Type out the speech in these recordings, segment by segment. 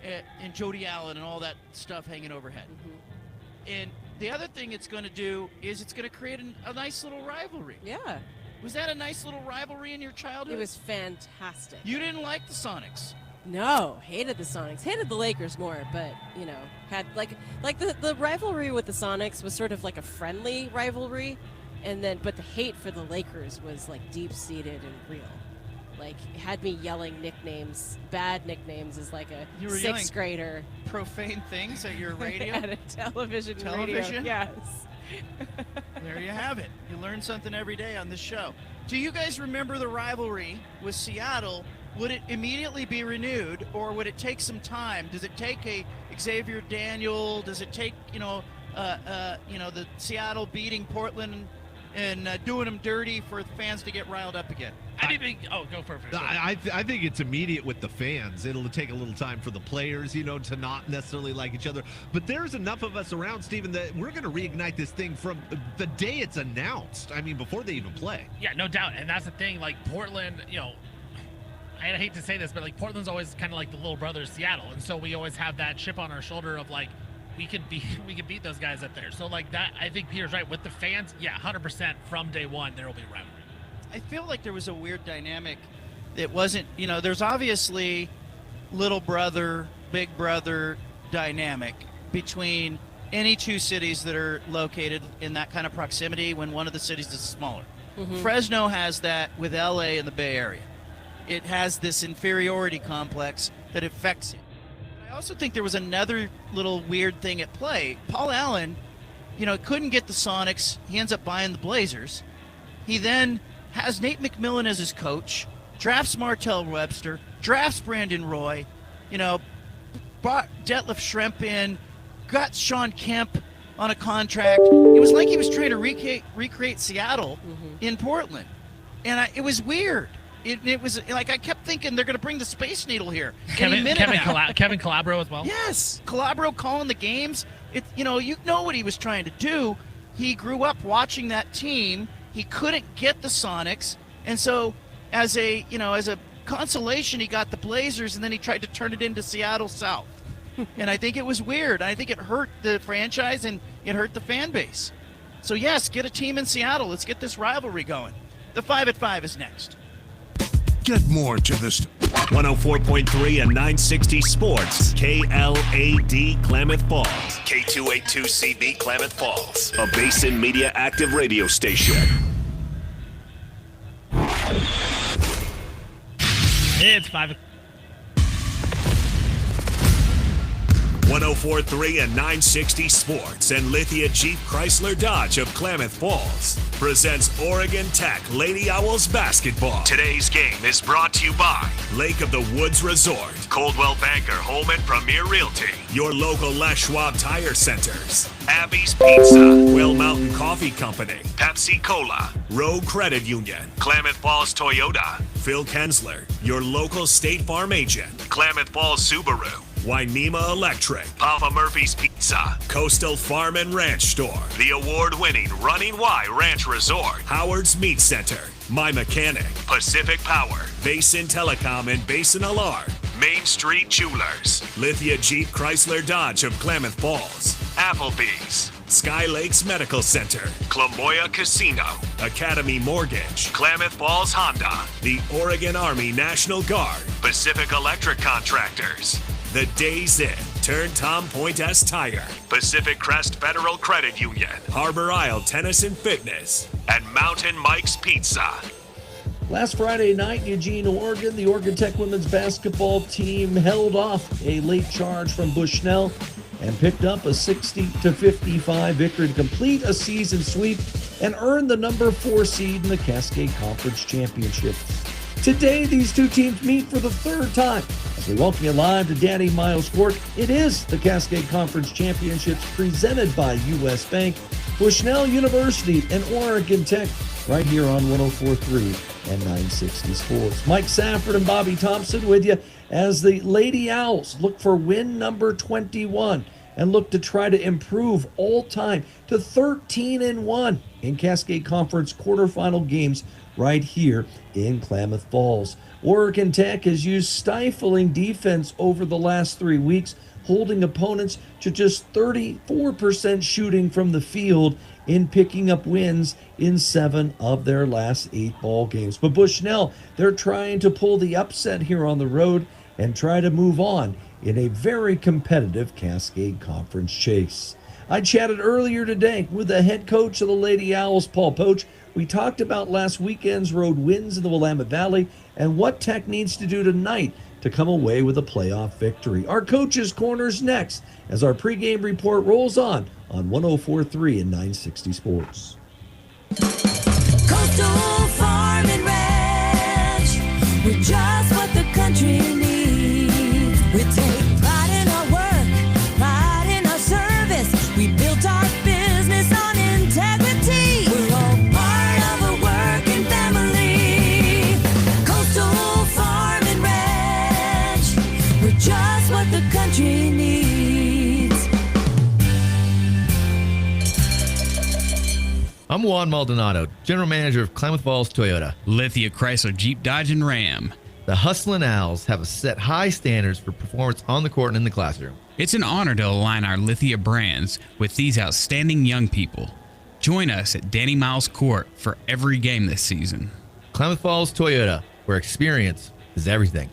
and Jody Allen and all that stuff hanging overhead. And the other thing it's going to do is it's going to create a nice little rivalry. Yeah. Was that a nice little rivalry in your childhood? It was fantastic. You didn't like the Sonics? No, hated the Sonics. Hated the Lakers more, but, you know, had like the rivalry with the Sonics was sort of like a friendly rivalry, but the hate for the Lakers was like deep-seated and real. Like, had me yelling nicknames, bad nicknames as like a sixth grader. Profane things at your radio? At a television. Radio. Yes. There you have it. You learn something every day on this show. Do you guys remember the rivalry with Seattle? Would it immediately be renewed, or would it take some time? Does it take a Xavier Daniel? Does it take, the Seattle beating Portland and doing them dirty for fans to get riled up again? Go for it. I think it's immediate with the fans. It'll take a little time for the players, to not necessarily like each other. But there's enough of us around, Stephen, that we're going to reignite this thing from the day it's announced. I mean, before they even play. Yeah, no doubt. And that's the thing. Like, Portland, I hate to say this, but like Portland's always kind of like the little brother of Seattle, and so we always have that chip on our shoulder of like we could beat those guys up there. So like that, I think Peter's right with the fans. Yeah, 100% from day one there will be a rivalry. I feel like there was a weird dynamic. It wasn't, there's obviously little brother, big brother dynamic between any two cities that are located in that kind of proximity when one of the cities is smaller. Mm-hmm. Fresno has that with LA and the Bay Area. It has this inferiority complex that affects it. I also think there was another little weird thing at play. Paul Allen, couldn't get the Sonics. He ends up buying the Blazers. He then has Nate McMillan as his coach, drafts Martell Webster, drafts Brandon Roy, brought Detlef Schrempf in, got Sean Kemp on a contract. It was like he was trying to recreate Seattle in Portland. And it was weird. It was like I kept thinking they're going to bring the Space Needle here. Kevin Calabro as well. Yes, Calabro calling the games. You know what he was trying to do. He grew up watching that team. He couldn't get the Sonics, and so as a consolation, he got the Blazers, and then he tried to turn it into Seattle South. And I think it was weird. I think it hurt the franchise and it hurt the fan base. So yes, get a team in Seattle. Let's get this rivalry going. The 5 at 5 is next. Get more to this. 104.3 and 960 Sports. KLAD Klamath Falls. K282CB Klamath Falls. A Basin Media active radio station. It's 5. 104.3 and 960 Sports and Lithia Jeep Chrysler Dodge of Klamath Falls presents Oregon Tech Lady Owls basketball. Today's game is brought to you by Lake of the Woods Resort, Coldwell Banker Holman Premier Realty, your local Les Schwab Tire Centers, Abby's Pizza, Will Mountain Coffee Company, Pepsi Cola, Rogue Credit Union, Klamath Falls Toyota, Phil Kensler, your local State Farm agent, Klamath Falls Subaru, Wainema Electric, Papa Murphy's Pizza, Coastal Farm and Ranch Store, the award-winning Running Y Ranch Resort, Howard's Meat Center, My Mechanic, Pacific Power, Basin Telecom and Basin Alarm, Main Street Jewelers, Lithia Jeep Chrysler Dodge of Klamath Falls, Applebee's, Sky Lakes Medical Center, Clamoya Casino, Academy Mortgage, Klamath Falls Honda, the Oregon Army National Guard, Pacific Electric Contractors, The Days Inn, Turn Tom Point S Tire, Pacific Crest Federal Credit Union, Harbor Isle Tennis and Fitness, and Mountain Mike's Pizza. Last Friday night in Eugene, Oregon, the Oregon Tech women's basketball team held off a late charge from Bushnell and picked up a 60-55 victory to complete a season sweep and earn the number 4 seed in the Cascade Conference Championship. Today, these two teams meet for the third time. As we welcome you live to Danny Miles Court, it is the Cascade Conference Championships presented by U.S. Bank, Bushnell University, and Oregon Tech, right here on 104.3 and 960 Sports. Mike Safford and Bobby Thompson with you as the Lady Owls look for win number 21 and look to try to improve all time to 13-1 in Cascade Conference quarterfinal games right here in Klamath Falls. Oregon Tech has used stifling defense over the last 3 weeks, holding opponents to just 34% shooting from the field in picking up wins in 7 of their last 8 ball games. But Bushnell, they're trying to pull the upset here on the road and try to move on in a very competitive Cascade Conference chase. I chatted earlier today with the head coach of the Lady Owls, Paul Poach. We talked about last weekend's road wins in the Willamette Valley and what Tech needs to do tonight to come away with a playoff victory. Our Coach's Corner's next as our pregame report rolls on 104.3 and 960 Sports. Coastal Farm and Ranch, we're just what the country needs. We take pride in our work, pride in our service. We built our business on integrity. We're all part of a working family. Coastal Farm and Ranch, we're just what the country needs. I'm Juan Maldonado, General Manager of Klamath Falls Toyota. Lithia Chrysler Jeep Dodge and Ram. The Hustlin' Owls have set high standards for performance on the court and in the classroom. It's an honor to align our Lithia brands with these outstanding young people. Join us at Danny Miles Court for every game this season. Klamath Falls Toyota, where experience is everything.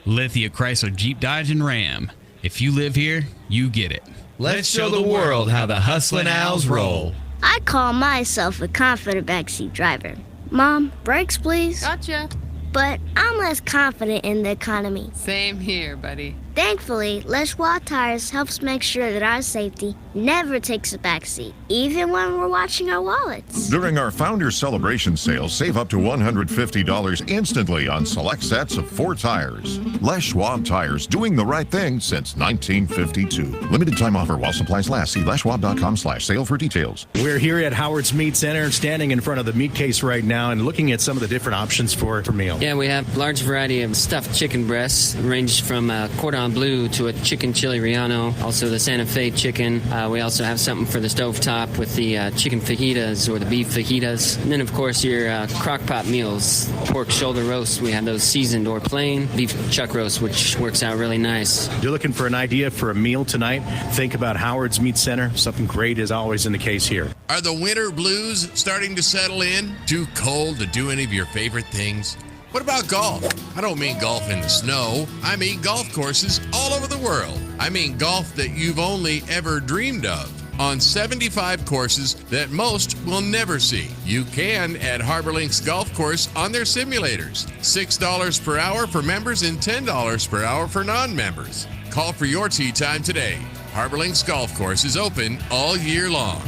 Lithia Chrysler Jeep Dodge and Ram. If you live here, you get it. Let's show the world how the Hustlin' Owls roll. I call myself a confident backseat driver. Mom, brakes please. Gotcha. But I'm less confident in the economy. Same here, buddy. Thankfully, Les Schwab Tires helps make sure that our safety never takes a backseat, even when we're watching our wallets. During our Founders Celebration sale, save up to $150 instantly on select sets of 4 tires. Les Schwab Tires, doing the right thing since 1952. Limited time offer while supplies last. See leschwab.com/sale for details. We're here at Howard's Meat Center, standing in front of the meat case right now and looking at some of the different options for meal. Yeah, we have a large variety of stuffed chicken breasts, range from cordon bleu to a chicken chili relleno, also the Santa Fe chicken. We also have something for the stovetop with the chicken fajitas or the beef fajitas. And then, of course, your crock pot meals, pork shoulder roast. We have those seasoned or plain, beef chuck roast, which works out really nice. You're looking for an idea for a meal tonight? Think about Howard's Meat Center. Something great is always in the case here. Are the winter blues starting to settle in? Too cold to do any of your favorite things? What about golf? I don't mean golf in the snow. I mean golf courses all over the world. I mean golf that you've only ever dreamed of. On 75 courses that most will never see. You can at Harbor Links Golf Course on their simulators. $6 per hour for members and $10 per hour for non-members. Call for your tee time today. Harbor Links Golf Course is open all year long.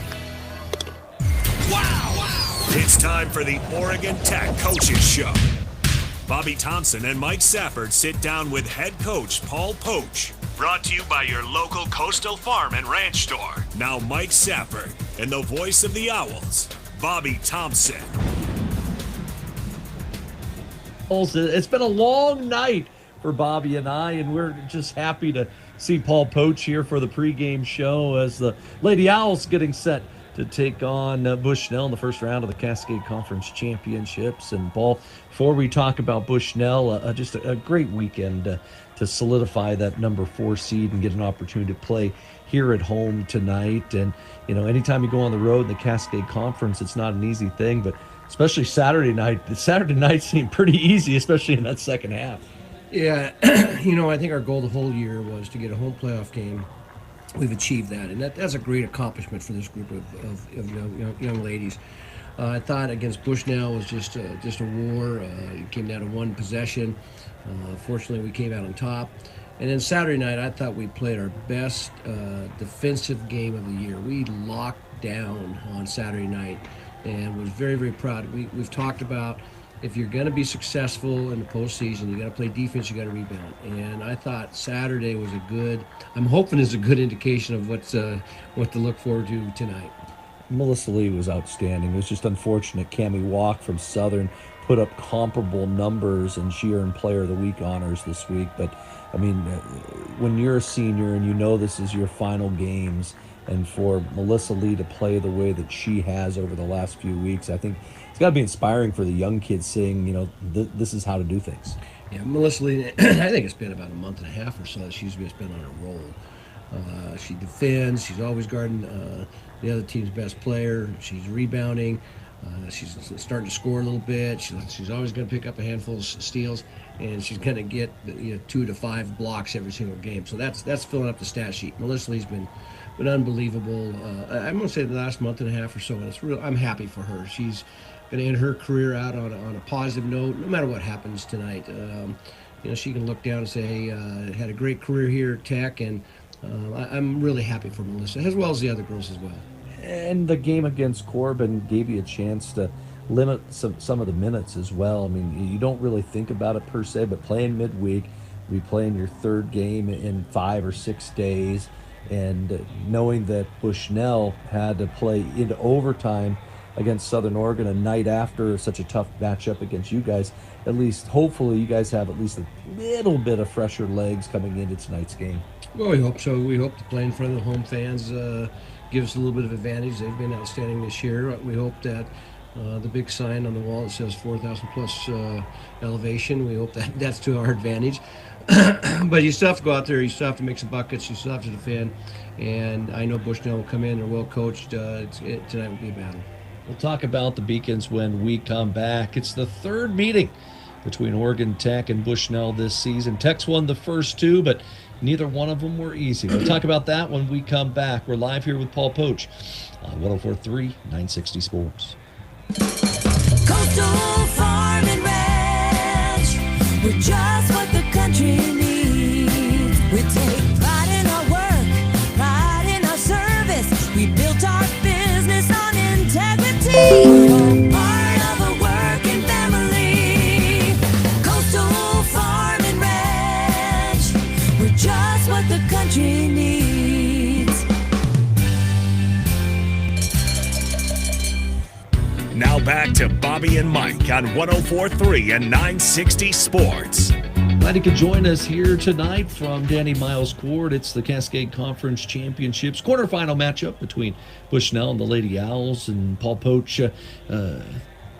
Wow! It's time for the Oregon Tech Coaches Show. Bobby Thompson and Mike Safford sit down with head coach Paul Poach. Brought to you by your local Coastal Farm and Ranch store. Now Mike Safford and the voice of the Owls, Bobby Thompson. It's been a long night for Bobby and I, and we're just happy to see Paul Poach here for the pregame show as the Lady Owls getting set to take on Bushnell in the first round of the Cascade Conference Championships. And Paul, before we talk about Bushnell, just a great weekend to solidify that number 4 seed and get an opportunity to play here at home tonight. And, you know, anytime you go on the road in the Cascade Conference, it's not an easy thing, but especially Saturday night. The Saturday night seemed pretty easy, especially in that second half. Yeah, you know, I think our goal the whole year was to get a home playoff game. We've achieved that, and that's a great accomplishment for this group of young ladies. I thought against Bushnell was just a war. It came down to one possession. Fortunately, we came out on top. And then Saturday night, I thought we played our best defensive game of the year. We locked down on Saturday night and was very, very proud. We've talked about if you're going to be successful in the postseason, you got to play defense, you got to rebound. And I thought Saturday was I'm hoping is a good indication of what to look forward to tonight. Melissa Lee was outstanding. It was just unfortunate. Cammie Walk from Southern put up comparable numbers, and she earned Player of the Week honors this week. But I mean, when you're a senior and you know this is your final games, and for Melissa Lee to play the way that she has over the last few weeks, I think it's got to be inspiring for the young kids, saying, you know, this is how to do things. Yeah, Melissa Lee, I think it's been about a month and a half or so that she's just been on a roll. She defends. She's always guarding the other team's best player. She's rebounding. She's starting to score a little bit. She's always going to pick up a handful of steals, and she's going to get 2 to 5 blocks every single game. So that's filling up the stat sheet. Melissa Lee's been unbelievable. I'm going to say the last month and a half or so. And it's real. I'm happy for her. She's going to end her career out on a positive note, no matter what happens tonight. She can look down and say, hey, had a great career here at Tech, and I'm really happy for Melissa, as well as the other girls as well. And the game against Corbin gave you a chance to limit some of the minutes as well. I mean, you don't really think about it per se, but playing midweek, be playing your third game in 5 or 6 days, and knowing that Bushnell had to play into overtime against Southern Oregon a night after such a tough matchup against you guys, at least hopefully you guys have at least a little bit of fresher legs coming into tonight's game. Well, we hope so. We hope to play in front of the home fans gives us a little bit of advantage. They've been outstanding this year. We hope that the big sign on the wall that says 4,000 plus elevation, we hope that that's to our advantage. But you still have to go out there. You still have to make some buckets. You still have to defend. And I know Bushnell will come in. They're well coached. Tonight will be a battle. We'll talk about the Beacons when we come back. It's the third meeting between Oregon Tech and Bushnell this season. Tech's won the first 2, but neither one of them were easy. We'll talk about that when we come back. We're live here with Paul Poach on 104.3 960 Sports. Coastal Farm and Ranch, we're just what the country needs. We take pride in our work, pride in our service. We built our business on integrity. We're part of a working family. Coastal Farm and Ranch, we're just what the country needs. Now back to Bobby and Mike on 104.3 and 960 Sports. Glad you could join us here tonight from Danny Miles Court. It's the Cascade Conference Championships quarterfinal matchup between Bushnell and the Lady Owls, and Paul Poach.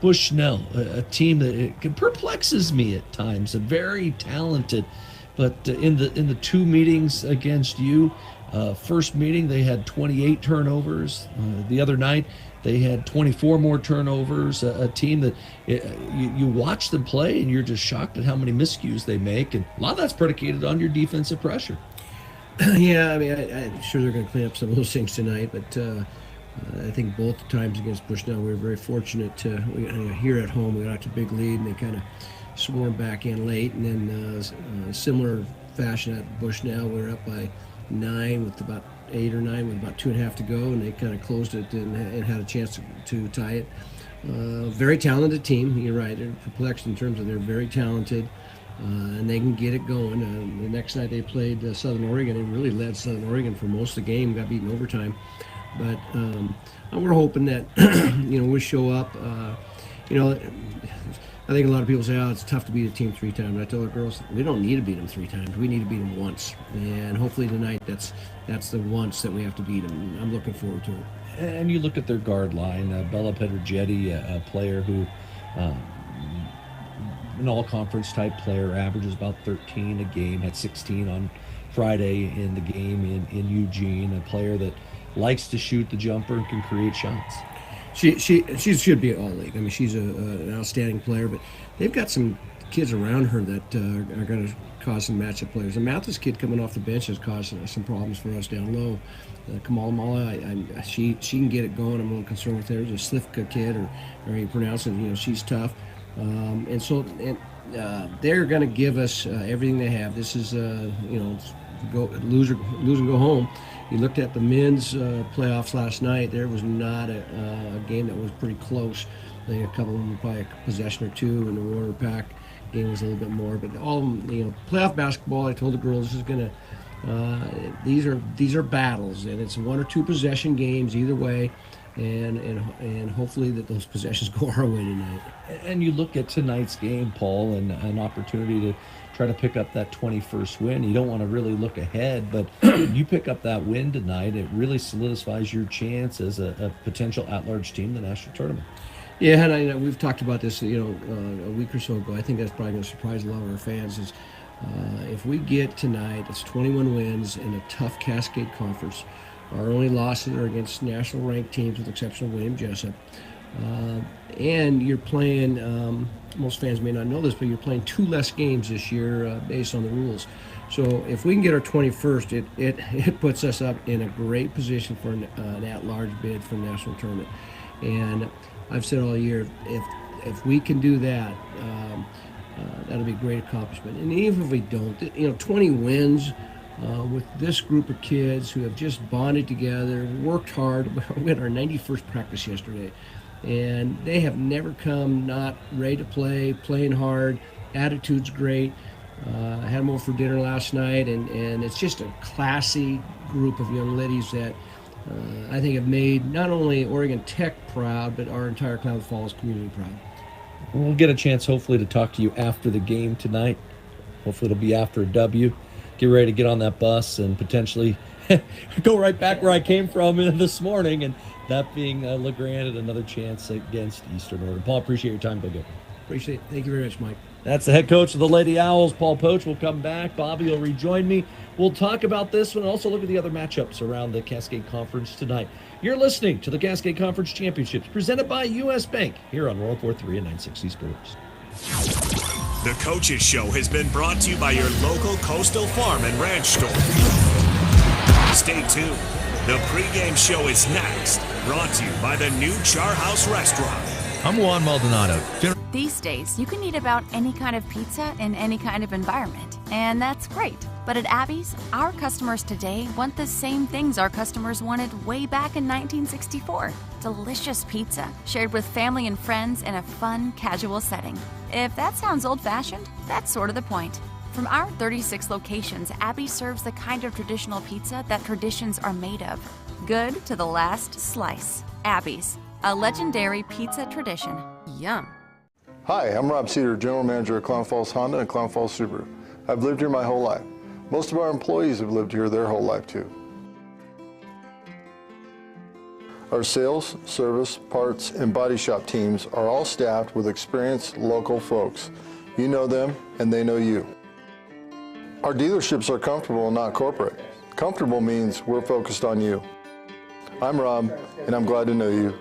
Bushnell, a team that perplexes me at times, very talented, but in the 2 meetings against you, first meeting they had 28 turnovers. The other night they had 24 more turnovers, a team that you watch them play and you're just shocked at how many miscues they make. And a lot of that's predicated on your defensive pressure. Yeah, I mean, I'm sure they're going to clean up some of those things tonight, but I think both times against Bushnell, we were very fortunate here at home. We got out to a big lead and they kind of swarmed back in late. And then similar fashion at Bushnell, we were up by 9 with about 8 or 9 with about 2.5 to go, and they kind of closed it and had a chance to tie it. Very talented team. You're right. They're perplexed in terms of they're very talented, and they can get it going. The next night they played Southern Oregon. They really led Southern Oregon for most of the game. Got beaten overtime, but we're hoping that we show up. I think a lot of people say, it's tough to beat a team 3 times. I tell the girls, we don't need to beat them 3 times. We need to beat them once. And hopefully tonight that's the once that we have to beat them. I'm looking forward to it. And you look at their guard line, Bella Pedrogetti, a player who, an all-conference type player, averages about 13 a game, had 16 on Friday in the game in Eugene, a player that likes to shoot the jumper and can create shots. She should be all league. I mean, she's an outstanding player, but they've got some kids around her that are going to cause some matchup players. The Mathis kid coming off the bench has caused some problems for us down low. Kamal Mala, she can get it going. I'm a little concerned with her. There's a Slivka kid, or you pronounce it. She's tough, and they're going to give us everything they have. This is go lose and go home. You looked at the men's playoffs last night. There was not a game that was pretty close. I think a couple of them were probably a possession or 2, and the Warrior Pack game was a little bit more. But all of them, playoff basketball. I told the girls this is gonna. These are battles, and it's 1 or 2 possession games either way. and hopefully that those possessions go our way tonight. And you look at tonight's game, Paul, and an opportunity to try to pick up that 21st win. You don't want to really look ahead, but you pick up that win tonight, it really solidifies your chance as a potential at-large team in the national tournament. Yeah, and we've talked about this, a week or so ago. I think that's probably going to surprise a lot of our fans. Is if we get tonight, it's 21 wins in a tough Cascade Conference. Our only losses are against national-ranked teams, with the exception of William Jessup. And you're playing, most fans may not know this, but you're playing 2 less games this year based on the rules. So if we can get our 21st, it puts us up in a great position for an at-large bid for the national tournament. And I've said all year, if we can do that, that'll be a great accomplishment. And even if we don't, 20 wins with this group of kids who have just bonded together, worked hard. We had our 91st practice yesterday, and they have never come not ready to play, playing hard, attitude's great. I had them over for dinner last night, and it's just a classy group of young ladies that I think have made not only Oregon Tech proud, but our entire Klamath Falls community proud. We'll get a chance, hopefully, to talk to you after the game tonight. Hopefully it'll be after a W. Get ready to get on that bus and potentially go right back where I came from this morning, and that being LeGrand and another chance against Eastern Oregon. Paul, appreciate your time. Go get it. Appreciate it. Thank you very much, Mike. That's the head coach of the Lady Owls, Paul Poach. Will come back. Bobby will rejoin me. We'll talk about this one and also look at the other matchups around the Cascade Conference tonight. You're listening to the Cascade Conference Championships presented by U.S. Bank here on 104.3 and 960 Sports. The Coaches Show has been brought to you by your local Coastal Farm and Ranch store. Stay tuned. The pregame show is next, brought to you by the new Char House Restaurant. I'm Juan Maldonado. These days, you can eat about any kind of pizza in any kind of environment, and that's great. But at Abby's, our customers today want the same things our customers wanted way back in 1964. Delicious pizza, shared with family and friends in a fun, casual setting. If that sounds old-fashioned, that's sort of the point. From our 36 locations, Abby serves the kind of traditional pizza that traditions are made of. Good to the last slice. Abby's, a legendary pizza tradition. Yum. Hi, I'm Rob Cedar, General Manager of Klamath Falls Honda and Klamath Falls Subaru. I've lived here my whole life. Most of our employees have lived here their whole life too. Our sales, service, parts, and body shop teams are all staffed with experienced local folks. You know them and they know you. Our dealerships are comfortable and not corporate. Comfortable means we're focused on you. I'm Rob, and I'm glad to know you.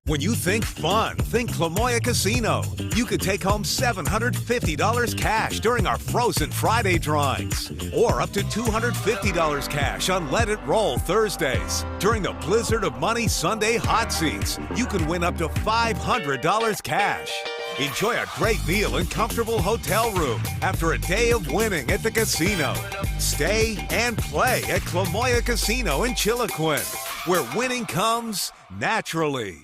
When you think fun, think Clamoya Casino. You could take home $750 cash during our Frozen Friday drawings, or up to $250 cash on Let It Roll Thursdays. During the Blizzard of Money Sunday hot seats, you can win up to $500 cash. Enjoy a great meal and comfortable hotel room after a day of winning at the casino. Stay and play at Clamoya Casino in Chiloquin, where winning comes naturally.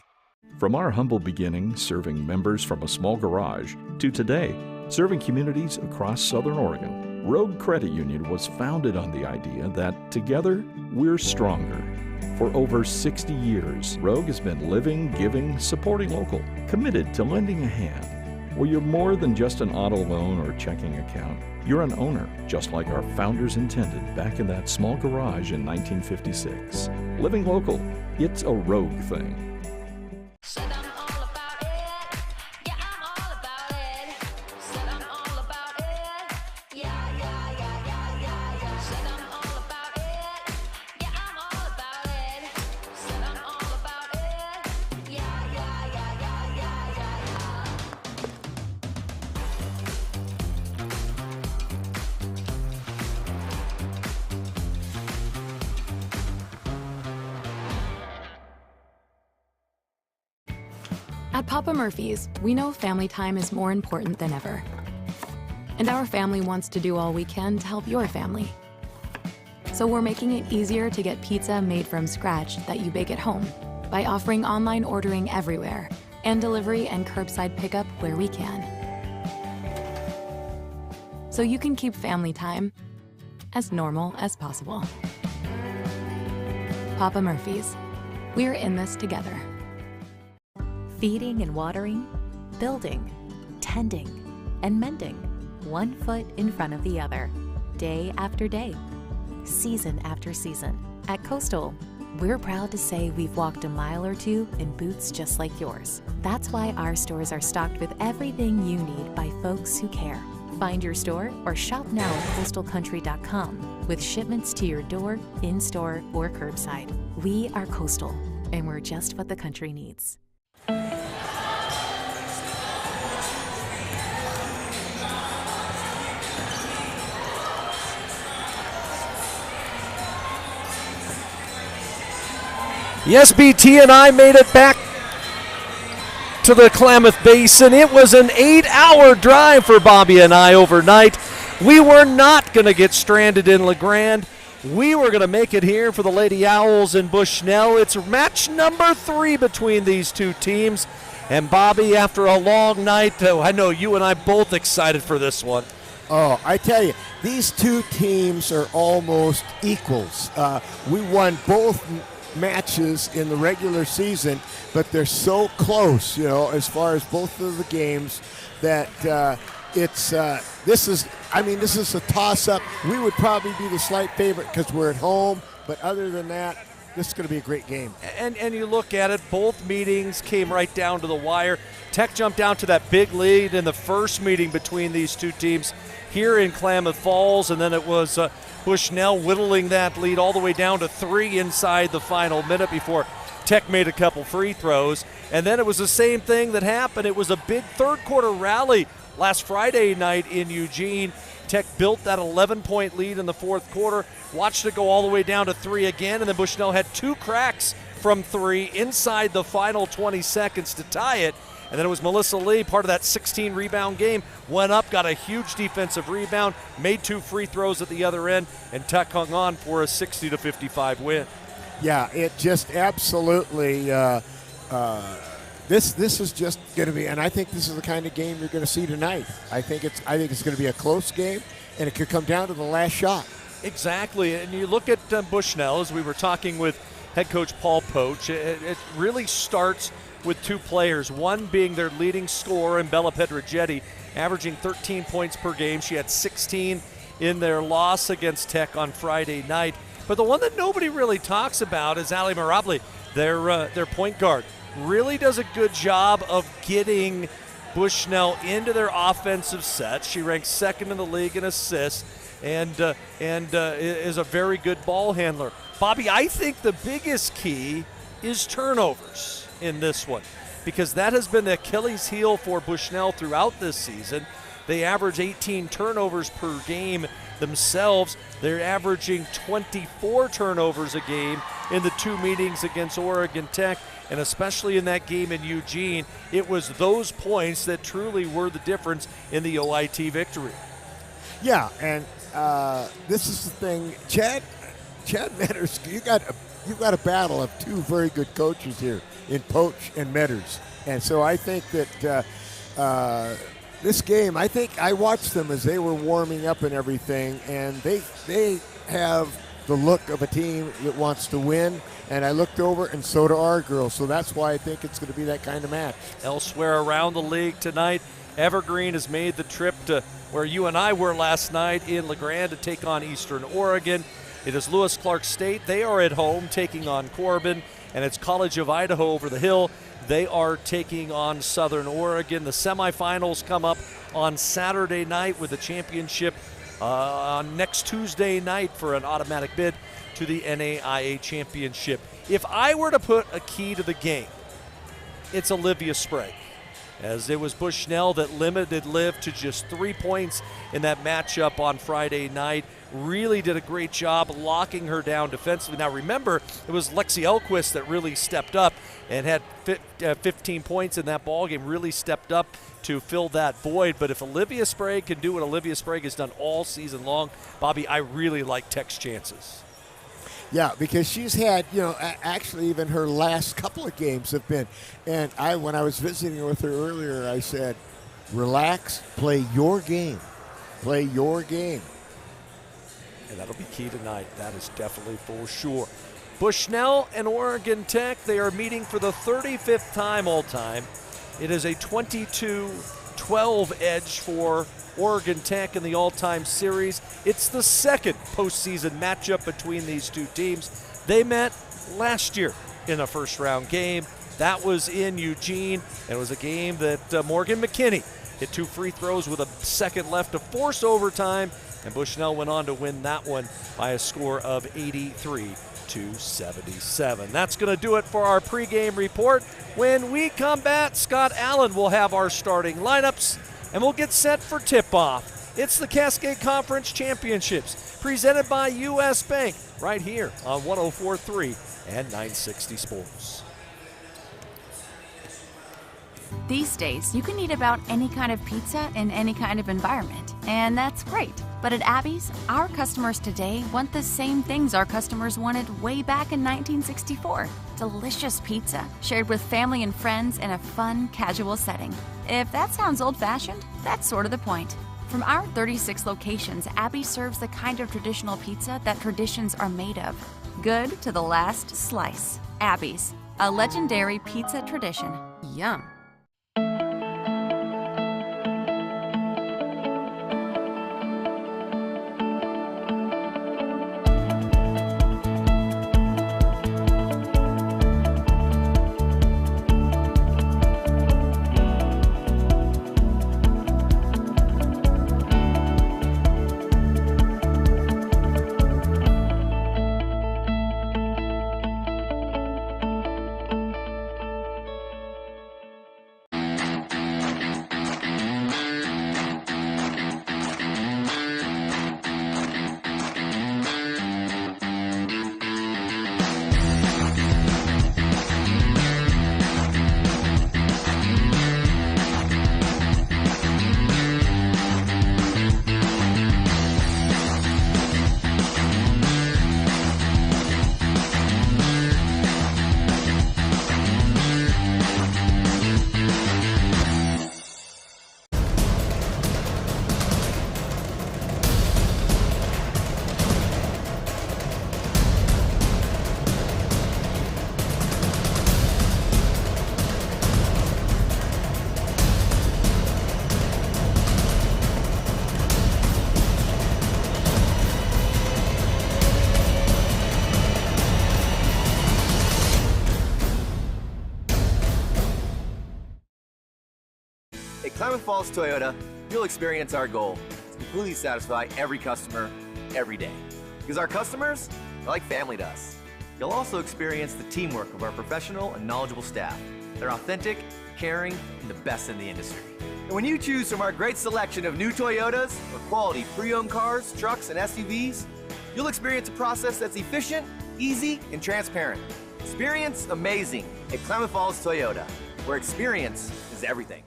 From our humble beginnings serving members from a small garage to today, serving communities across Southern Oregon, Rogue Credit Union was founded on the idea that together we're stronger. For over 60 years, Rogue has been living, giving, supporting local, committed to lending a hand. Where you're more than just an auto loan or checking account, you're an owner, just like our founders intended back in that small garage in 1956. Living local, it's a Rogue thing. At Papa Murphy's, we know family time is more important than ever. And our family wants to do all we can to help your family. So we're making it easier to get pizza made from scratch that you bake at home by offering online ordering everywhere and delivery and curbside pickup where we can. So you can keep family time as normal as possible. Papa Murphy's. We're in this together. Feeding and watering, building, tending, and mending, one foot in front of the other, day after day, season after season. At Coastal, we're proud to say we've walked a mile or two in boots just like yours. That's why our stores are stocked with everything you need by folks who care. Find your store or shop now at coastalcountry.com with shipments to your door, in-store, or curbside. We are Coastal, and we're just what the country needs. The SBT and I made it back to the Klamath Basin. It was an 8-hour drive for Bobby and I overnight. We were not going to get stranded in LeGrand. We were going to make it here for the Lady Owls in Bushnell. It's match number 3 between these two teams. And Bobby, after a long night, I know you and I both excited for this one. Oh, I tell you, these two teams are almost equals. We won both matches in the regular season, but they're so close, as far as both of the games, that this is a toss-up. We would probably be the slight favorite because we're at home, but other than that, this is going to be a great game. And you look at it, both meetings came right down to the wire. Tech jumped down to that big lead in the first meeting between these two teams here in Klamath Falls, and then it was Bushnell whittling that lead all the way down to 3 inside the final minute before Tech made a couple free throws. And then it was the same thing that happened. It was a big third-quarter rally last Friday night in Eugene. Tech built that 11-point lead in the fourth quarter, watched it go all the way down to 3 again, and then Bushnell had 2 cracks from 3 inside the final 20 seconds to tie it. And then it was Melissa Lee, part of that 16-rebound game, went up, got a huge defensive rebound, made 2 free throws at the other end, and Tech hung on for a 60-55 win. Yeah, it just absolutely this is just going to be, and I think this is the kind of game you're going to see tonight. I think it's going to be a close game, and it could come down to the last shot. Exactly, and you look at Bushnell, as we were talking with head coach Paul Poach, it really starts with 2 players, one being their leading scorer in Bella Pedrigetti, averaging 13 points per game. She had 16 in their loss against Tech on Friday night. But the one that nobody really talks about is Ali Marabli, their point guard. Really does a good job of getting Bushnell into their offensive sets. She ranks 2nd in the league in assists and is a very good ball handler. Bobby, I think the biggest key is turnovers in this one, because that has been the Achilles heel for Bushnell throughout this season. They average 18 turnovers per game themselves. They're averaging 24 turnovers a game in the 2 meetings against Oregon Tech, and especially in that game in Eugene, it was those points that truly were the difference in the OIT victory. Yeah, and this is the thing, Chad Metters, you got a battle of 2 very good coaches here in Poach and Metters, and so I think that this game, I think I watched them as they were warming up and everything, and they have the look of a team that wants to win, and I looked over, and so do our girls, so that's why I think it's going to be that kind of match. Elsewhere around the league tonight, Evergreen has made the trip to where you and I were last night in LeGrand to take on Eastern Oregon. It is Lewis Clark State. They are at home taking on Corbin, and it's College of Idaho over the hill. They are taking on Southern Oregon. The semifinals come up on Saturday night with the championship on next Tuesday night for an automatic bid to the NAIA championship. If I were to put a key to the game, it's Olivia Sprague, as it was Bushnell that limited Liv to just 3 points in that matchup on Friday night. Really did a great job locking her down defensively. Now remember, it was Lexi Elquist that really stepped up and had 15 points in that ballgame, really stepped up to fill that void. But if Olivia Sprague can do what Olivia Sprague has done all season long, Bobby, I really like Tech's chances. Yeah, because she's had, actually even her last couple of games have been, and when I was visiting with her earlier, I said, relax, play your game. Play your game. And that'll be key tonight. That is definitely for sure. Bushnell and Oregon Tech, they are meeting for the 35th time all time. It is a 22-12 edge for Oregon Tech in the all-time series. It's the second postseason matchup between these two teams. They met last year in a first-round game. That was in Eugene, and it was a game that Morgan McKinney hit 2 free throws with a second left to force overtime, and Bushnell went on to win that one by a score of 83-77. That's going to do it for our pregame report. When we come back, Scott Allen will have our starting lineups, and we'll get set for tip-off. It's the Cascade Conference Championships, presented by U.S. Bank, right here on 104.3 and 960 Sports. These days, you can eat about any kind of pizza in any kind of environment, and that's great. But at Abby's, our customers today want the same things our customers wanted way back in 1964. Delicious pizza, shared with family and friends in a fun, casual setting. If that sounds old-fashioned, that's sort of the point. From our 36 locations, Abby serves the kind of traditional pizza that traditions are made of. Good to the last slice. Abby's, a legendary pizza tradition. Yum. At Klamath Falls Toyota, you'll experience our goal to completely satisfy every customer, every day. Because our customers are like family to us. You'll also experience the teamwork of our professional and knowledgeable staff. They're authentic, caring, and the best in the industry. And when you choose from our great selection of new Toyotas or quality pre-owned cars, trucks, and SUVs, you'll experience a process that's efficient, easy, and transparent. Experience amazing at Klamath Falls Toyota, where experience is everything.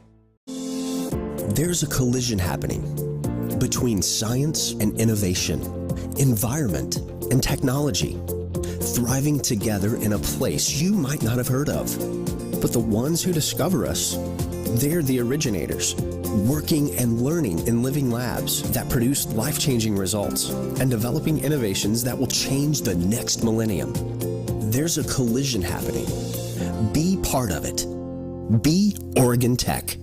There's a collision happening between science and innovation, environment and technology, thriving together in a place you might not have heard of. But the ones who discover us, they're the originators, working and learning in living labs that produce life-changing results and developing innovations that will change the next millennium. There's a collision happening. Be part of it. Be Oregon Tech.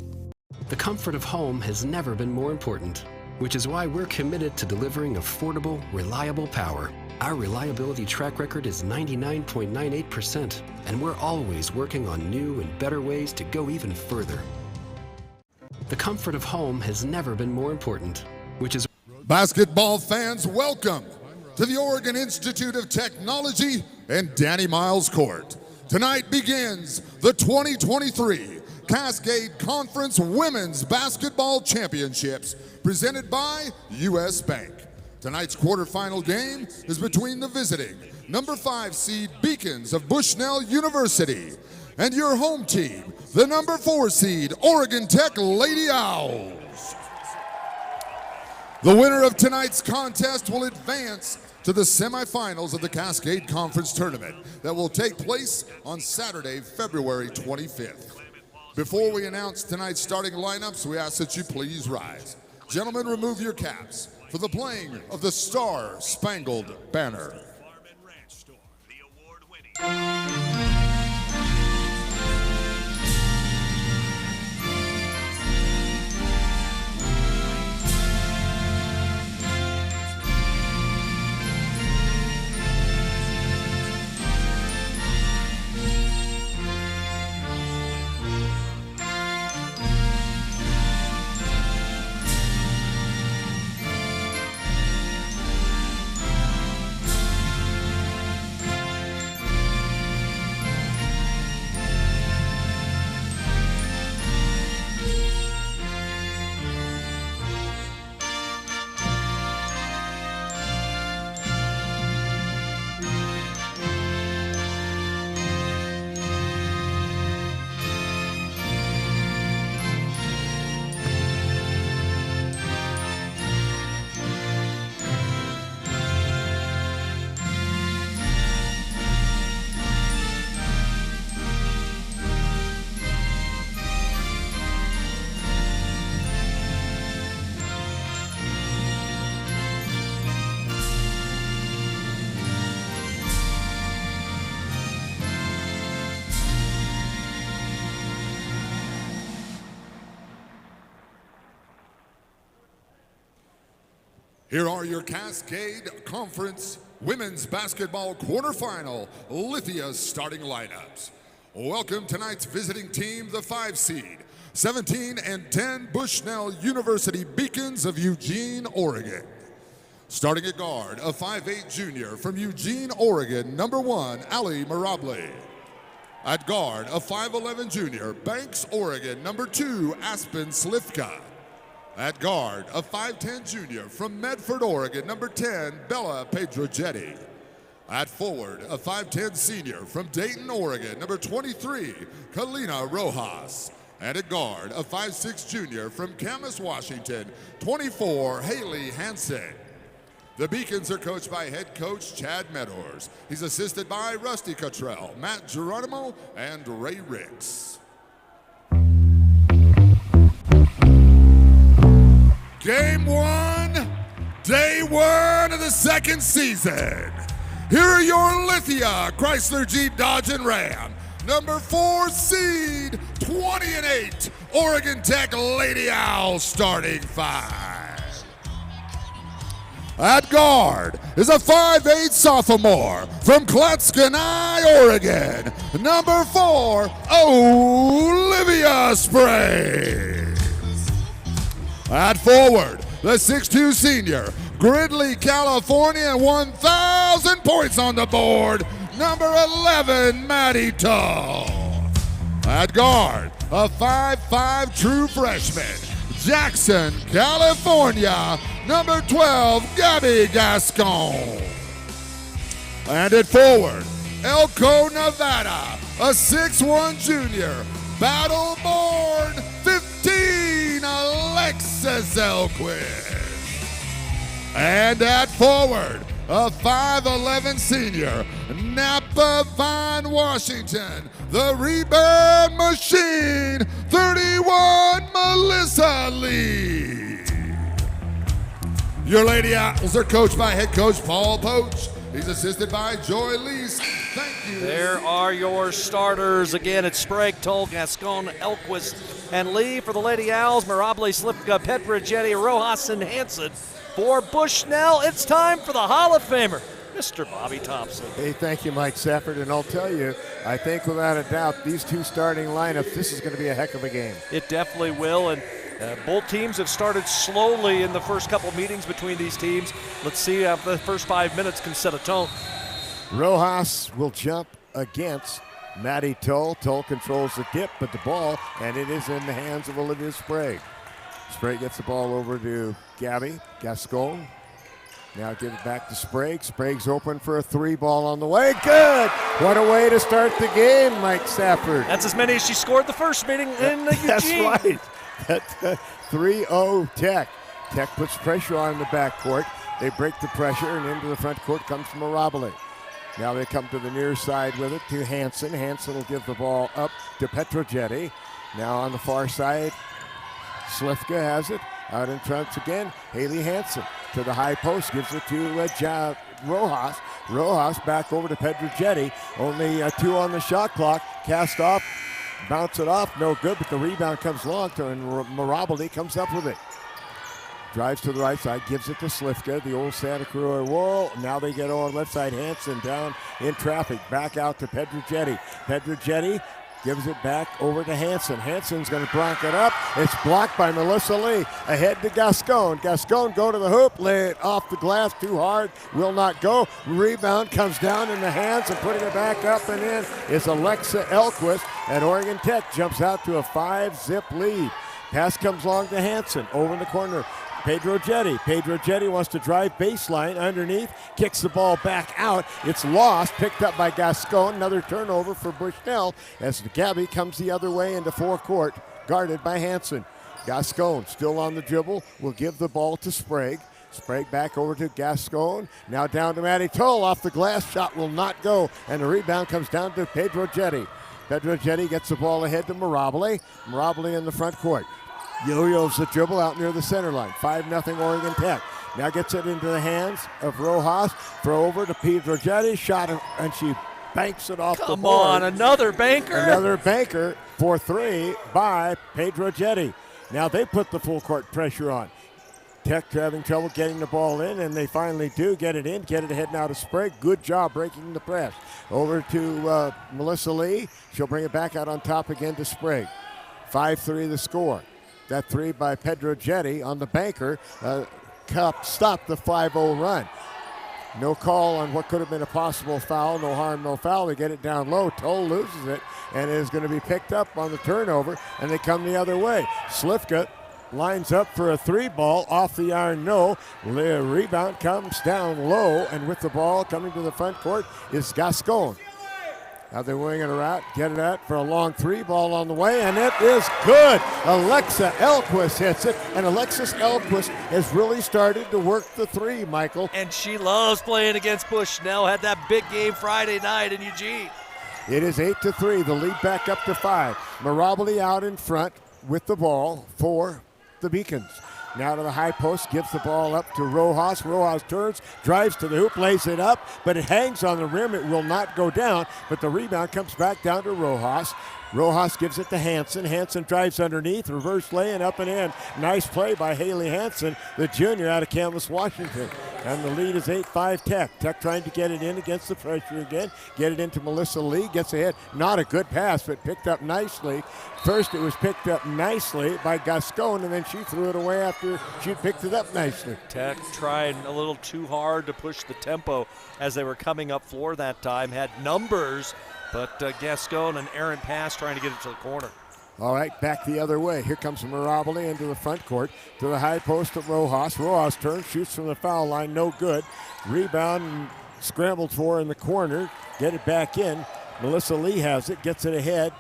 The comfort of home has never been more important, which is why we're committed to delivering affordable, reliable power. Our reliability track record is 99.98%, and we're always working on new and better ways to go even further. The comfort of home has never been more important, which is... Basketball fans, welcome to the Oregon Institute of Technology and Danny Miles Court. Tonight begins the 2023 Cascade Conference Women's Basketball Championships, presented by U.S. Bank. Tonight's quarterfinal game is between the visiting number 5 seed Beacons of Bushnell University and your home team, the number 4 seed Oregon Tech Lady Owls. The winner of tonight's contest will advance to the semifinals of the Cascade Conference Tournament that will take place on Saturday, February 25th. Before we announce tonight's starting lineups, we ask that you please rise. Gentlemen, remove your caps for the playing of the Star Spangled Banner. Farm and Ranch Store, the Here are your Cascade Conference Women's Basketball Quarterfinal Lithia starting lineups. Welcome tonight's visiting team, the 5 seed, 17 and 10 Bushnell University Beacons of Eugene, Oregon. Starting at guard, a 5'8 junior from Eugene, Oregon, number 1, Ali Mirabli. At guard, a 5'11 junior, Banks, Oregon, number 2, Aspen Slifka. At guard, a 5'10 junior from Medford, Oregon, number 10, Bella Pedrogetti. At forward, a 5'10 senior from Dayton, Oregon, number 23, Kalina Rojas. And at guard, a 5'6 junior from Camas, Washington, 24, Haley Hansen. The Beacons are coached by head coach Chad Meadors. He's assisted by Rusty Cottrell, Matt Geronimo, and Ray Ricks. Game 1, day 1 of the second season. Here are your Lithia Chrysler Jeep Dodge and Ram number 4 seed, 20-8 Oregon Tech Lady Owls starting 5. At guard is a 5'8 sophomore from Klatskanai, Oregon, number 4, Olivia Sprague. At forward, the 6'2 senior, Gridley, California, 1,000 points on the board, number 11, Maddie Tull. At guard, a 5'5 true freshman, Jackson, California, number 12, Gabby Gascon. And at forward, Elko, Nevada, a 6'1 junior, battle-born 15, Alexis Elquist. And at forward, a 5'11 senior, Napa Vine, Washington, the rebound machine, 31, Melissa Lee. Your Lady Owls are coached by head coach Paul Poach. He's assisted by Joy Lease. Thank you. There are your starters. Again, it's Sprague, Toll, Gascon, Elquist, and Lee. For the Lady Owls, Mirabli, Slipka, Petrogetti, Rojas, and Hansen. For Bushnell, it's time for the Hall of Famer, Mr. Bobby Thompson. Hey, thank you, Mike Safford. And I'll tell you, I think without a doubt, these two starting lineups, this is going to be a heck of a game. It definitely will. And both teams have started slowly in the first couple meetings between these teams. Let's see if the first 5 minutes can set a tone. Rojas will jump against Maddie Tull. Tull controls the dip, but the ball, and it is in the hands of Olivia Sprague. Sprague gets the ball over to Gabby Gascon. Now give it back to Sprague. Sprague's open for a 3 ball on the way. Good! What a way to start the game, Mike Safford. That's as many as she scored the first meeting in Eugene. That's right. 3-0 Tech. Tech puts pressure on the backcourt. They break the pressure, and into the front court comes Mirabile. Now they come to the near side with it to Hansen. Hansen will give the ball up to Petrogetti. Now on the far side, Slifka has it. Out in front again, Haley Hansen to the high post, gives it to Rojas. Rojas back over to Pedrogetti. Only 2 on the shot clock. Cast off, bounce it off, no good, but the rebound comes long to, and Mirabile comes up with it. Drives to the right side, gives it to Slifka, the old Santa Cruz wall. Now they get on left side. Hansen down in traffic. Back out to Pedrogetti. Pedrogetti gives it back over to Hansen. Hansen's going to bronk it up. It's blocked by Melissa Lee. Ahead to Gascon. Gascon go to the hoop. Lay it off the glass too hard. Will not go. Rebound comes down in the hands, and putting it back up and in is Alexa Elquist. And Oregon Tech jumps out to a 5-zip lead. Pass comes long to Hansen. Over in the corner. Pedrogetti. Pedrogetti wants to drive baseline underneath, kicks the ball back out. It's lost, picked up by Gascon. Another turnover for Bushnell as Gabby comes the other way into forecourt, guarded by Hansen. Gascon still on the dribble, will give the ball to Sprague. Sprague back over to Gascon. Now down to Matty Toll. Off the glass, shot will not go, and the rebound comes down to Pedrogetti. Pedrogetti gets the ball ahead to Mirabile. Mirabile in the front court. Yo-yos the dribble out near the center line. 5-0 Oregon Tech. Now gets it into the hands of Rojas. Throw over to Pedrogetti. Shot, and she banks it off the board. Come on, another banker. Another banker for 3 by Pedrogetti. Now they put the full court pressure on. Tech having trouble getting the ball in, and they finally do get it in, get it ahead now to Sprague. Good job breaking the press. Over to Melissa Lee. She'll bring it back out on top again to Sprague. 5-3 the score. That 3 by Pedrogetti on the banker. Cup stopped the 5-0 run. No call on what could have been a possible foul. No harm, no foul. They get it down low. Toll loses it, and it is going to be picked up on the turnover, and they come the other way. Slifka lines up for a 3 ball. Off the iron, no. The rebound comes down low, and with the ball coming to the front court is Gascon. Now they're winging it out, get it out for a long 3 ball on the way, and it is good. Alexa Elquist hits it, and Alexis Elquist has really started to work the 3, Michael. And she loves playing against Bushnell. Had that big game Friday night in Eugene. It is 8-3, the lead back up to 5. Mirabile out in front with the ball for the Beacons. Now to the high post, gives the ball up to Rojas. Rojas turns, drives to the hoop, lays it up, but it hangs on the rim. It will not go down, but the rebound comes back down to Rojas. Rojas gives it to Hansen. Hansen drives underneath, reverse lay and up and in. Nice play by Haley Hansen, the junior out of Camas, Washington. And the lead is 8-5 Tech. Tech trying to get it in against the pressure again. Get it into Melissa Lee, gets ahead. Not a good pass, but picked up nicely. First it was picked up nicely by Gascon, and then she threw it away after she picked it up nicely. Tech tried a little too hard to push the tempo as they were coming up floor that time. Had numbers, but Gascon, an errant pass trying to get it to the corner. All right, back the other way. Here comes Mirabile into the front court to the high post of Rojas. Rojas turns, shoots from the foul line, no good. Rebound scrambled for in the corner. Get it back in. Melissa Lee has it, gets it ahead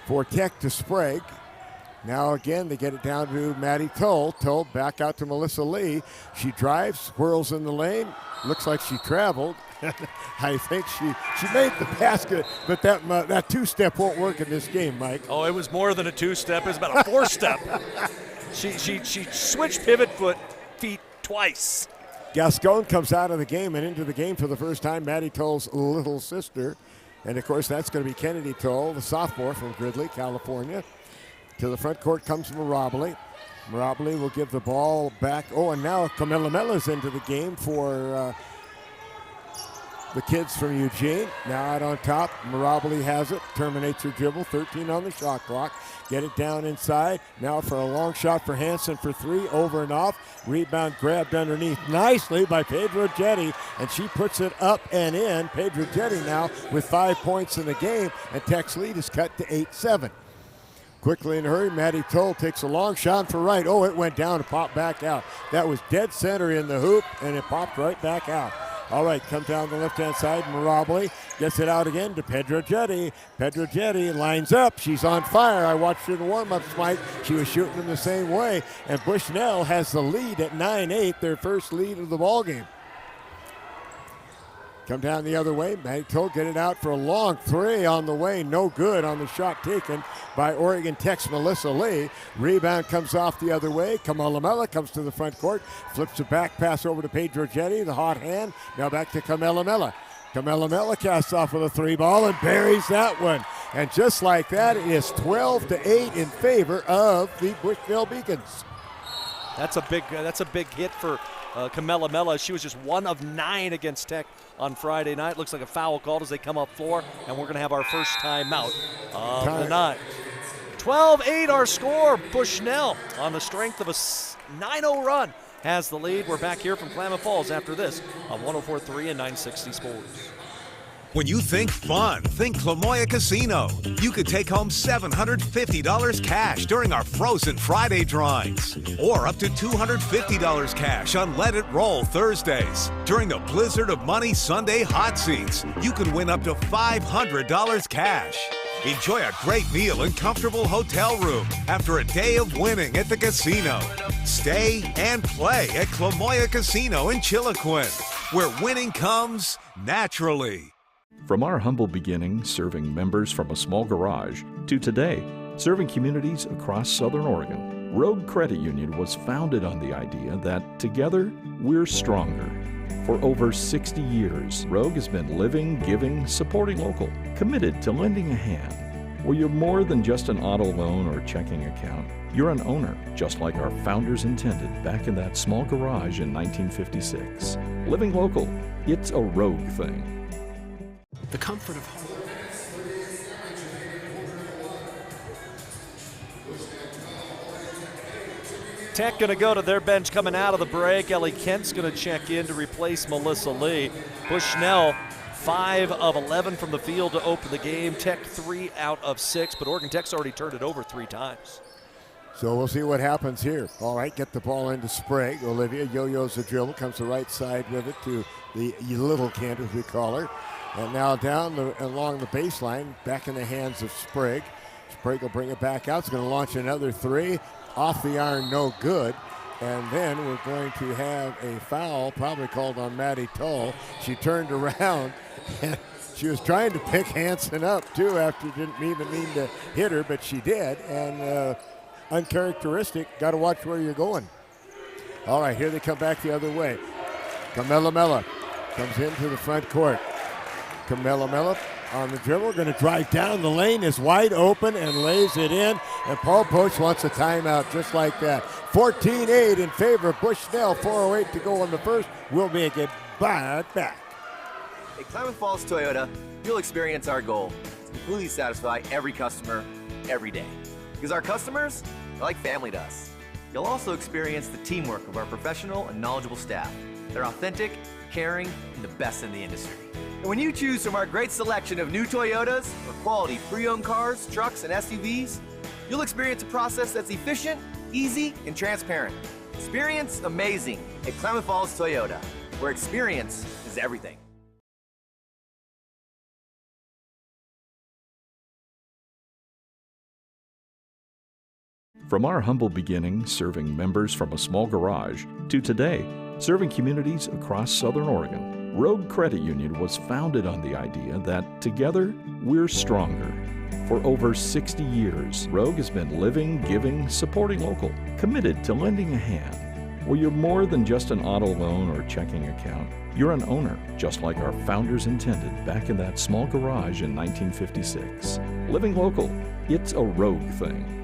for Tech to Sprague. Now again, they get it down to Maddie Toll. Toll back out to Melissa Lee. She drives, whirls in the lane. Looks like she traveled. I think she made the basket, but that two-step won't work in this game, Mike. Oh, it was more than a two-step. It was about a four-step. She switched pivot feet twice. Gascon comes out of the game and into the game for the first time. Maddie Toll's little sister. And, of course, that's going to be Kennedy Toll, the sophomore from Gridley, California. To the front court comes Mirabile. Mirabile will give the ball back. Oh, and now Camilla Mella's into the game for the kids from Eugene. Now out on top, Mirabile has it, terminates her dribble, 13 on the shot clock. Get it down inside. Now for a long shot for Hansen for 3, over and off. Rebound grabbed underneath nicely by Pedrogetti, and she puts it up and in. Pedrogetti now with 5 points in the game, and Tech's lead is cut to 8-7. Quickly in a hurry, Maddie Toll takes a long shot for right. Oh, it went down and popped back out. That was dead center in the hoop, and it popped right back out. All right, come down the left-hand side. Mirabile gets it out again to Pedrogetti. Pedrogetti lines up. She's on fire. I watched her in the warm-ups, Mike. She was shooting them the same way. And Bushnell has the lead at 9-8, their first lead of the ballgame. Come down the other way. Maddie Toll get it out for a long three on the way. No good on the shot taken by Oregon Tech's Melissa Lee. Rebound comes off the other way. Kamala comes to the front court. Flips a back pass over to Pedro Jetty. The hot hand. Now back to Kamala. Kamala casts off with a three ball and buries that one. And just like that, it is 12-8 in favor of the Bushnell Beacons. That's a big hit for Kamala. She was just 1 of 9 against Tech on Friday night. Looks like a foul called as they come up floor, and we're going to have our first timeout of the night. 12-8 our score. Bushnell, on the strength of a 9-0 run, has the lead. We're back here from Klamath Falls after this on 104.3 and 960 Sports. When you think fun, think Clamoya Casino. You could take home $750 cash during our Frozen Friday drawings. Or up to $250 cash on Let It Roll Thursdays. During the Blizzard of Money Sunday hot seats, you can win up to $500 cash. Enjoy a great meal and comfortable hotel room after a day of winning at the casino. Stay and play at Clamoya Casino in Chiloquin, where winning comes naturally. From our humble beginning serving members from a small garage to today serving communities across Southern Oregon, Rogue Credit Union was founded on the idea that together we're stronger. For over 60 years, Rogue has been living, giving, supporting local, committed to lending a hand. Where you're more than just an auto loan or checking account, you're an owner, just like our founders intended back in that small garage in 1956. Living local, it's a Rogue thing. The comfort of home. Tech going to go to their bench coming out of the break. Ellie Kent's going to check in to replace Melissa Lee. Bushnell, 5 of 11 from the field to open the game. Tech 3 out of 6, but Oregon Tech's already turned it over 3 times. So we'll see what happens here. All right, get the ball into Sprague. Olivia yo-yos the dribble, comes the right side with it to the little Kent, as we call her. And now along the baseline, back in the hands of Sprague. Sprague will bring it back out. It's going to launch another 3. Off the iron, no good. And then we're going to have a foul, probably called on Maddie Toll. She turned around, and she was trying to pick Hansen up, too, after didn't even mean to hit her, but she did. And uncharacteristic. Got to watch where you're going. All right, here they come back the other way. Kamala comes into the front court. Kamala on the dribble, going to drive down the lane, is wide open and lays it in. And Paul Poach wants a timeout just like that. 14-8 in favor of Bushnell. 4:08 to go in the first. We'll make it back. At Klamath Falls Toyota, you'll experience our goal to completely satisfy every customer every day. Because our customers are like family to us. You'll also experience the teamwork of our professional and knowledgeable staff. They're authentic, caring, and the best in the industry. And when you choose from our great selection of new Toyotas or quality pre-owned cars, trucks, and SUVs, you'll experience a process that's efficient, easy, and transparent. Experience amazing at Klamath Falls Toyota, where experience is everything. From our humble beginning serving members from a small garage to today serving communities across Southern Oregon, Rogue Credit Union was founded on the idea that together we're stronger. For over 60 years, Rogue has been living, giving, supporting local, committed to lending a hand. Where you're more than just an auto loan or checking account, you're an owner, just like our founders intended back in that small garage in 1956. Living local, it's a Rogue thing.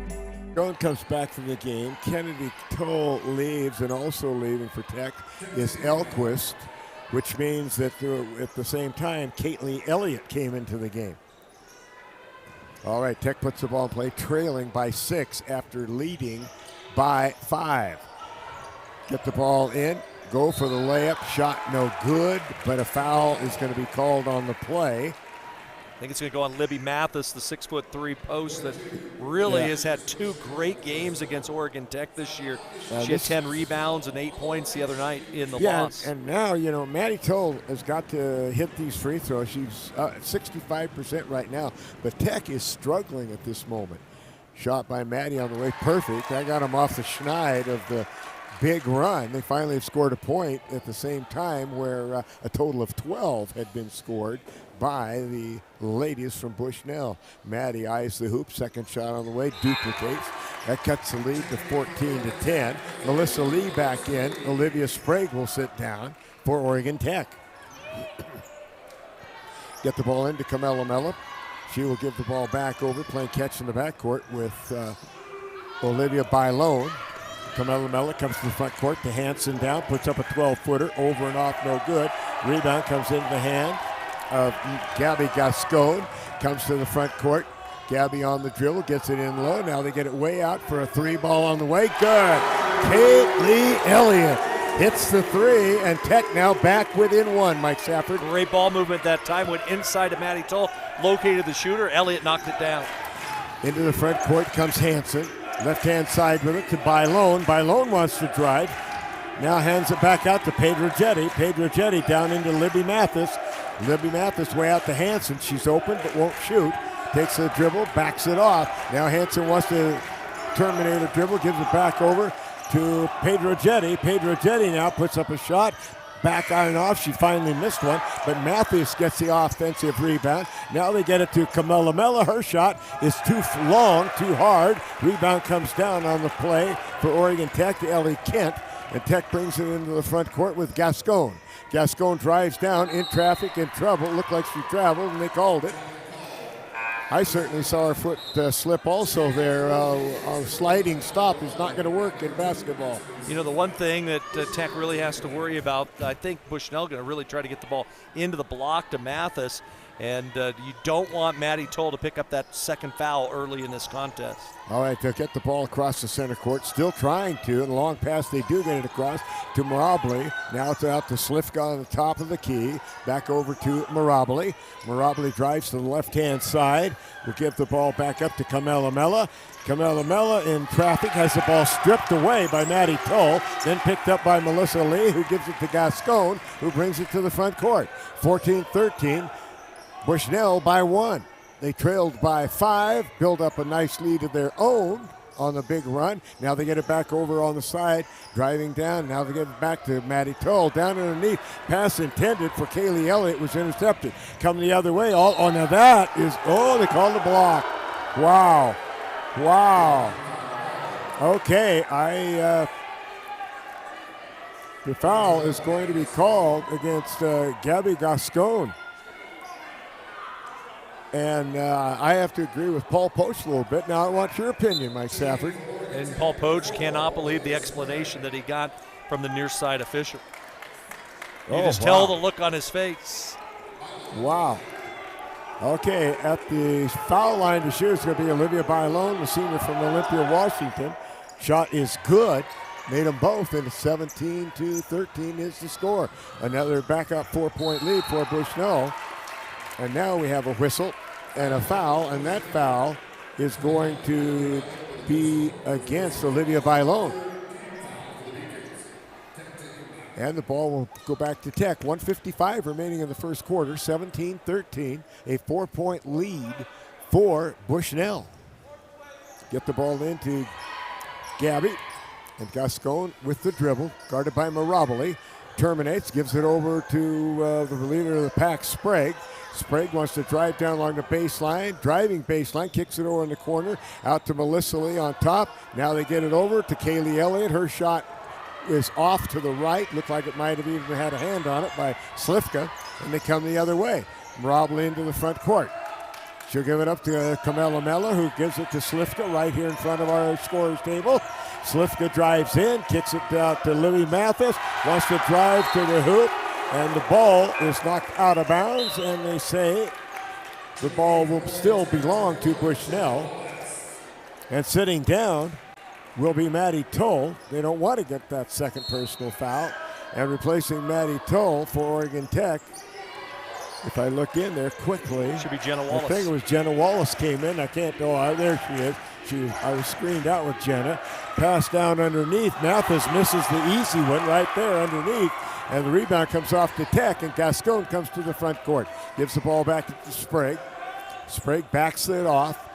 Joan comes back from the game. Kennedy Toll leaves, and also leaving for Tech is Elquist, which means that at the same time, Caitlin Elliott came into the game. All right, Tech puts the ball in play, trailing by 6 after leading by 5. Get the ball in, go for the layup, shot no good, but a foul is going to be called on the play. I think it's going to go on Libby Mathis, the 6'3" post that really has had 2 great games against Oregon Tech this year. She had 10 rebounds and 8 points the other night in the loss. And now, Maddie Toll has got to hit these free throws. She's at 65% right now, but Tech is struggling at this moment. Shot by Maddie on the way, perfect. I got him off the schneid of the big run. They finally have scored a point at the same time where a total of 12 had been scored by the ladies from Bushnell. Maddie eyes the hoop, second shot on the way, duplicates. That cuts the lead to 14-10. Melissa Lee back in. Olivia Sprague will sit down for Oregon Tech. Get the ball into Camella Mella. She will give the ball back over, playing catch in the backcourt with Olivia Bailone. Camella Mella comes to the front court to Hanson down, puts up a 12-footer, over and off, no good. Rebound comes into the hand of Gabby Gascon, comes to the front court. Gabby on the dribble, gets it in low. Now they get it way out for a three ball on the way. Good. Kaylee Elliott hits the three, and Tech now back within one, Mike Safford. Great ball movement that time. Went inside to Maddie Toll, located the shooter. Elliott knocked it down. Into the front court comes Hanson. Left-hand side with it to Bailone. Bailone wants to drive. Now hands it back out to Pedro Jetty. Pedro Jetty down into Libby Mathis. Libby Mathis way out to Hanson. She's open but won't shoot. Takes the dribble, backs it off. Now Hanson wants to terminate a dribble, gives it back over to Pedro Jetty. Pedro Jetty now puts up a shot. Back iron off. She finally missed one, but Matthews gets the offensive rebound. Now they get it to Camella Mella. Her shot is too long, too hard. Rebound comes down on the play for Oregon Tech to Ellie Kent, and Tech brings it into the front court with Gascon. Gascon drives down in traffic, in trouble. Looked like she traveled, and they called it. I certainly saw her foot slip also there. A sliding stop is not going to work in basketball. You know, the one thing that Tech really has to worry about, I think Bushnell going to really try to get the ball into the block to Mathis, and you don't want Maddie Toll to pick up that second foul early in this contest. All right, they'll get the ball across the center court, still trying to, and long pass they do get it across to Mirabli. Now it's out to Slifka on the top of the key, back over to Mirabli. Mirabli drives to the left-hand side, will give the ball back up to Camella Mella. Camella Mella in traffic, has the ball stripped away by Maddie Toll, then picked up by Melissa Lee, who gives it to Gascon, who brings it to the front court. 14-13, Bushnell by one. They trailed by 5, build up a nice lead of their own on the big run. Now they get it back over on the side, driving down. Now they get it back to Maddie Toll. Down underneath, pass intended for Kaylee Elliott was intercepted. Coming the other way, now that is, they called the block. Wow. Okay, the foul is going to be called against Gabby Gascon. And I have to agree with Paul Poach a little bit. Now I want your opinion, Mike Safford. And Paul Poach cannot believe the explanation that he got from the near side official. You just tell the look on his face. Wow. Okay, at the foul line to shoot is going to be Olivia Bailone, the senior from Olympia, Washington. Shot is good. Made them both, and 17-13 is the score. Another backup 4-point lead for Bushnell. And now we have a whistle and a foul, and that foul is going to be against Olivia Bailone. And the ball will go back to Tech. 1:55 remaining in the first quarter, 17-13, a 4-point lead for Bushnell. Get the ball into Gabby, and Gascon with the dribble, guarded by Mirabli. Terminates, gives it over to the leader of the pack, Sprague. Sprague wants to drive down along the baseline, driving baseline, kicks it over in the corner, out to Melissa Lee on top. Now they get it over to Kaylee Elliott. Her shot is off to the right. Looked like it might have even had a hand on it by Slifka, and they come the other way. Mirabli into the front court. She'll give it up to Camella Mella, who gives it to Slifka right here in front of our scorer's table. Slifka drives in, kicks it out to Louie Mathis, wants to drive to the hoop, and the ball is knocked out of bounds, and they say the ball will still belong to Bushnell. And sitting down will be Maddie Toll. They don't want to get that second personal foul. And replacing Maddie Toll for Oregon Tech, if I look in there quickly, should be Jenna Wallace. I think it was Jenna Wallace came in. I can't know. There she is. I was screened out with Jenna. Pass down underneath. Mathis misses the easy one right there underneath. And the rebound comes off to Tech, and Gascon comes to the front court. Gives the ball back to Sprague. Sprague backs it off,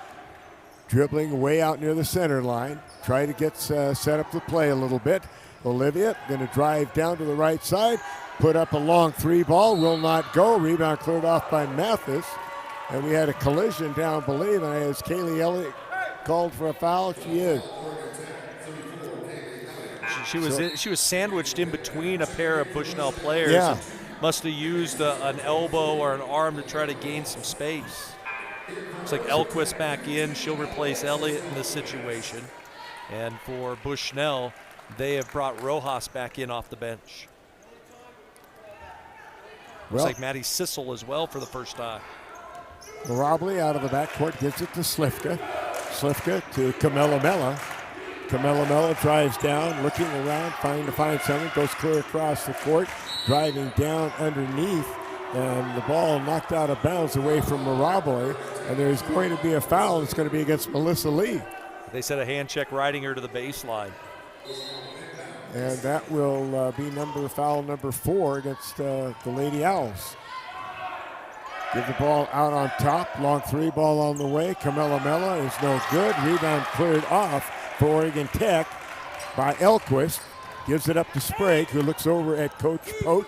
dribbling way out near the center line. Try to get set up the play a little bit. Olivia going to drive down to the right side, put up a long 3 ball, will not go. Rebound cleared off by Mathis. And we had a collision down, believe, and as Kaylee Elliott called for a foul, she is. She was sandwiched in between a pair of Bushnell players. Yeah. And must have used an elbow or an arm to try to gain some space. Looks like Elquist back in. She'll replace Elliott in this situation. And for Bushnell, they have brought Rojas back in off the bench. Looks like Maddie Sissel as well for the first time. Mirabli out of the backcourt gives it to Slifka. Slifka to Camilla Mella. Camilla Mella drives down, looking around, trying to find someone, goes clear across the court, driving down underneath, and the ball knocked out of bounds away from Mirabli, and there's going to be a foul. It's going to be against Melissa Lee. They said a hand check riding her to the baseline. And that will be foul number 4 against the Lady Owls. Give the ball out on top. Long 3 ball on the way. Camilla Mella is no good. Rebound cleared off for Oregon Tech by Elquist. Gives it up to Sprague, who looks over at Coach Poach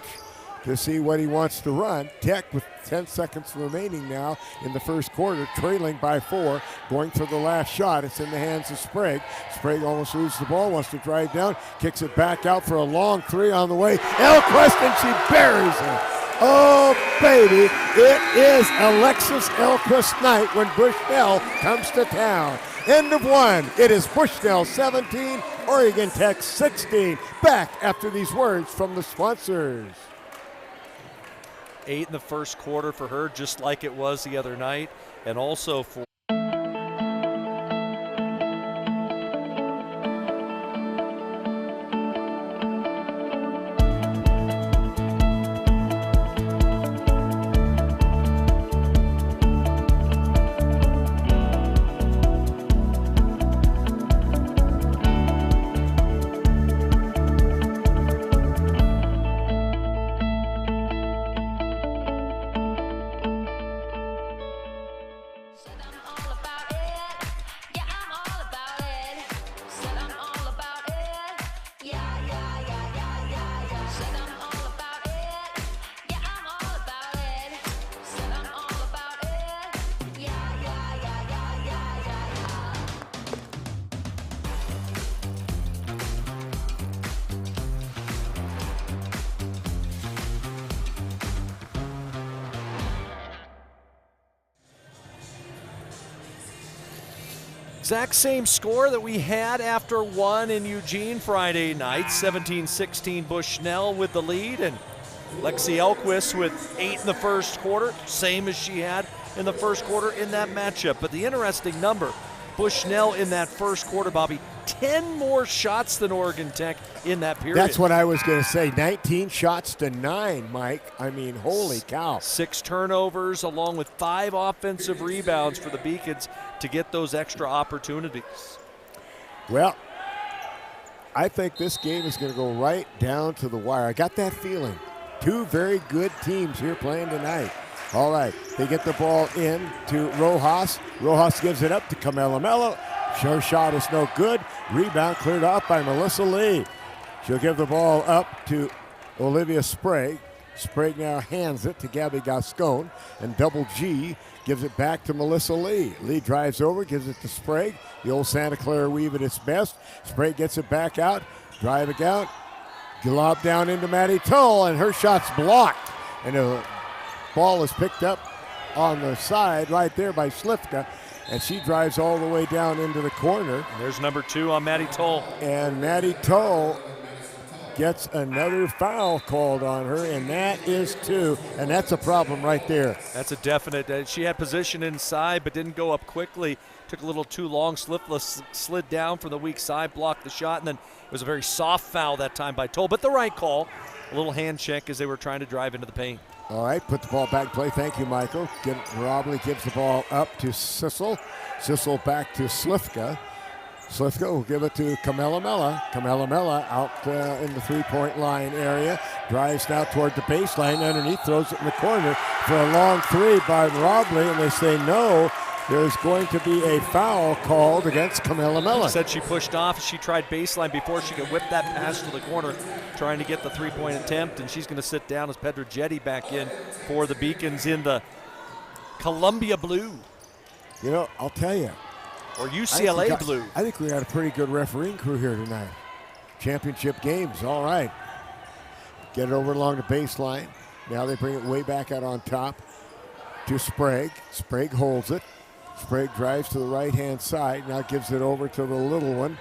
to see what he wants to run. Tech with 10 seconds remaining now in the first quarter, trailing by 4, going for the last shot. It's in the hands of Sprague. Sprague almost loses the ball, wants to drive down, kicks it back out for a long 3 on the way. Elquist, and she buries it. Oh, baby, it is Alexis Elquist night when Bushnell comes to town. End of 1. It is Bushnell 17, Oregon Tech 16. Back after these words from the sponsors. 8 in the first quarter for her, just like it was the other night. And also for exact same score that we had after 1 in Eugene Friday night. 17-16 Bushnell with the lead, and Lexi Elquist with 8 in the first quarter, same as she had in the first quarter in that matchup. But the interesting number, Bushnell in that first quarter, Bobby, 10 more shots than Oregon Tech in that period. That's what I was going to say. 19 shots to 9, Mike. I mean, holy cow. 6 turnovers along with 5 offensive rebounds for the Beacons to get those extra opportunities. Well, I think this game is going to go right down to the wire. I got that feeling. 2 very good teams here playing tonight. All right, they get the ball in to Rojas. Rojas gives it up to Camilla Mello. Her shot is no good. Rebound cleared off by Melissa Lee. She'll give the ball up to Olivia Sprague. Sprague now hands it to Gabby Gascon, and Double G gives it back to Melissa Lee. Lee drives over, gives it to Sprague. The old Santa Clara weave at its best. Sprague gets it back out, driving out. Glob down into Maddie Tull, and her shot's blocked. And the ball is picked up on the side right there by Slifka, and she drives all the way down into the corner. And there's number 2 on Maddie Tull. And Maddie Tull gets another foul called on her, and that is 2, and that's a problem right there. That's a definite. She had position inside but didn't go up quickly. Took a little too long. Slid down from the weak side, blocked the shot, and then it was a very soft foul that time by Tull, but the right call. A little hand check as they were trying to drive into the paint. All right, put the ball back in play. Thank you, Michael. Robley gives the ball up to Sissel. Sissel back to Slifka. Slifka will give it to Camilla Mella. Camilla Mella out in the three-point line area. Drives now toward the baseline. Underneath, throws it in the corner for a long 3 by Robley, and they say no. There's going to be a foul called against Camilla Mellon. Said she pushed off. She tried baseline before she could whip that pass to the corner, trying to get the three-point attempt, and she's going to sit down as Pedrogetti back in for the Beacons in the Columbia blue. You know, I'll tell you. Or UCLA blue. I think we got a pretty good refereeing crew here tonight. Championship games, all right. Get it over along the baseline. Now they bring it way back out on top to Sprague. Sprague holds it. Sprague drives to the right-hand side. Now gives it over to the little one,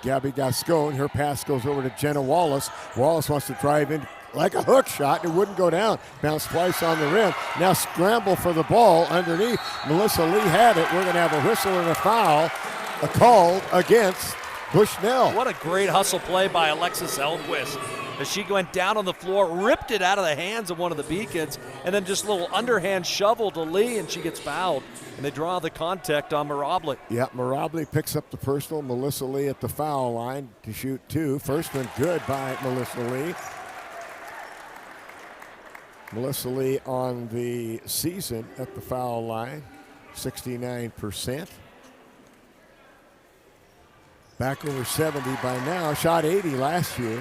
Gabby Gascon. Her pass goes over to Jenna Wallace. Wallace wants to drive in like a hook shot. It wouldn't go down. Bounced twice on the rim. Now scramble for the ball underneath. Melissa Lee had it. We're going to have a whistle and a foul. A call against Bushnell. What a great hustle play by Alexis Elquist. As she went down on the floor, ripped it out of the hands of one of the Beacons, and then just a little underhand shovel to Lee, and she gets fouled. And they draw the contact on Mirabli. Yeah, Mirabli picks up the personal. Melissa Lee at the foul line to shoot two. First one good by Melissa Lee. Melissa Lee on the season at the foul line, 69%. Back over 70 by now. Shot 80 last year.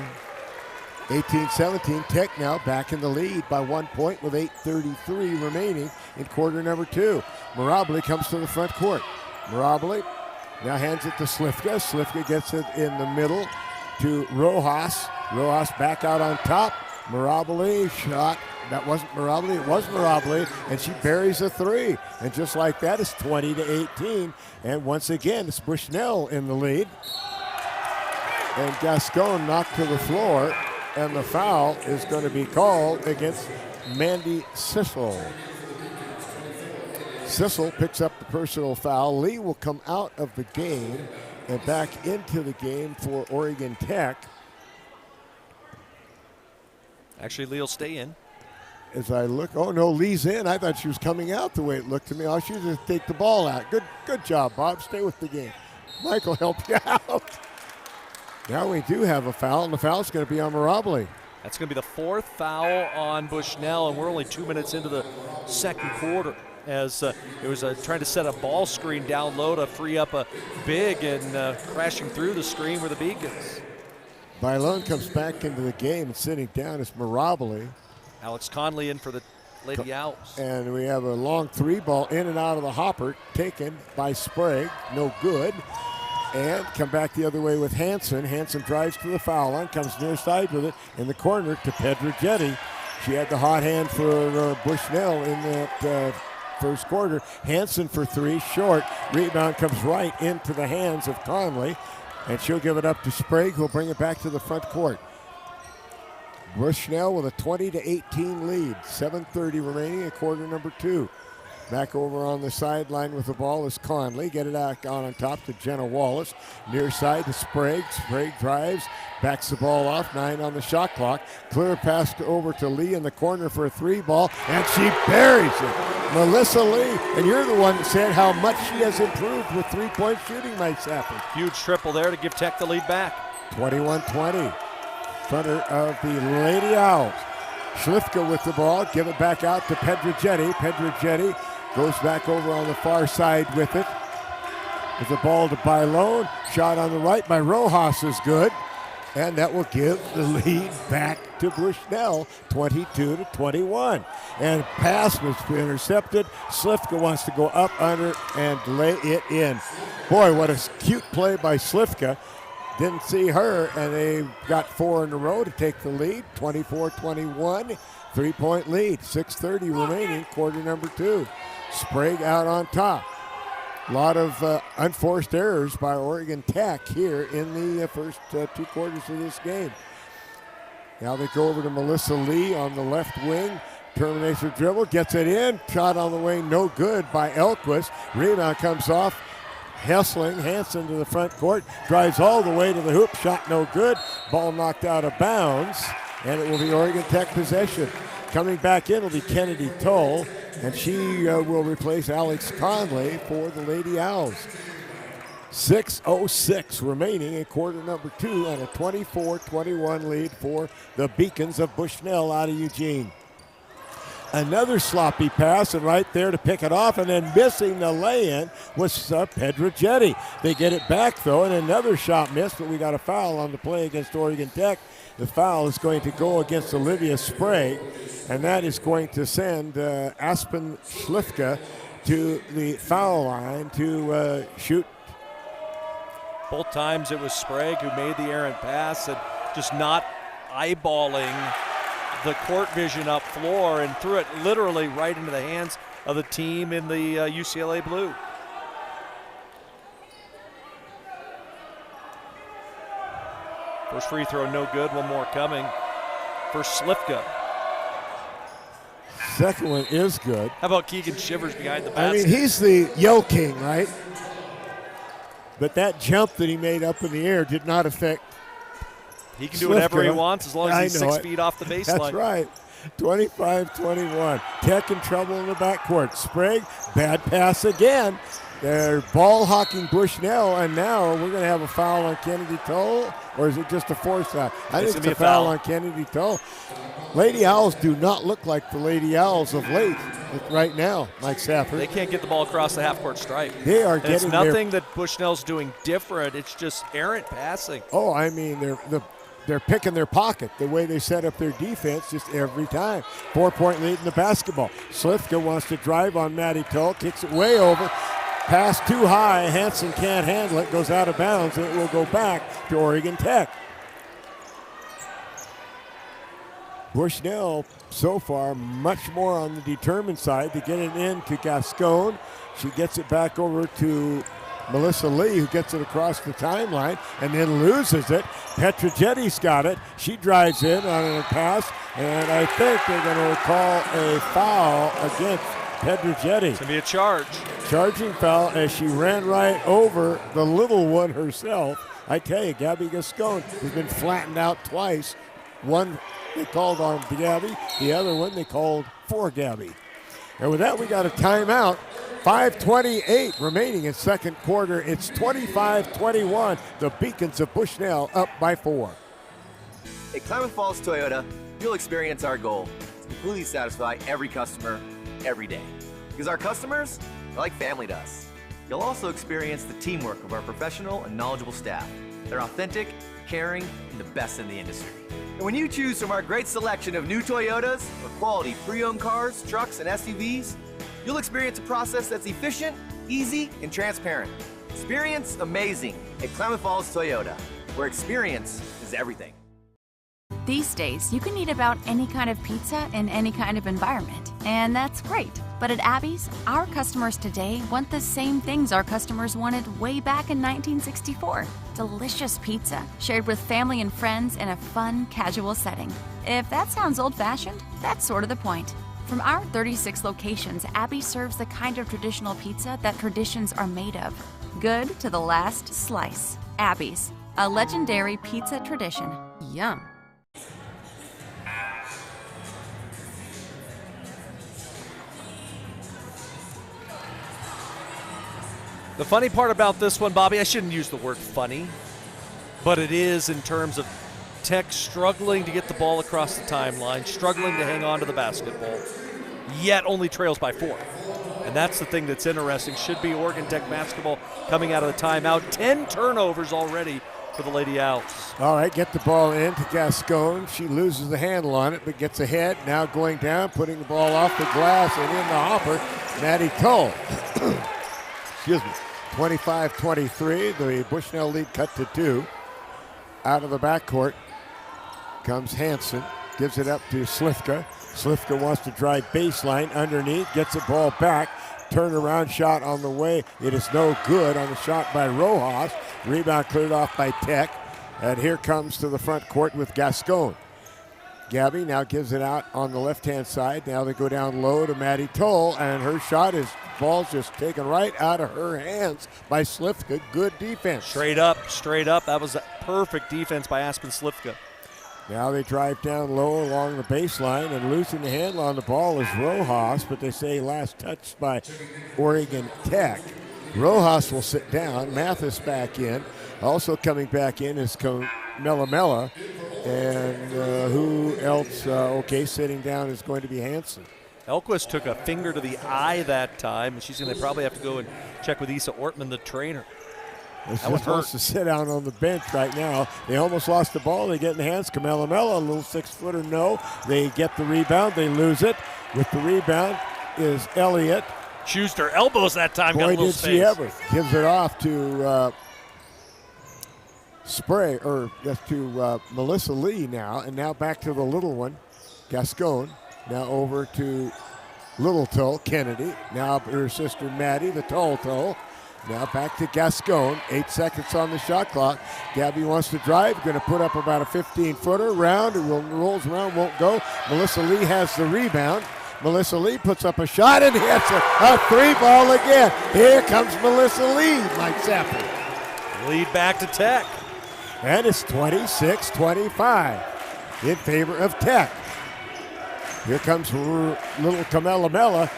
18-17, Tech now back in the lead by 1 point with 8:33 remaining in quarter number two. Mirabli comes to the front court. Mirabli now hands it to Slifka. Slifka gets it in the middle to Rojas. Rojas back out on top. Mirabli shot. That wasn't Mirabli, it was Mirabli, and she buries a three. And just like that, it's 20-18. And once again, it's Bushnell in the lead. And Gascon knocked to the floor. And the foul is going to be called against Mandy Sissel. Sissel picks up the personal foul. Lee will come out of the game and back into the game for Oregon Tech. Actually, Lee will stay in. As I look, oh no, Lee's in. I thought she was coming out the way it looked to me. Oh, she just take the ball out. Good job, Bob. Stay with the game. Michael, help you out. Now we do have a foul, and the foul's going to be on Mirabli. That's going to be the fourth foul on Bushnell, and we're only 2 minutes into the second quarter as it was trying to set a ball screen down low to free up a big, and crashing through the screen were the Beacons. Bailon comes back into the game, and sitting down is Mirabli. Alex Conley in for the Lady Owls. And we have a long three ball in and out of the hopper, taken by Sprague, no good. And come back the other way with Hanson. Hanson drives to the foul line, comes near side with it in the corner to Pedrogetti. She had the hot hand for Bushnell in that first quarter. Hanson for three, short. Rebound comes right into the hands of Conley. And she'll give it up to Sprague, who'll bring it back to the front court. Bushnell with a 20-18 lead. 7:30 remaining in quarter number two. Back over on the sideline with the ball is Conley. Get it out on top to Jenna Wallace. Near side to Sprague. Sprague drives, backs the ball off. 9 on the shot clock. Clear pass over to Lee in the corner for a three ball, and she buries it. Melissa Lee, and you're the one that said how much she has improved with three-point shooting nights happen. Huge triple there to give Tech the lead back. 21-20. Fronter of the Lady Owls. Schlifka with the ball. Give it back out to Pedrogetti. Pedrogetti goes back over on the far side with it. With the ball to Bailon. Shot on the right by Rojas is good. And that will give the lead back to Bushnell, 22-21. And pass was intercepted. Slifka wants to go up under and lay it in. Boy, what a cute play by Slifka. Didn't see her, and they got 4 in a row to take the lead, 24-21. 3-point lead, 6:30 remaining, quarter number two. Sprague out on top. A lot of unforced errors by Oregon Tech here in the first 2 quarters of this game. Now they go over to Melissa Lee on the left wing. Terminates her dribble, gets it in. Shot on the way, no good by Elquist. Rebound comes off. Hessling, Hanson to the front court. Drives all the way to the hoop. Shot no good. Ball knocked out of bounds. And it will be Oregon Tech possession. Coming back in will be Kennedy Toll, and she will replace Alex Conley for the Lady Owls. 6:06 remaining in quarter number two, and a 24-21 lead for the Beacons of Bushnell out of Eugene. Another sloppy pass, and right there to pick it off, and then missing the lay-in was Pedrogetti. They get it back, though, and another shot missed, but we got a foul on the play against Oregon Tech. The foul is going to go against Olivia Sprague, and that is going to send Aspen Schlifka to the foul line to shoot. Both times it was Sprague who made the errant pass and just not eyeballing the court vision up floor and threw it literally right into the hands of the team in the UCLA blue. First free throw no good, one more coming for Slifka. Second one is good. How about Keegan Shivers behind the basket? I mean, he's the yell king, right? But that jump that he made up in the air did not affect He can do whatever he Slifka. wants as long as he's 6 feet off the baseline. That's right. 25-21. Tech in trouble in the backcourt. Sprague, bad pass again. They're ball hawking Bushnell, and now we're going to have a foul on Kennedy Toll, or is it just a force out? I think it's a foul on Kennedy Toll. Lady Owls do not look like the Lady Owls of late right now, Mike Safford. They can't get the ball across the half-court stripe. They are and getting it's nothing that Bushnell's doing different. It's just errant passing. Oh, I mean, they're picking their pocket the way they set up their defense just every time. 4-point lead in the basketball. Slifka wants to drive on Maddie Toll, kicks it way over. Pass too high. Hansen can't handle it, goes out of bounds, and it will go back to Oregon Tech. Bushnell, so far, much more on the determined side to get it in to Gascon. She gets it back over to Melissa Lee, who gets it across the timeline and then loses it. Petrogetti's got it. She drives in on a pass, and I think they're going to call a foul against Pedrogetti. It's going to be a charge. Charging foul as she ran right over the little one herself. I tell you, Gabby Gascon has been flattened out twice. One they called on Gabby, the other one they called for Gabby. And with that, we got a timeout. 5:28 remaining in second quarter. It's 25-21. The Beacons of Bushnell up by 4. At Klamath Falls Toyota, you'll experience our goal to completely satisfy every customer every day. Because our customers are like family to us. You'll also experience the teamwork of our professional and knowledgeable staff. They're authentic, caring, and the best in the industry. And when you choose from our great selection of new Toyotas or quality pre-owned cars, trucks, and SUVs, you'll experience a process that's efficient, easy, and transparent. Experience amazing at Klamath Falls Toyota, where experience is everything. These days, you can eat about any kind of pizza in any kind of environment, and that's great. But at Abby's, our customers today want the same things our customers wanted way back in 1964. Delicious pizza, shared with family and friends in a fun, casual setting. If that sounds old-fashioned, that's sort of the point. From our 36 locations, Abby serves the kind of traditional pizza that traditions are made of. Good to the last slice. Abby's, a legendary pizza tradition. Yum. The funny part about this one, Bobby, I shouldn't use the word funny, but it is in terms of Tech struggling to get the ball across the timeline, struggling to hang on to the basketball, yet only trails by 4. And that's the thing that's interesting. Should be Oregon Tech basketball coming out of the timeout. 10 turnovers already for the Lady Owls. All right, get the ball in to Gascon. She loses the handle on it, but gets ahead. Now going down, putting the ball off the glass and in the hopper, Maddie Toll. Excuse me. 25-23, the Bushnell lead cut to 2. Out of the backcourt comes Hansen, gives it up to Slifka. Slifka wants to drive baseline underneath, gets the ball back. Turnaround shot on the way. It is no good on the shot by Rojas. Rebound cleared off by Tech. And here comes to the front court with Gascon. Gabby now gives it out on the left-hand side. Now they go down low to Maddie Toll, and her shot is, ball's just taken right out of her hands by Slifka. Good defense. Straight up. That was a perfect defense by Aspen Slifka. Now they drive down low along the baseline, and losing the handle on the ball is Rojas, but they say last touched by Oregon Tech. Rojas will sit down. Mathis back in. Also coming back in is Melamela. And who else? Sitting down is going to be Hansen. Elquist took a finger to the eye that time, and she's going to probably have to go and check with Issa Ortman, the trainer. They're supposed to sit down on the bench right now. They almost lost the ball. They get in the hands. Kamelamela, a little 6-footer, no. They get the rebound. They lose it. With the rebound is Elliott. Schuster elbows that time. Boy, did she ever. Gives it off to Melissa Lee now. And now back to the little one, Gascon. Now over to Little Toe, Kennedy. Now her sister Maddie, the tall toe. Now back to Gascon. 8 seconds on the shot clock. Gabby wants to drive. Going to put up about a 15-footer. Round. It rolls around, won't go. Melissa Lee has the rebound. Melissa Lee puts up a shot and hits a 3-ball again. Here comes Melissa Lee, Mike Sapper. Lead back to Tech. And it's 26-25 in favor of Tech. Here comes little Kamelamela.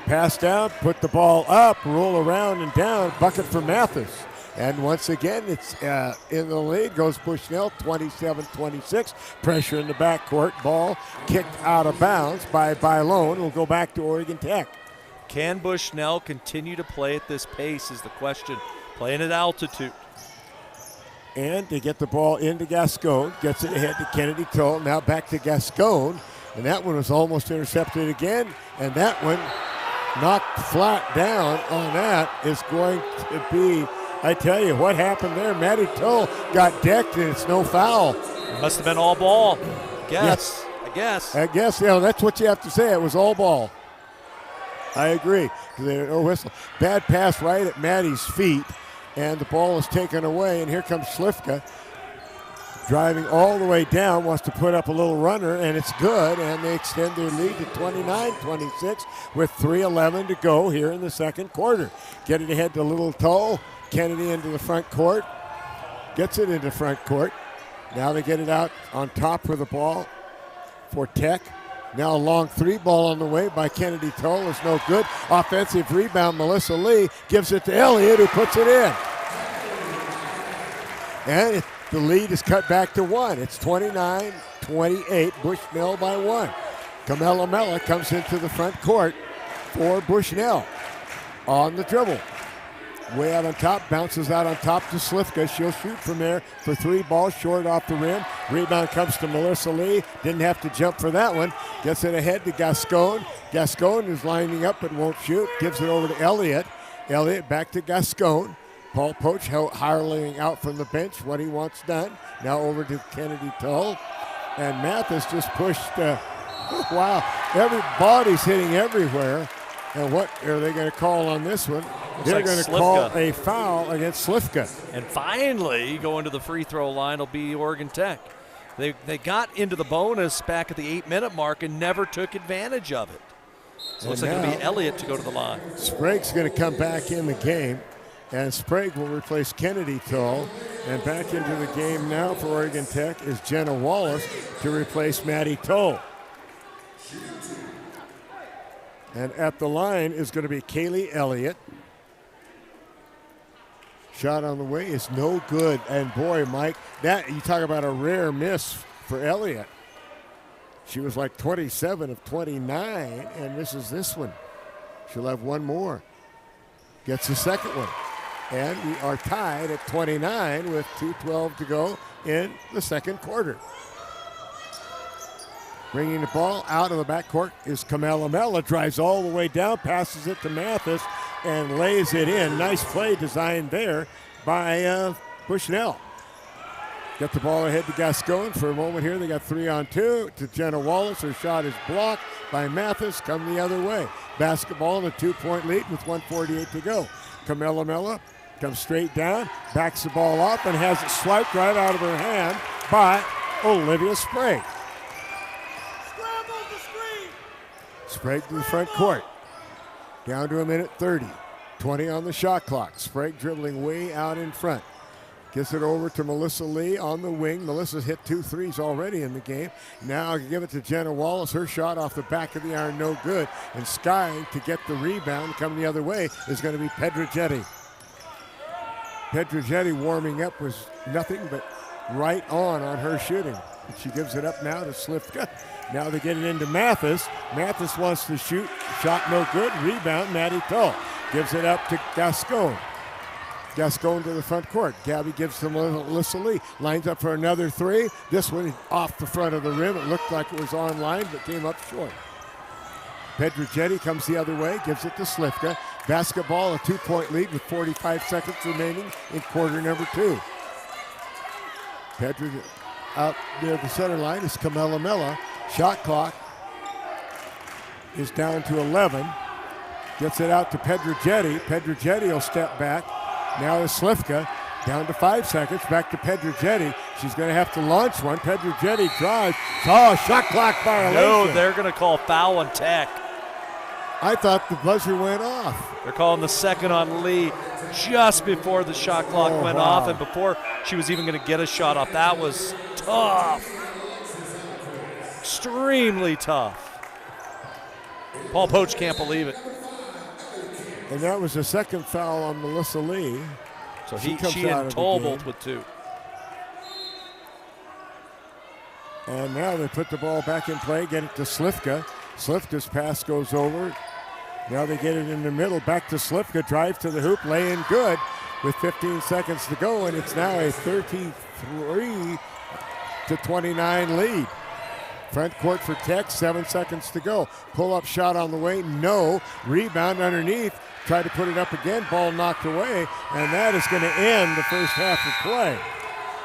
Pass down, put the ball up, roll around and down, bucket for Mathis. And once again, it's in the lead, goes Bushnell, 27-26. Pressure in the backcourt, ball kicked out of bounds by Bailon. Will go back to Oregon Tech. Can Bushnell continue to play at this pace is the question. Playing at altitude. And they get the ball into Gascon, gets it ahead to Kennedy Toll, now back to Gascon. And that one was almost intercepted again, and that one knocked flat down on that is going to be, I tell you, what happened there. Maddie Toll got decked, and it's no foul. It must have been all ball. I guess. Yeah, that's what you have to say. It was all ball. I agree. No whistle. Bad pass right at Maddie's feet, and the ball is taken away, and here comes Slifka. Driving all the way down, wants to put up a little runner, and it's good, and they extend their lead to 29-26 with 3:11 to go here in the second quarter. Get it ahead to Little Toe. Kennedy into the front court. Gets it into front court. Now they get it out on top with the ball for Tech. Now a long 3-ball on the way by Kennedy Toll is no good. Offensive rebound, Melissa Lee gives it to Elliott, who puts it in. And the lead is cut back to 1. It's 29-28, Bushnell by 1. Kamelamela comes into the front court for Bushnell on the dribble. Way out on top, bounces out on top to Slifka. She'll shoot from there for 3 balls, short off the rim. Rebound comes to Melissa Lee. Didn't have to jump for that one. Gets it ahead to Gascon. Gascon is lining up but won't shoot. Gives it over to Elliott. Elliott back to Gascon. Paul Poach hireling out from the bench what he wants done. Now over to Kennedy Toll. And Mathis just pushed, wow, everybody's hitting everywhere. And what are they going to call on this one? They're going to call a foul against Slifka. And finally, going to the free throw line will be Oregon Tech. They got into the bonus back at the 8-minute mark and never took advantage of it. So it looks like it'll be Elliott to go to the line. Sprague's going to come back in the game. And Sprague will replace Kennedy Toll. And back into the game now for Oregon Tech is Jenna Wallace to replace Maddie Toll. And at the line is going to be Kaylee Elliott. Shot on the way is no good. And boy, Mike, that you talk about a rare miss for Elliott. She was like 27 of 29 and misses this one. She'll have one more. Gets the second one. And we are tied at 29 with 2:12 to go in the second quarter. Bringing the ball out of the backcourt is Kamelamela. Drives all the way down, passes it to Mathis, and lays it in. Nice play designed there by Bushnell. Got the ball ahead to Gascon for a moment here. They got 3-on-2 to Jenna Wallace. Her shot is blocked by Mathis. Come the other way. Basketball in a 2-point lead with 1:48 to go. Kamelamela comes straight down, backs the ball up, and has it swiped right out of her hand by Olivia Sprague. Sprague to the front court. Down to a minute 30. 20 on the shot clock. Sprague dribbling way out in front. Gets it over to Melissa Lee on the wing. Melissa's hit 2 threes already in the game. Now give it to Jenna Wallace. Her shot off the back of the iron, no good. And Sky to get the rebound, come the other way, is going to be Pedrogetti. Pedrogetti warming up was nothing but right on her shooting. She gives it up now to Slifka. Now they get it into Mathis. Mathis wants to shoot. Shot no good. Rebound, Maddie Tull. Gives it up to Gascon. Gascon to the front court. Gabby gives to Melissa Lee. Lines up for another three. This one off the front of the rim. It looked like it was on line, but came up short. Pedrogetti comes the other way, gives it to Slifka. Basketball, a 2-point lead with 45 seconds remaining in quarter number 2. Pedro out near the center line is Camilla Mella. Shot clock is down to 11. Gets it out to Pedrogetti. Pedrogetti will step back. Now is Slifka. Down to 5 seconds. Back to Pedrogetti. She's going to have to launch one. Pedrogetti drives. Oh, shot clock violation. No, they're going to call foul on Tech. I thought the buzzer went off. They're calling the second on Lee just before the shot clock went off and before she was even going to get a shot off. That was tough. Extremely tough. Paul Poach can't believe it. And that was the second foul on Melissa Lee. So she and Tolbolt with 2. And now they put the ball back in play, get it to Slifka. Slifka's pass goes over. Now they get it in the middle, back to Slifka, drive to the hoop, lay in good with 15 seconds to go, and it's now a 33-29 lead. Front court for Tech, 7 seconds to go. Pull-up shot on the way, no. Rebound underneath, try to put it up again, ball knocked away, and that is going to end the first half of play.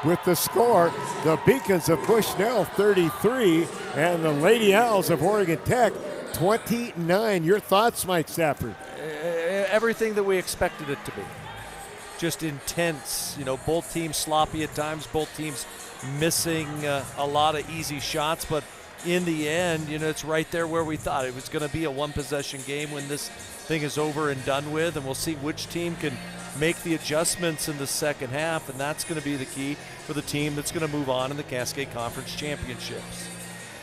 With the score, the Beacons of Bushnell 33 and the Lady Owls of Oregon Tech 29. Your thoughts, Mike Stafford? Everything that we expected it to be. Just intense. You know, both teams sloppy at times, both teams missing a lot of easy shots, but in the end, you know, it's right there where we thought it was going to be a one-possession game when this thing is over and done with, and we'll see which team can make the adjustments in the second half, and that's going to be the key for the team that's going to move on in the Cascade Conference Championships.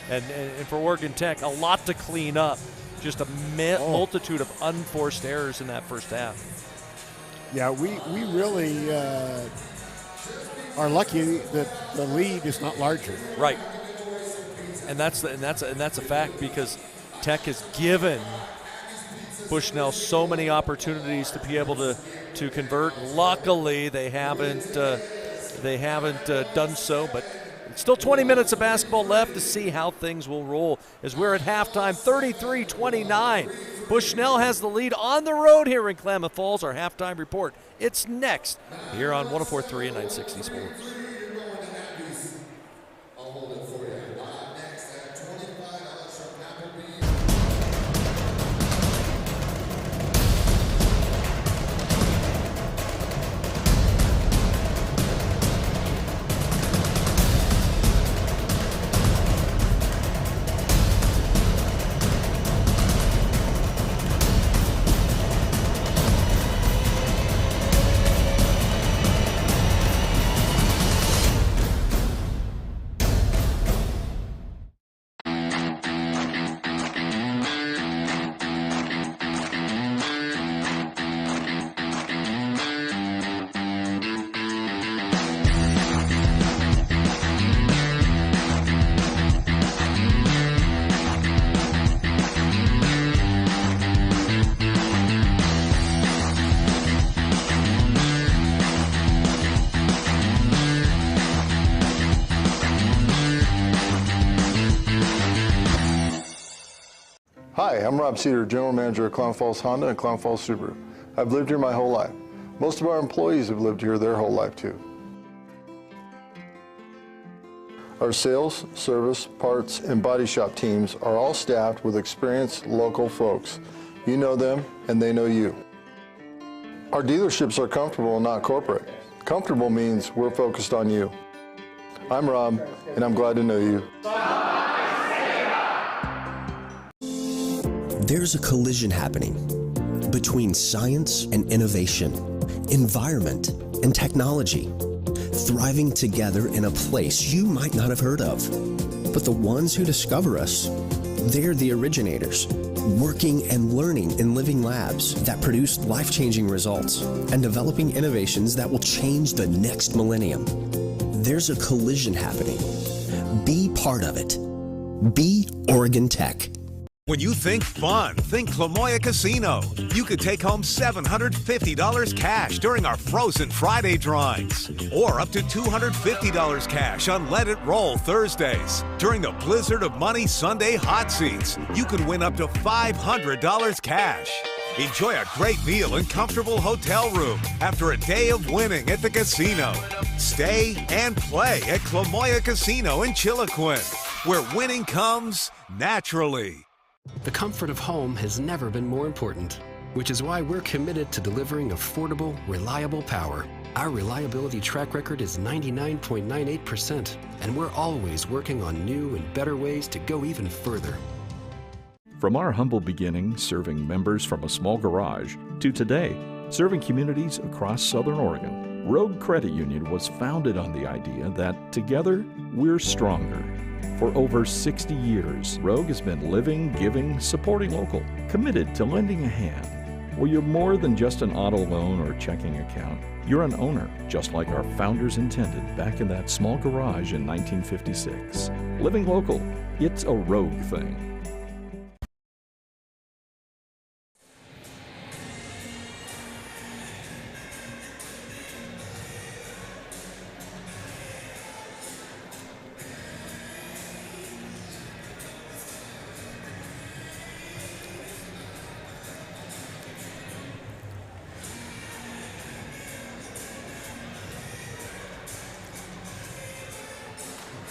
And for Oregon Tech, a lot to clean up. Just a multitude of unforced errors in that first half. Yeah, we really are lucky that the lead is not larger. Right. And that's a fact, because Tech has given Bushnell so many opportunities to be able to convert. Luckily, they haven't done so, but it's still 20 minutes of basketball left to see how things will roll as we're at halftime, 33-29. Bushnell has the lead on the road here in Klamath Falls. Our halftime report, it's next here on 104.3 and 960 Sports. Hi, I'm Rob Cedar, General Manager of Klamath Falls Honda and Klamath Falls Subaru. I've lived here my whole life. Most of our employees have lived here their whole life too. Our sales, service, parts, and body shop teams are all staffed with experienced local folks. You know them and they know you. Our dealerships are comfortable and not corporate. Comfortable means we're focused on you. I'm Rob, and I'm glad to know you. There's a collision happening between science and innovation, environment and technology, thriving together in a place you might not have heard of. But the ones who discover us, they're the originators, working and learning in living labs that produce life-changing results and developing innovations that will change the next millennium. There's a collision happening. Be part of it. Be Oregon Tech. When you think fun, think Clamoya Casino. You could take home $750 cash during our Frozen Friday drawings, or up to $250 cash on Let It Roll Thursdays. During the Blizzard of Money Sunday hot seats, you could win up to $500 cash. Enjoy a great meal and comfortable hotel room after a day of winning at the casino. Stay and play at Clamoya Casino in Chiloquin, where winning comes naturally. The comfort of home has never been more important, which is why we're committed to delivering affordable, reliable power. Our reliability track record is 99.98%, and we're always working on new and better ways to go even further. From our humble beginning serving members from a small garage to today serving communities across Southern Oregon, Rogue Credit Union was founded on the idea that together we're stronger. For over 60 years, Rogue has been living, giving, supporting local, committed to lending a hand. Well, you're more than just an auto loan or checking account. You're an owner, just like our founders intended back in that small garage in 1956. Living local, it's a Rogue thing.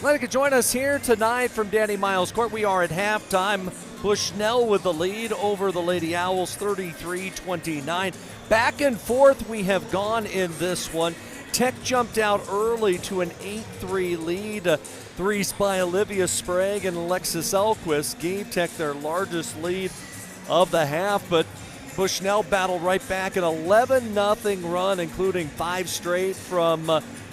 Glad you could join us here tonight from Danny Miles Court. We are at halftime. Bushnell with the lead over the Lady Owls, 33-29. Back and forth we have gone in this one. Tech jumped out early to an 8-3 lead. Threes by Olivia Sprague and Alexis Elquist gave Tech their largest lead of the half, but Bushnell battled right back, an 11-0 run, including 5 straight from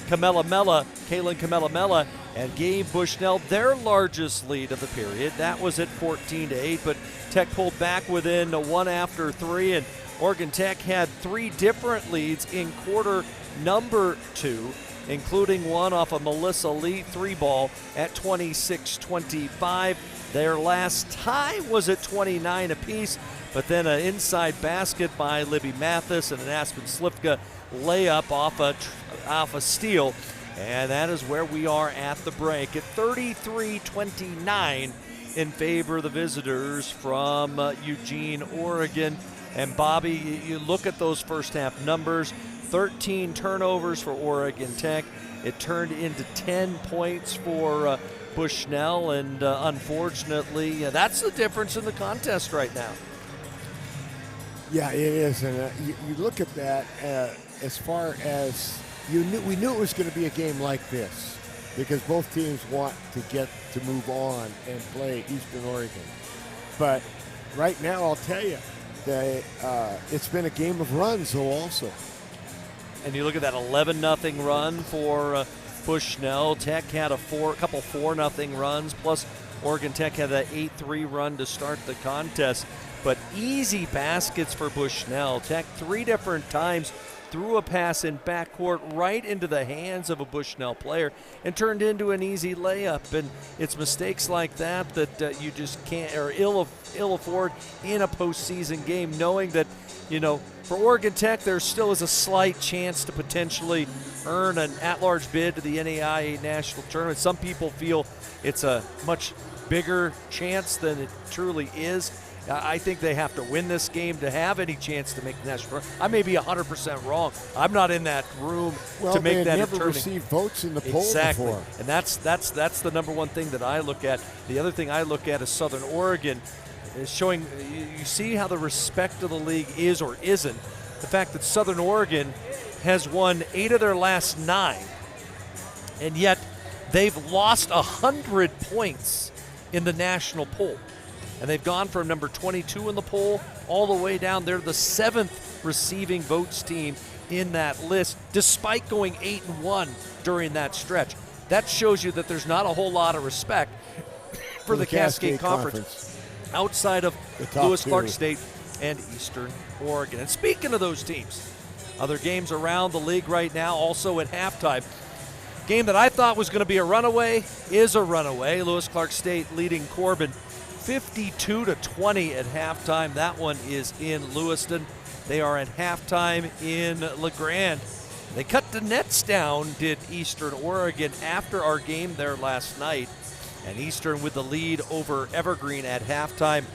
Kaylin Camella, and gave Bushnell their largest lead of the period. That was at 14-8, but Tech pulled back within 1 after 3, and Oregon Tech had 3 different leads in quarter number 2, including one off a Melissa Lee 3-ball at 26-25. Their last tie was at 29 apiece, but then an inside basket by Libby Mathis and an Aspen Slivka layup off a steal. And that is where we are at the break at 33-29 in favor of the visitors from Eugene, Oregon. And Bobby, you look at those first half numbers, 13 turnovers for Oregon Tech. It turned into 10 points for Bushnell, and unfortunately, that's the difference in the contest right now. Yeah, it is. And you look at that as far as we knew it was going to be a game like this because both teams want to move on and play Eastern Oregon. But right now, I'll tell you that it's been a game of runs, though, also. And you look at that 11-0 run for Bushnell. Tech had a couple 4-0 runs, plus Oregon Tech had that 8-3 run to start the contest. But easy baskets for Bushnell. Tech 3 different times threw a pass in backcourt right into the hands of a Bushnell player and turned into an easy layup. And it's mistakes like that you just can't or ill afford in a postseason game, knowing that, for Oregon Tech, there still is a slight chance to potentially earn an at-large bid to the NAIA National Tournament. Some people feel it's a much bigger chance than it truly is. I think they have to win this game to have any chance to make the national tournament. I may be 100% wrong. I'm not in that room to make that determination. Never received votes in the poll before. And that's the number one thing that I look at. The other thing I look at is Southern Oregon is showing. You see how the respect of the league is or isn't. The fact that Southern Oregon has won 8 of their last 9, and yet they've lost 100 points in the national poll. And they've gone from number 22 in the poll all the way down. They're the 7th receiving votes team in that list, despite going 8-1 during that stretch. That shows you that there's not a whole lot of respect for the Cascade Conference outside of Lewis Clark State and Eastern Oregon. And speaking of those teams, other games around the league right now, also at halftime. Game that I thought was going to be a runaway is a runaway. Lewis Clark State leading Corbin 52-20 at halftime. That one is in Lewiston. They are at halftime in LeGrand. They cut the nets down, did Eastern Oregon, after our game there last night. And Eastern with the lead over Evergreen at halftime,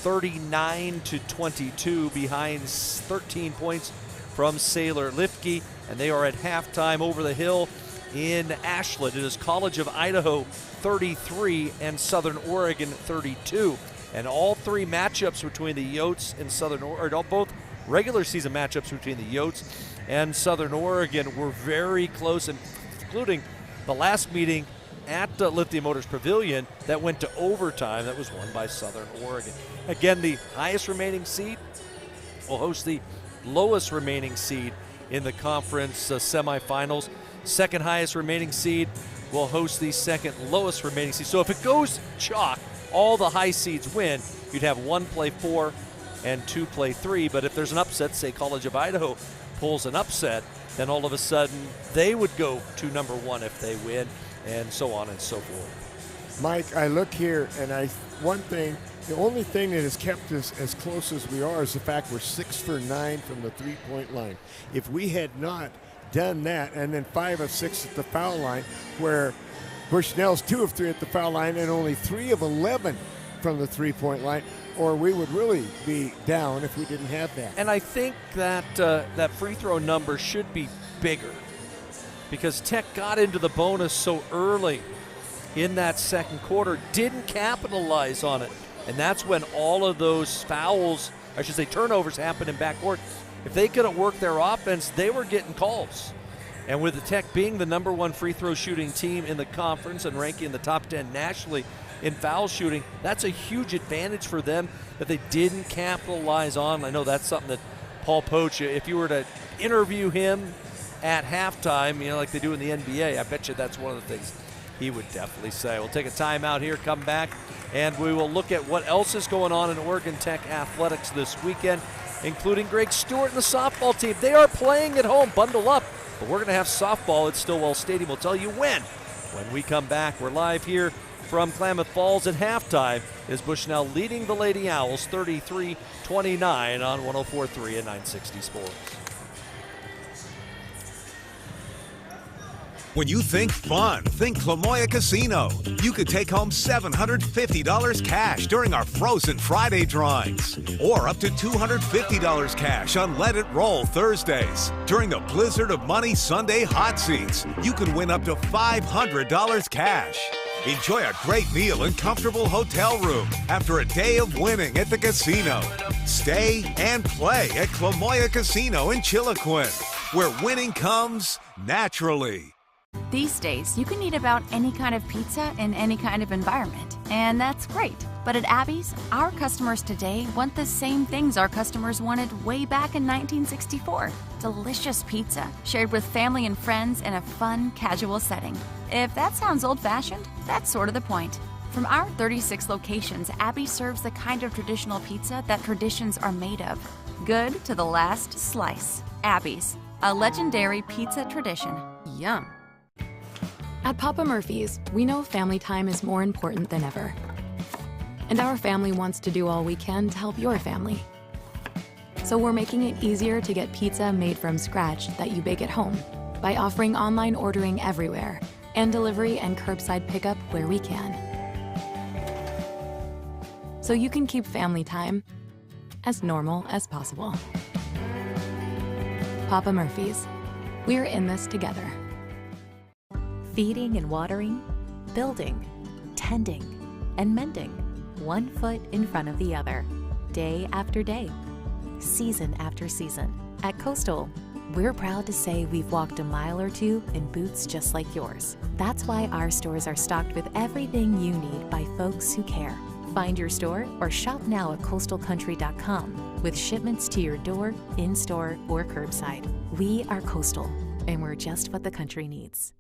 39-22, behind 13 points from Sailor Lifke. And they are at halftime over the hill in Ashland. It is College of Idaho 33 and Southern Oregon 32. And all three matchups between the Yotes and Southern Oregon, both regular season matchups between the Yotes and Southern Oregon were very close, including the last meeting at Lithium Motors Pavilion that went to overtime. That was won by Southern Oregon. Again, the highest remaining seed will host the lowest remaining seed in the conference semifinals. Second highest remaining seed will host the second lowest remaining seed. So if it goes chalk, all the high seeds win. You'd have one play 4 and 2 play 3. But if there's an upset, say College of Idaho pulls an upset, then all of a sudden they would go to number 1 if they win, and so on and so forth. Mike, I look here, and the only thing that has kept us as close as we are is the fact we're 6 for 9 from the three-point line. If we had not done that, and then 5 of 6 at the foul line, where Bushnell's 2 of 3 at the foul line and only 3 of 11 from the three-point line, or we would really be down if we didn't have that. And I think that that free throw number should be bigger because Tech got into the bonus so early in that second quarter, didn't capitalize on it. And that's when all of those fouls, I should say turnovers, happened in backcourt. If they couldn't work their offense, they were getting calls. And with the Tech being the number 1 free throw shooting team in the conference and ranking in the top 10 nationally in foul shooting, that's a huge advantage for them that they didn't capitalize on. I know that's something that Paul Poach, if you were to interview him at halftime, like they do in the NBA, I bet you that's one of the things he would definitely say. We'll take a timeout here, come back, and we will look at what else is going on in Oregon Tech athletics this weekend, including Greg Stewart and the softball team. They are playing at home. Bundle up. But we're going to have softball at Stillwell Stadium. We'll tell you when we come back. We're live here from Klamath Falls at halftime is Bushnell leading the Lady Owls 33-29 on 104.3 and 960 Sports. When you think fun, think Clamoya Casino. You could take home $750 cash during our Frozen Friday drawings, or up to $250 cash on Let It Roll Thursdays. During the Blizzard of Money Sunday hot seats, you can win up to $500 cash. Enjoy a great meal and comfortable hotel room after a day of winning at the casino. Stay and play at Clamoya Casino in Chiloquin, where winning comes naturally. These days, you can eat about any kind of pizza in any kind of environment, and that's great. But at Abby's, our customers today want the same things our customers wanted way back in 1964. Delicious pizza, shared with family and friends in a fun, casual setting. If that sounds old-fashioned, that's sort of the point. From our 36 locations, Abby serves the kind of traditional pizza that traditions are made of. Good to the last slice. Abby's, a legendary pizza tradition. Yum. At Papa Murphy's, we know family time is more important than ever. And our family wants to do all we can to help your family. So we're making it easier to get pizza made from scratch that you bake at home by offering online ordering everywhere and delivery and curbside pickup where we can. So you can keep family time as normal as possible. Papa Murphy's, we're in this together. Feeding and watering, building, tending, and mending, 1 foot in front of the other, day after day, season after season. At Coastal, we're proud to say we've walked a mile or two in boots just like yours. That's why our stores are stocked with everything you need by folks who care. Find your store or shop now at coastalcountry.com with shipments to your door, in-store, or curbside. We are Coastal, and we're just what the country needs.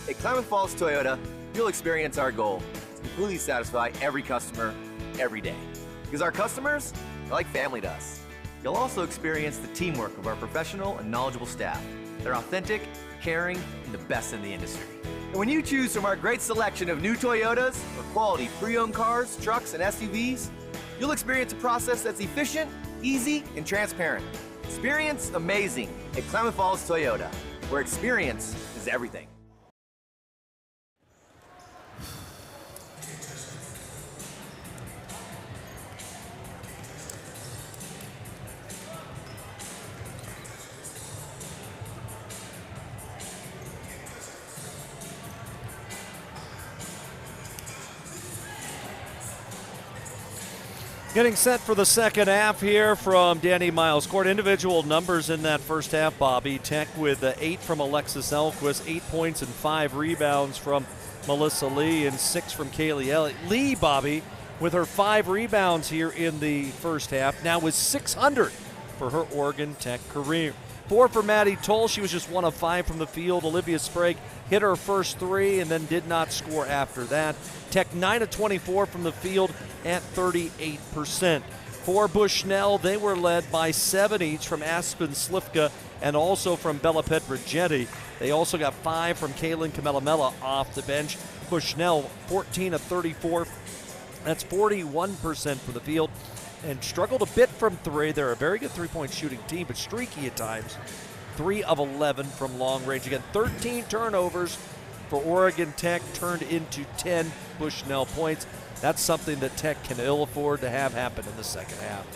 At Klamath Falls Toyota, you'll experience our goal to completely satisfy every customer, every day. Because our customers are like family to us. You'll also experience the teamwork of our professional and knowledgeable staff. They're authentic, caring, and the best in the industry. And when you choose from our great selection of new Toyotas or quality pre-owned cars, trucks, and SUVs, you'll experience a process that's efficient, easy, and transparent. Experience amazing at Klamath Falls Toyota, where experience is everything. Getting set for the second half here from Danny Miles Court. Individual numbers in that first half, Bobby. Tech with 8 from Alexis Elquist, 8 points and 5 rebounds from Melissa Lee, and 6 from Kaylee Elliott. Lee, Bobby, with her 5 rebounds here in the first half, now with 600 for her Oregon Tech career. 4 for Maddie Toll. She was just 1 of 5 from the field. Olivia Sprague hit her first 3 and then did not score after that. Tech 9 of 24 from the field at 38%. For Bushnell, they were led by 7 each from Aspen Slifka and also from Bella Petrojetti. They also got 5 from Kaylin Kamelamela off the bench. Bushnell 14 of 34. That's 41% for the field. And struggled a bit from 3. They're a very good three-point shooting team, but streaky at times. 3 of 11 from long range. Again, 13 turnovers for Oregon Tech turned into 10 Bushnell points. That's something that Tech can ill afford to have happen in the second half.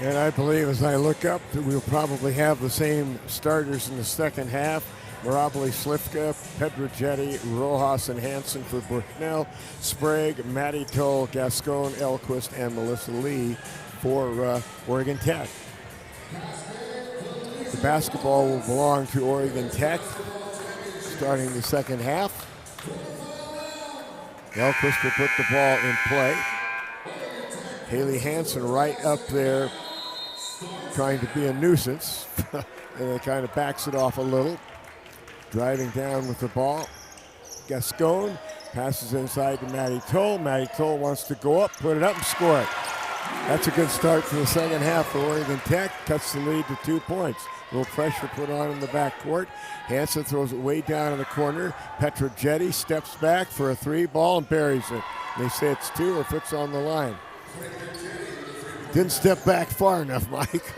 And I believe as I look up that we'll probably have the same starters in the second half. Mirabile Slifka, Petrojetti, Rojas, and Hansen for Bushnell, Sprague, Maddie Toll, Gascon, Elquist, and Melissa Lee for Oregon Tech. The basketball will belong to Oregon Tech starting the second half. Elquist will put the ball in play. Haley Hansen right up there trying to be a nuisance. And it kind of backs it off a little. Driving down with the ball. Gascon passes inside to Maddie Toll. Maddie Toll wants to go up, put it up, and score it. That's a good start for the second half for Oregon Tech. Cuts the lead to 2 points. A little pressure put on in the backcourt. Hansen throws it way down in the corner. Petrojetti steps back for a 3 ball and buries it. They say it's 2 or if it's on the line. Didn't step back far enough, Mike.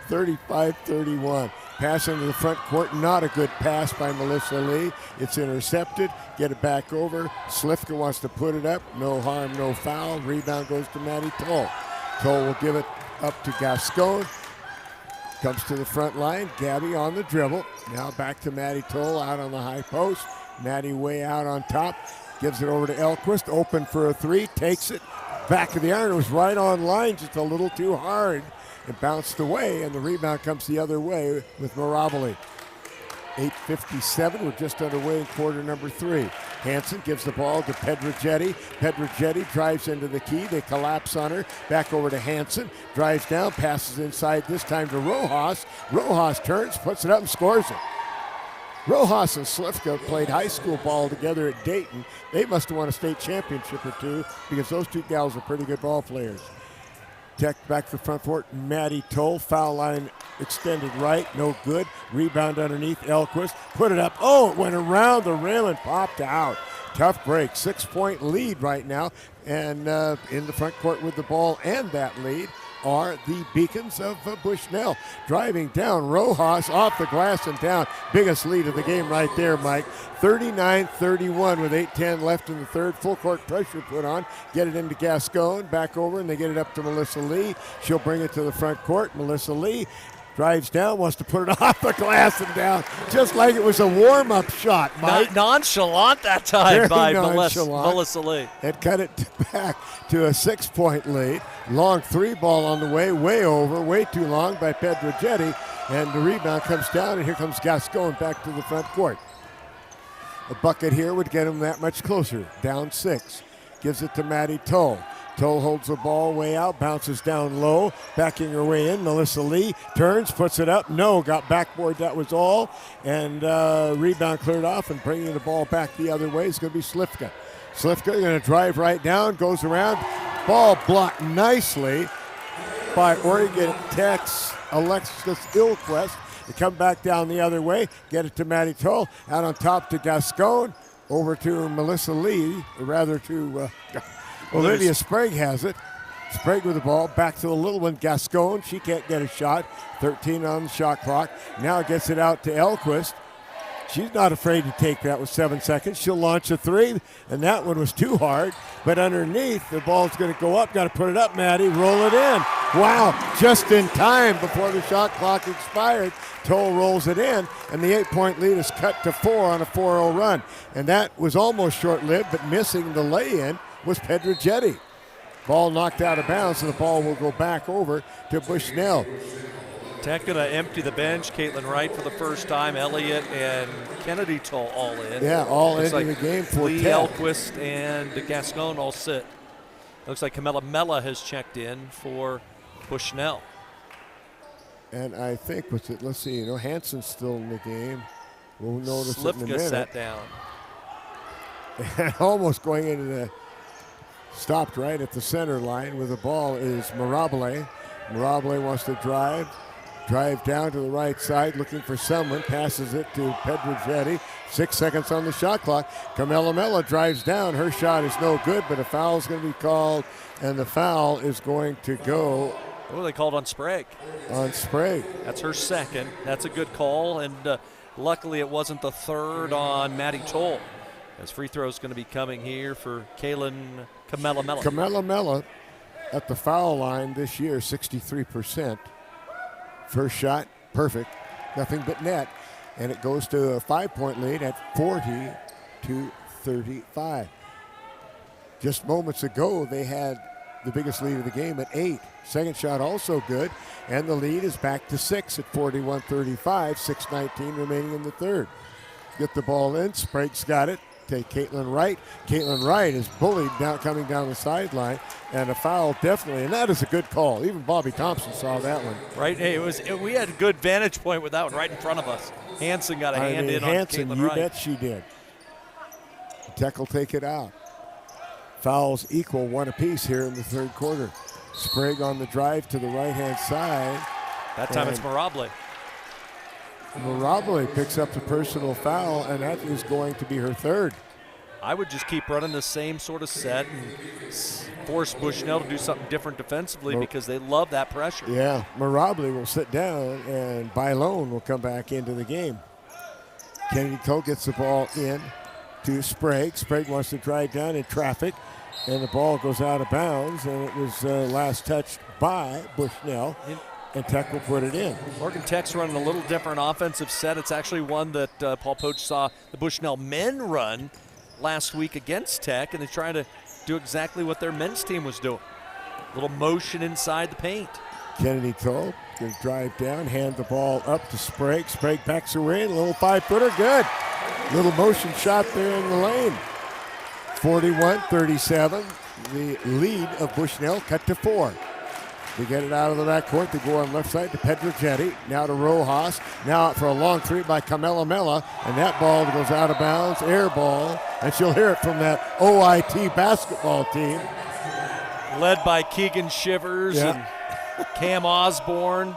35-31. Pass into the front court, not a good pass by Melissa Lee. It's intercepted, get it back over. Slifka wants to put it up, no harm, no foul. Rebound goes to Maddie Toll. Toll will give it up to Gascon. Comes to the front line, Gabby on the dribble. Now back to Maddie Toll out on the high post. Maddie way out on top, gives it over to Elquist, open for a 3, takes it. Back of the iron, it was right on line, just a little too hard. It bounced away, and the rebound comes the other way with Mirabile. 8:57, we're just underway in quarter number 3. Hansen gives the ball to Petrojetti. Petrojetti drives into the key. They collapse on her. Back over to Hansen. Drives down, passes inside, this time to Rojas. Rojas turns, puts it up, and scores it. Rojas and Slifka played high school ball together at Dayton. They must have won a state championship or 2 because those 2 gals are pretty good ball players. Tech back to the front court. Maddie Toll, foul line extended right, no good. Rebound underneath Elquist, put it up. Oh, it went around the rim and popped out. Tough break, 6-point lead right now. And in the front court with the ball and that lead are the Beacons of Bushnell. Driving down, Rojas off the glass and down. Biggest lead of the game right there, Mike. 39-31 with 8:10 left in the third. Full court pressure put on. Get it into Gascon, back over, and they get it up to Melissa Lee. She'll bring it to the front court. Melissa Lee drives down, wants to put it off the glass and down, just like it was a warm-up shot, Mike. Nonchalant that time. Very by nonchalant. Melissa Lee. It cut it back to a 6-point lead. Long 3 ball on the way over, way too long by Petrojetti, and the rebound comes down, and here comes Gascon back to the front court. A bucket here would get him that much closer. Down 6. Gives it to Maddie Toll. Toll holds the ball way out, bounces down low, backing her way in. Melissa Lee turns, puts it up. No, got backboard, that was all. And rebound cleared off, and bringing the ball back the other way is going to be Slifka. Slifka going to drive right down, goes around. Ball blocked nicely by Oregon Tech's Alexis Ilquest. They come back down the other way, get it to Maddie Toll, out on top to Gascon, over to Melissa Lee, or rather to Olivia Sprague has it. Sprague with the ball, back to the little one, Gascon. She can't get a shot, 13 on the shot clock. Now gets it out to Elquist. She's not afraid to take that with 7 seconds. She'll launch a three, and that one was too hard. But underneath, the ball's going to go up. Got to put it up, Maddie. Roll it in. Wow, just in time before the shot clock expired. Toll rolls it in, and the 8-point lead is cut to 4 on a 4-0 run. And that was almost short-lived, but missing the lay-in was Pedrigetti. Ball knocked out of bounds, and the ball will go back over to Bushnell. Tech going to empty the bench. Caitlin Wright for the first time. Elliott and Kennedy Toll all in. Yeah, all into the game for Lee, Tech. Elquist, and Gascon all sit. Looks like Camilla Mella has checked in for Bushnell. And I think, let's see, Hansen's still in the game. We'll notice it in a Slifka minute. sat down. Almost going into the, stopped right at the center line with the ball is Mirabile. Mirabile wants to drive down to the right side, looking for someone, passes it to Pedrigetti. 6 seconds on the shot clock. Camilla Mella drives down. Her shot is no good, but a foul is going to be called, and the foul is going to go. What they called on Sprague? On Sprague. That's her second. That's a good call, and luckily it wasn't the third on Maddie Toll. As free throw is going to be coming here for Camilla Mella. Camilla Mella at the foul line this year, 63%. First shot, perfect. Nothing but net. And it goes to a 5-point lead at 40-35. Just moments ago, they had the biggest lead of the game at 8. Second shot also good. And the lead is back to 6 at 41-35. 6:19 remaining in the third. Get the ball in. Sprague's got it. Take Caitlin Wright. Caitlin Wright is bullied now coming down the sideline, and a foul definitely, and that is a good call. Even Bobby Thompson saw that one. Right, hey, we had a good vantage point with that one right in front of us. Hansen got a hand in Hansen, on Caitlin you Wright. bet she did. Tech will take it out. Fouls equal one apiece here in the third quarter. Sprague on the drive to the right-hand side. That time it's Mirabile. Mirabile picks up the personal foul, and that is going to be her third. I would just keep running the same sort of set and force Bushnell to do something different defensively because they love that pressure. Yeah, Mirabile will sit down, and Bailon will come back into the game. Kennedy Toll gets the ball in to Sprague. Sprague wants to drive down in traffic, and the ball goes out of bounds, and it was last touched by Bushnell. And Tech will put it in. Oregon Tech's running a little different offensive set. It's actually one that Paul Poach saw the Bushnell men run last week against Tech, and they're trying to do exactly what their men's team was doing. A little motion inside the paint. Kennedy Toll going to drive down, hand the ball up to Sprague. Sprague backs her in, a little 5-footer, good. Little motion shot there in the lane. 41-37, the lead of Bushnell cut to 4. They get it out of the backcourt. They go on left side to Pedrigetti. Now to Rojas. Now out for a long three by Camilla Mella. And that ball goes out of bounds. Air ball. And she'll hear it from that OIT basketball team. Led by Keegan Shivers and Cam Osborne,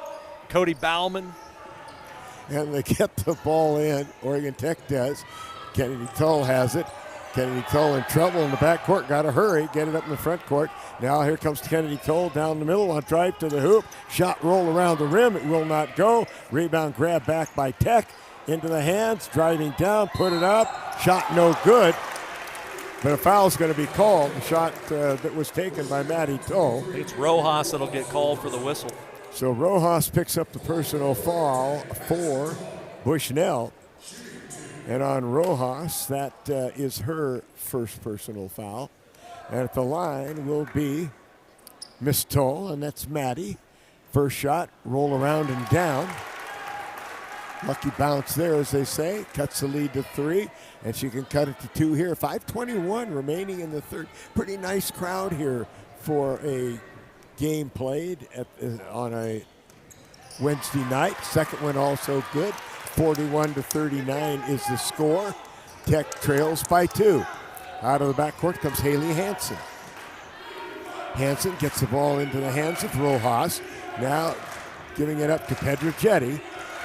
Cody Bauman. And they get the ball in. Oregon Tech does. Kennedy Toll has it. Kennedy Toll in trouble in the backcourt. Got to hurry. Get it up in the front court. Now here comes Kennedy Toll down the middle on drive to the hoop. Shot roll around the rim. It will not go. Rebound grab back by Tech. Into the hands. Driving down. Put it up. Shot no good. But a foul's going to be called. The shot that was taken by Maddie Toll. I think it's Rojas that'll get called for the whistle. So Rojas picks up the personal foul for Bushnell. And on Rojas, that is her first personal foul. And at the line will be Miss Toll, and that's Maddie. First shot, roll around and down. Lucky bounce there, as they say. Cuts the lead to 3, and she can cut it to 2 here. 5:21 remaining in the third. Pretty nice crowd here for a game played on a Wednesday night. Second one also good. 41-39 is the score. Tech trails by 2. Out of the backcourt comes Haley Hansen. Hansen gets the ball into the hands of Rojas. Now giving it up to Pedrogetti.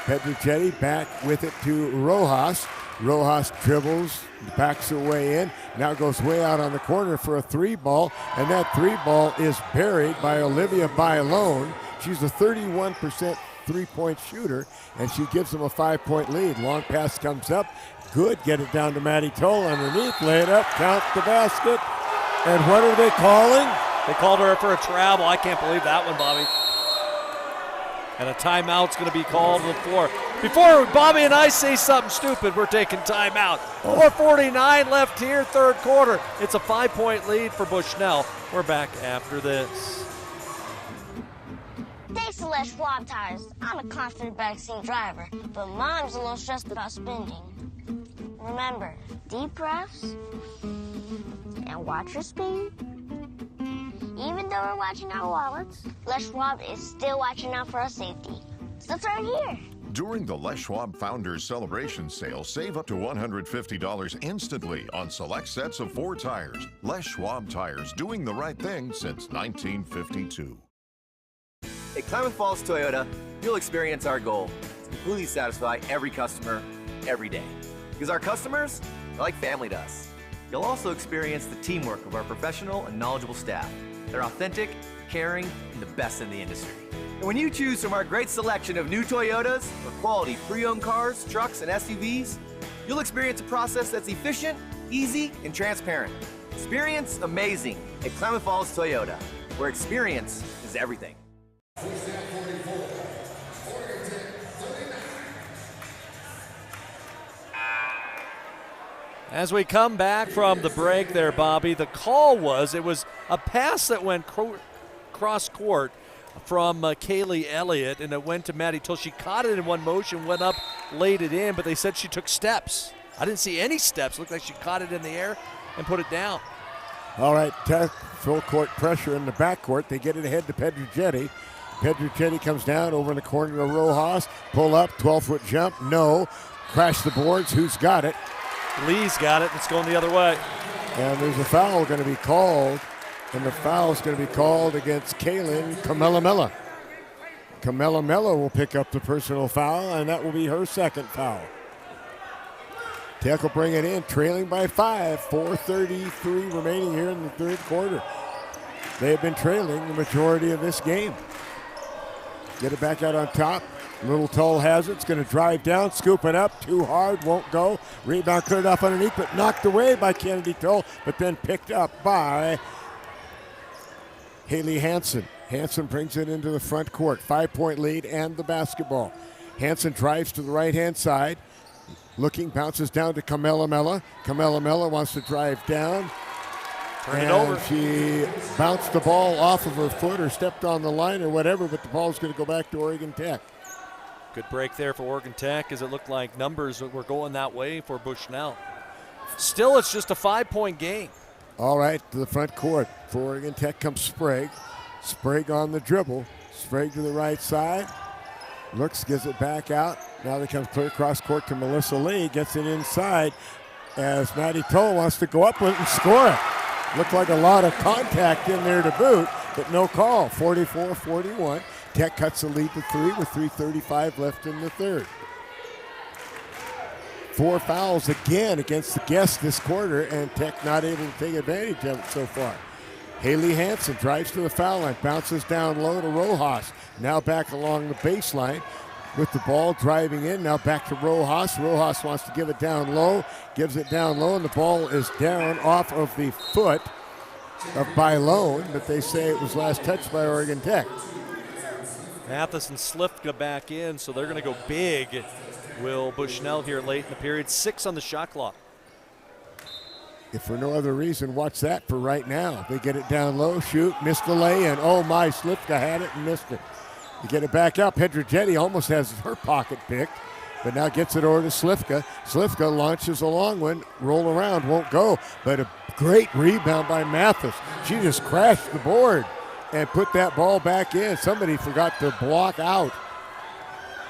Pedrogetti back with it to Rojas. Rojas dribbles, backs her way in, now goes way out on the corner for a 3-ball, and that 3-ball is buried by Olivia Bailon. She's a 31% three-point shooter, and she gives them a 5-point lead. Long pass comes up, good, get it down to Maddie Toll underneath, lay it up, count the basket, and what are they calling? They called her for a travel. I can't believe that one, Bobby. And a timeout's going to be called on the floor. Before Bobby and I say something stupid, we're taking timeout. 4:49 left here, third quarter. It's a 5-point lead for Bushnell. We're back after this. Thanks to Les Schwab Tires, I'm a confident backseat driver, but Mom's a little stressed about spending. Remember, deep breaths and watch your speed. Even though we're watching our wallets, Les Schwab is still watching out for our safety. So it's right here. During the Les Schwab Founders Celebration Sale, save up to $150 instantly on select sets of 4 tires. Les Schwab Tires, doing the right thing since 1952. At Klamath Falls Toyota, you'll experience our goal to completely satisfy every customer, every day. Because our customers are like family to us. You'll also experience the teamwork of our professional and knowledgeable staff. They're authentic, caring, and the best in the industry. And when you choose from our great selection of new Toyotas or quality pre-owned cars, trucks, and SUVs, you'll experience a process that's efficient, easy, and transparent. Experience amazing at Klamath Falls Toyota, where experience is everything. As we come back from the break there, Bobby, the call was, it was a pass that went cross court from Kaylee Elliott, and it went to Maddie Toll. She caught it in one motion, went up, laid it in, but they said she took steps. I didn't see any steps. Looked like she caught it in the air and put it down. All right, full court pressure in the backcourt. They get it ahead to Pedrogetti. Pedrogetti comes down over in the corner to Rojas. Pull up, 12-foot jump, no. Crash the boards, who's got it? Lee's got it. It's going the other way. And there's a foul going to be called, and the foul is going to be called against Kaylin Kamelamela. Kamelamela will pick up the personal foul, and that will be her second foul. Tech will bring it in, trailing by 5, 4:33 remaining here in the third quarter. They have been trailing the majority of this game. Get it back out on top. Little Toll has it. It's going to drive down, scoop it up. Too hard, won't go. Rebound cleared off underneath, but knocked away by Kennedy Toll, but then picked up by Haley Hansen. Hansen brings it into the front court. 5-point lead and the basketball. Hansen drives to the right-hand side. Looking, bounces down to Kamelamela. Kamelamela wants to drive down. Turn it over. She bounced the ball off of her foot or stepped on the line or whatever, but the ball's going to go back to Oregon Tech. Good break there for Oregon Tech, as it looked like numbers were going that way for Bushnell. Still, it's just a 5-point game. All right, to the front court. For Oregon Tech comes Sprague. Sprague on the dribble. Sprague to the right side. Looks, gives it back out. Now they come clear cross court to Melissa Lee. Gets it inside as Maddie Toll wants to go up with it and score it. Looked like a lot of contact in there to boot, but no call. 44-41. Tech cuts the lead to 3 with 3:35 left in the third. 4 fouls again against the guests this quarter, and Tech not able to take advantage of it so far. Haley Hansen drives to the foul line, bounces down low to Rojas. Now back along the baseline with the ball driving in. Now back to Rojas. Rojas wants to give it down low, gives it down low, and the ball is down off of the foot of Bailon, but they say it was last touched by Oregon Tech. Mathis and Slifka back in, so they're going to go big. Will Bushnell here late in the period. 6 on the shot clock. If for no other reason, watch that for right now. They get it down low, shoot, missed the lay-in. Oh my, Slifka had it and missed it. You get it back up. Pedrogetti almost has her pocket picked, but now gets it over to Slifka. Slifka launches a long one, roll around, won't go, but a great rebound by Mathis. She just crashed the board and put that ball back in. Somebody forgot to block out.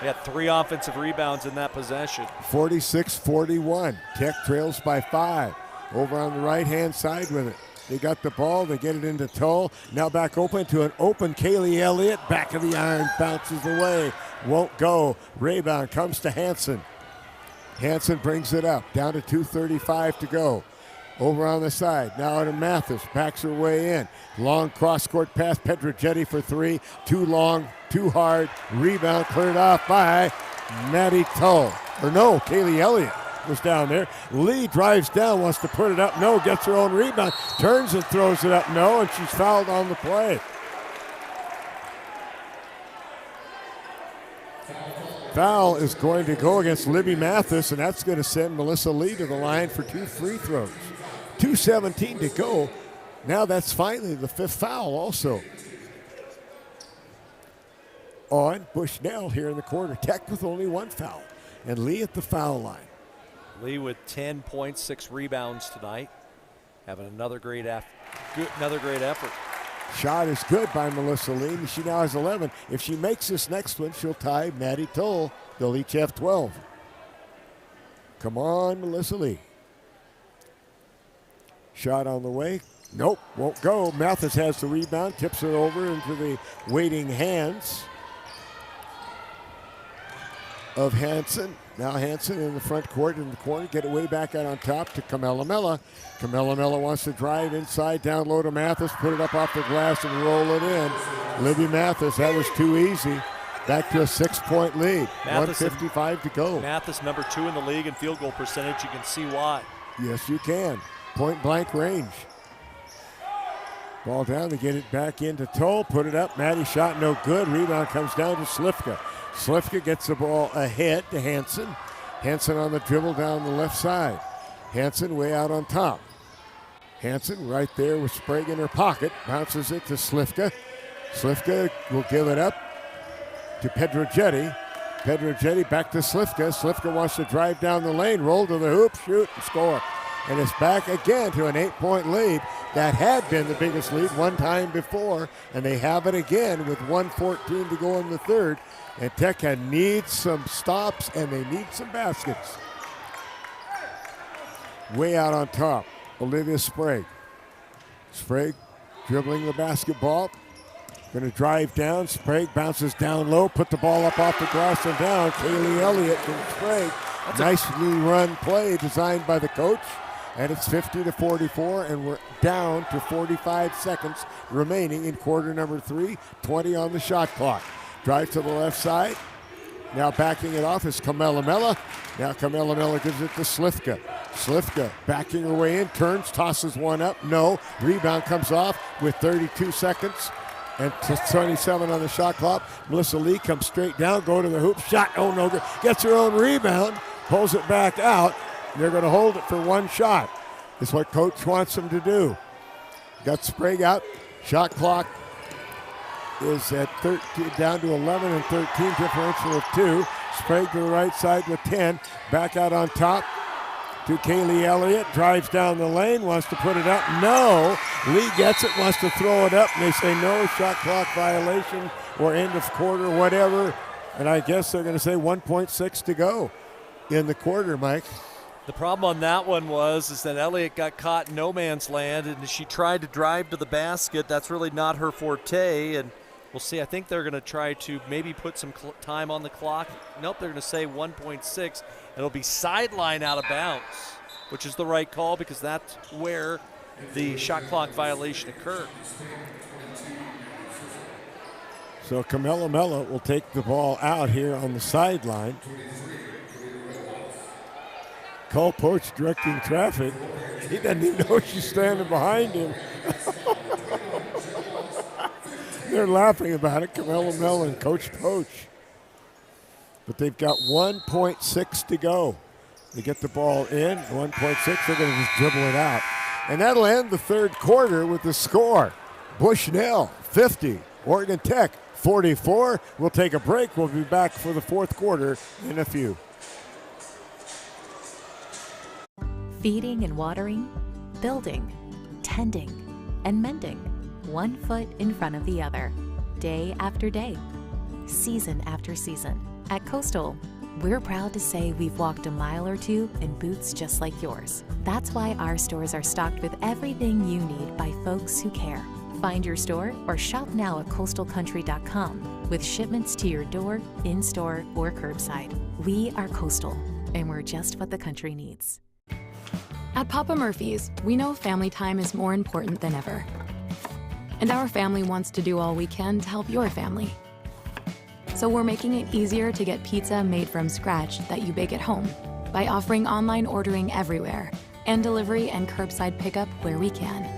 They had 3 offensive rebounds in that possession. 46-41. Tech trails by 5. Over on the right-hand side with it. They got the ball. They get it into Tull. Now back open to an open Kaylee Elliott. Back of the iron, bounces away. Won't go. Rebound comes to Hanson. Hanson brings it up. Down to 2:35 to go. Over on the side. Now to Mathis. Backs her way in. Long cross-court pass. Pedrogetti for three. Too long, too hard. Rebound cleared off by Maddie Tull. Or no, Kaylee Elliott was down there. Lee drives down, wants to put it up. No, gets her own rebound. Turns and throws it up. No, and she's fouled on the play. Foul is going to go against Libby Mathis, and that's going to send Melissa Lee to the line for 2 free throws. 2:17 to go. Now that's finally the 5th foul also on Bushnell here in the quarter. Tech with only 1 foul, and Lee at the foul line. Lee with 10 points, 6 rebounds tonight. Having another great effort. Shot is good by Melissa Lee. She now has 11. If she makes this next one, she'll tie Maddie Tull. They'll each have 12. Come on, Melissa Lee. Shot on the way. Nope, won't go. Mathis has the rebound, tips it over into the waiting hands of Hanson. Now Hanson in the front court in the corner. Get it way back out on top to Camella Mella. Camella Mella wants to drive inside, down low to Mathis, put it up off the glass and roll it in. Libby Mathis, that was too easy. Back to a 6-point lead. 1:55 to go. Mathis number 2 in the league in field goal percentage. You can see why. Yes, you can. Point blank range. Ball down to get it back into Tull. Put it up. Maddie shot no good. Rebound comes down to Slifka. Slifka gets the ball ahead to Hanson. Hanson on the dribble down the left side. Hanson way out on top. Hanson right there with Sprague in her pocket. Bounces it to Slifka. Slifka will give it up to Pedrogetti. Pedrogetti back to Slifka. Slifka wants to drive down the lane, roll to the hoop, shoot, and score. And it's back again to an 8-point lead. That had been the biggest lead one time before, and they have it again with 1:14 to go in the third. And Tech needs some stops, and they need some baskets. Way out on top, Olivia Sprague. Sprague dribbling the basketball. Going to drive down. Sprague bounces down low, put the ball up off the glass and down. Kaylee Elliott from Sprague. Nicely run play designed by the coach. And it's 50-44, and we're down to 45 seconds remaining in quarter number 3. 20 on the shot clock. Drive to the left side. Now backing it off is Camella Mella. Now Camella Mella gives it to Slifka. Slifka backing her way in, turns, tosses one up. No. Rebound comes off with 32 seconds. And 27 on the shot clock. Melissa Lee comes straight down, go to the hoop. Shot, oh no good. Gets her own rebound, pulls it back out. They're going to hold it for one shot. It's what coach wants them to do. Got Sprague out. Shot clock is at 13, down to 11 and 13, differential of 2. Sprague to the right side with 10. Back out on top to Kaylee Elliott. Drives down the lane, wants to put it up. No. Lee gets it, wants to throw it up, and they say no, shot clock violation or end of quarter, whatever. And I guess they're going to say 1.6 to go in the quarter, Mike. The problem on that one is that Elliott got caught in no man's land, and she tried to drive to the basket. That's really not her forte, and we'll see. I think they're going to try to maybe put some time on the clock. Nope, they're going to say 1.6. It'll be sideline out of bounds, which is the right call because that's where the shot clock violation occurred. So Camella Mella will take the ball out here on the sideline. Cole Poach directing traffic. He doesn't even know she's standing behind him. They're laughing about it, Camella Mella and Coach Poach. But they've got 1.6 to go. They get the ball in, 1.6, they're going to just dribble it out. And that'll end the third quarter with the score. Bushnell, 50. Oregon Tech, 44. We'll take a break. We'll be back for the fourth quarter in a few. Feeding and watering, building, tending, and mending, 1 foot in front of the other, day after day, season after season. At Coastal, We're proud to say we've walked a mile or two in boots just like yours. That's why our stores are stocked with everything you need by folks who care. Find your store or shop now at coastalcountry.com with shipments to your door, in-store, or curbside. We are Coastal, and we're just what the country needs. At Papa Murphy's, we know family time is more important than ever. And our family wants to do all we can to help your family. So we're making it easier to get pizza made from scratch that you bake at home by offering online ordering everywhere and delivery and curbside pickup where we can.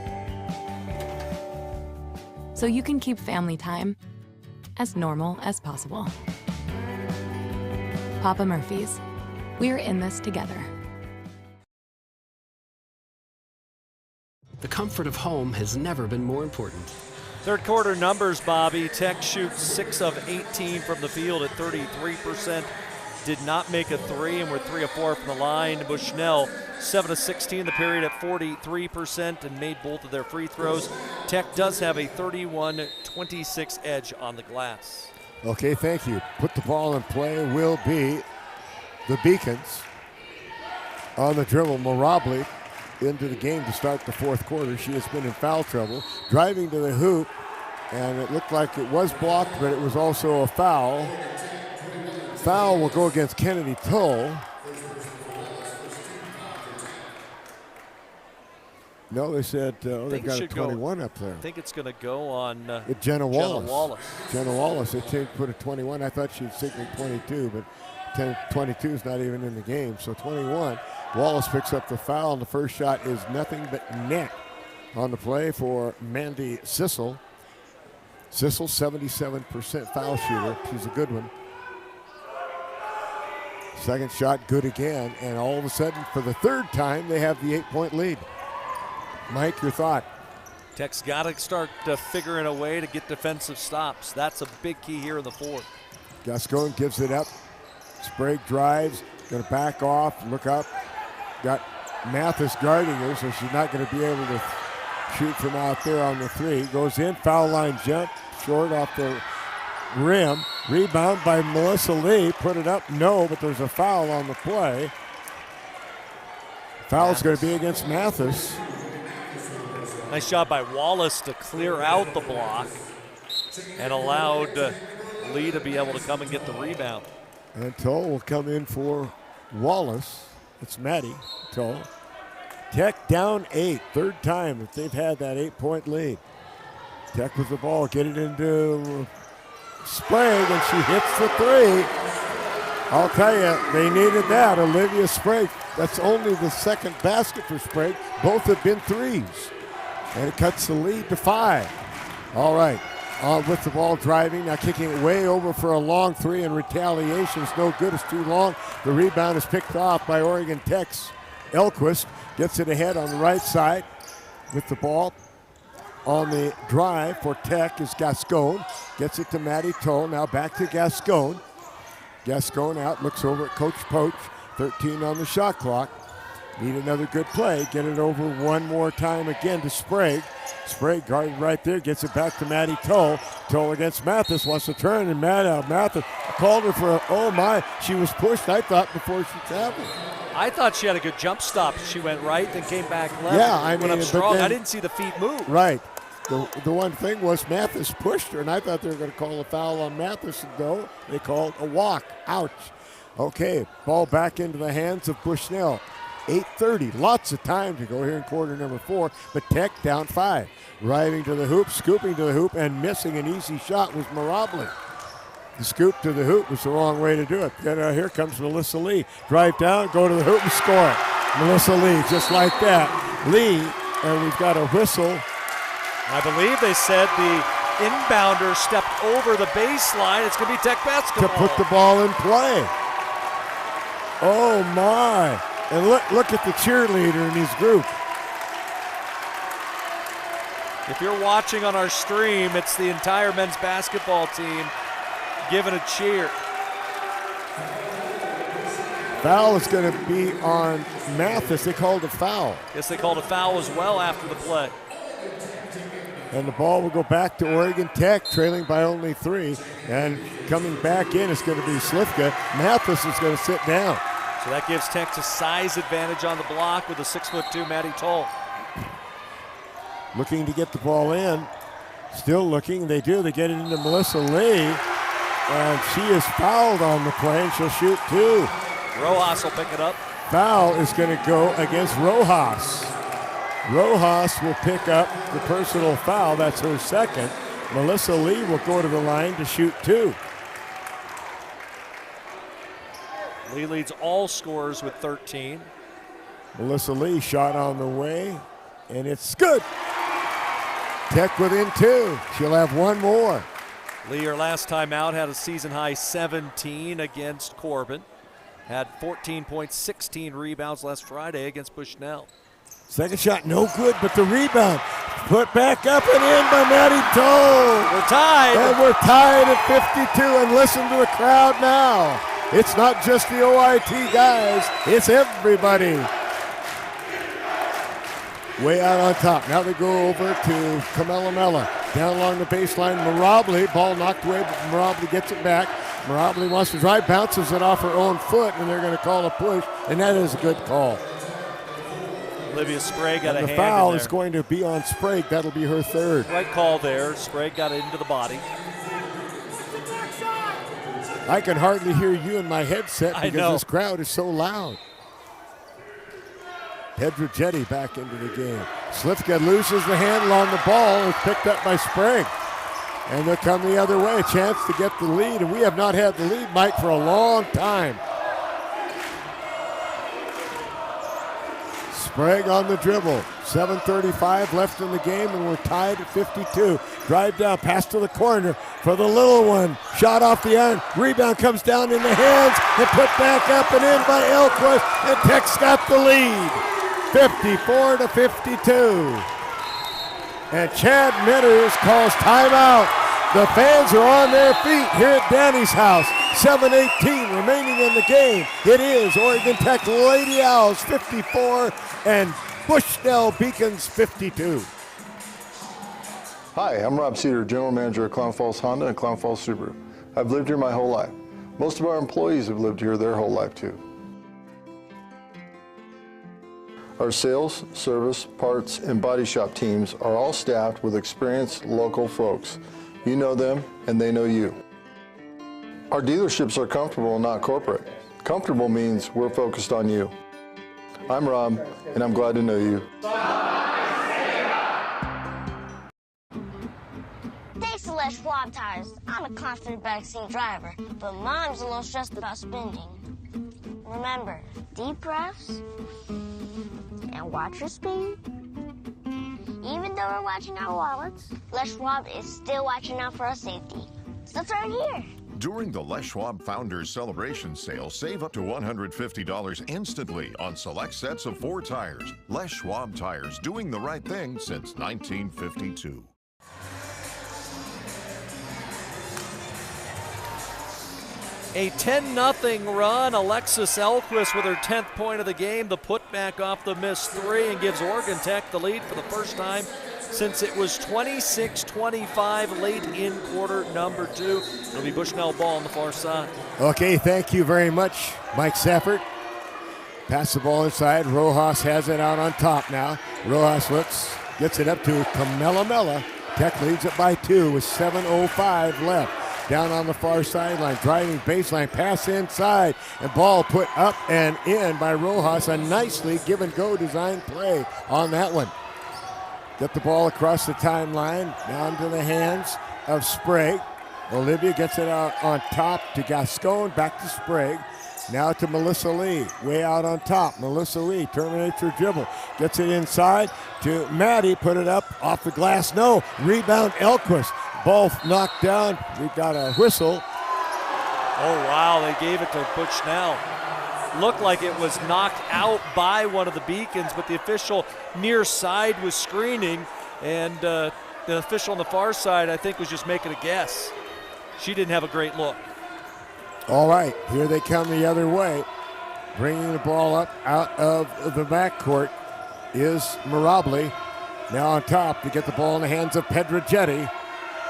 So you can keep family time as normal as possible. Papa Murphy's, we're in this together. The comfort of home has never been more important. Third quarter numbers, Bobby. Tech shoots 6 of 18 from the field at 33%. Did not make a three and were 3 of 4 from the line. Bushnell 7 of 16 in the period at 43% and made both of their free throws. Tech does have a 31-26 edge on the glass. Okay, thank you. Put the ball in play will be the Beacons. On the dribble, Marabli into the game to start the fourth quarter. She has been in foul trouble. Driving to the hoop, and it looked like it was blocked, but it was also a foul. Foul will go against Kennedy Toll. No, they said they've got a 21 up there. I think it's going to go on Jenna Wallace. Jenna Wallace. They put a 21. I thought she'd signal 22, but 22 is not even in the game. So 21. Wallace picks up the foul, and the first shot is nothing but net on the play for Mandy Sissel. Sissel, 77% foul shooter. She's a good one. Second shot, good again. And all of a sudden, for the third time, they have the 8-point lead. Mike, your thought? Tech's got to start figuring a way to get defensive stops. That's a big key here in the fourth. Gascon gives it up. Sprague drives, going to back off, look up. Got Mathis guarding her, so she's not going to be able to shoot from out there on the three. Goes in, foul line jump, short off the rim. Rebound by Melissa Lee, put it up, no, but there's a foul on the play. Foul's going to be against Mathis. Nice job by Wallace to clear out the block and allowed Lee to be able to come and get the rebound. And Toll will come in for Wallace. It's Maddie Toll. Tech down 8, third time that they've had that 8-point lead. Tech with the ball, get it into Sprague, and she hits the three. I'll tell you, they needed that. Olivia Sprague, that's only the second basket for Sprague. Both have been threes. And it cuts the lead to 5. All right, with the ball driving, now kicking it way over for a long three in retaliation. It's no good, it's too long. The rebound is picked off by Oregon Tech's Elquist. Gets it ahead on the right side with the ball. On the drive for Tech is Gascon. Gets it to Maddie Toll. Now back to Gascon. Gascon out, looks over at Coach Poach. 13 on the shot clock. Need another good play. Get it over one more time again to Sprague. Sprague guarded right there. Gets it back to Maddie Toll. Toll against Mathis. Wants to turn, and Mathis called her for oh my. She was pushed, I thought, before she tackled. I thought she had a good jump stop. She went right, then came back left. Yeah, I mean, went up strong. then, I didn't see the feet move. Right. The one thing was Mathis pushed her, and I thought they were going to call a foul on Mathis, and no, they called a walk. Ouch. Okay, ball back into the hands of Bushnell. 8:30, lots of time to go here in quarter number 4, but Tech down 5. Driving to the hoop, scooping to the hoop, and missing an easy shot was Marabli. The scoop to the hoop was the wrong way to do it. Then here comes Melissa Lee. Drive down, go to the hoop and score. Melissa Lee, just like that. Lee, and we've got a whistle. I believe they said the inbounder stepped over the baseline. It's going to be Tech basketball. To put the ball in play. Oh, my. And look at the cheerleader in his group. If you're watching on our stream, it's the entire men's basketball team giving a cheer. Foul is going to be on Mathis. They called a foul. Yes, they called a foul as well after the play. And the ball will go back to Oregon Tech, trailing by only 3. And coming back in is going to be Slifka. Mathis is going to sit down. So that gives Tech a size advantage on the block with a 6'2" Maddie Toll. Looking to get the ball in. Still looking. They do. They get it into Melissa Lee. And she is fouled on the play, and she'll shoot 2. Rojas will pick it up. Foul is going to go against Rojas. Rojas will pick up the personal foul. That's her second. Melissa Lee will go to the line to shoot 2. Lee leads all scorers with 13. Melissa Lee shot on the way, and it's good. Tech within 2. She'll have one more. Lee, her last time out, had a season-high 17 against Corbin. Had 14 points, 16 rebounds last Friday against Bushnell. Second shot, no good, but the rebound. Put back up and in by Maddie Toll. We're tied. And we're tied at 52, and listen to the crowd now. It's not just the OIT guys, it's everybody. Way out on top. Now they go over to Kamelamela. Down along the baseline, Mirabli. Ball knocked away, but Mirabli gets it back. Mirabli wants to drive, bounces it off her own foot, and they're going to call a push, and that is a good call. Olivia Sprague got a hand in there. The foul is going to be on Sprague. That'll be her third. Right call there. Sprague got it into the body. I can hardly hear you in my headset because this crowd is so loud. Pedrogetti back into the game. Slifka loses the handle on the ball. It's picked up by Sprague. And they'll come the other way. A chance to get the lead. And we have not had the lead, Mike, for a long time. Sprague on the dribble. 7:35 left in the game, and we're tied at 52. Drive down, pass to the corner for the little one. Shot off the iron. Rebound comes down in the hands and put back up and in by Elquist. And Tech's got the lead. 54-52. And Chad Mitters calls timeout. The fans are on their feet here at Danny's house. 7:18 remaining in the game. It is Oregon Tech Lady Owls 54 and Bushnell Beacons 52. Hi, I'm Rob Cedar, General Manager of Clown Falls Honda and Clown Falls Subaru. I've lived here my whole life. Most of our employees have lived here their whole life too. Our sales, service, parts, and body shop teams are all staffed with experienced local folks. You know them, and they know you. Our dealerships are comfortable and not corporate. Comfortable means we're focused on you. I'm Rob, and I'm glad to know you. Thanks to Les Schwab Tires, I'm a confident backseat driver, but Mom's a little stressed about spending. Remember, deep breaths and watch your speed. Even though we're watching our wallets, Les Schwab is still watching out for our safety. So it's right here. During the Les Schwab Founders Celebration Sale, save up to $150 instantly on select sets of 4 tires. Les Schwab Tires, doing the right thing since 1952. A 10-0 run. Alexis Elquist with her 10th point of the game. The putback off the missed 3 and gives Oregon Tech the lead for the first time since it was 26-25 late in quarter number 2. It'll be Bushnell ball on the far side. Okay, thank you very much, Mike Safford. Pass the ball inside. Rojas has it out on top now. Rojas gets it up to Kamelamela. Tech leads it by 2 with 7:05 left. Down on the far sideline, driving baseline, pass inside, and ball put up and in by Rojas. A nicely give-and-go design play on that one. Get the ball across the timeline, down to the hands of Sprague. Olivia gets it out on top to Gascon, back to Sprague. Now to Melissa Lee, way out on top. Melissa Lee terminates her dribble, gets it inside to Maddie, put it up off the glass. No, rebound Elquist. Ball knocked down. We got a whistle. Oh, wow, they gave it to Bushnell. Looked like it was knocked out by one of the Beacons, but the official near side was screening, and the official on the far side, I think, was just making a guess. She didn't have a great look. All right, here they come the other way. Bringing the ball up out of the backcourt is Mirabli. Now on top to get the ball in the hands of Pedrogetti.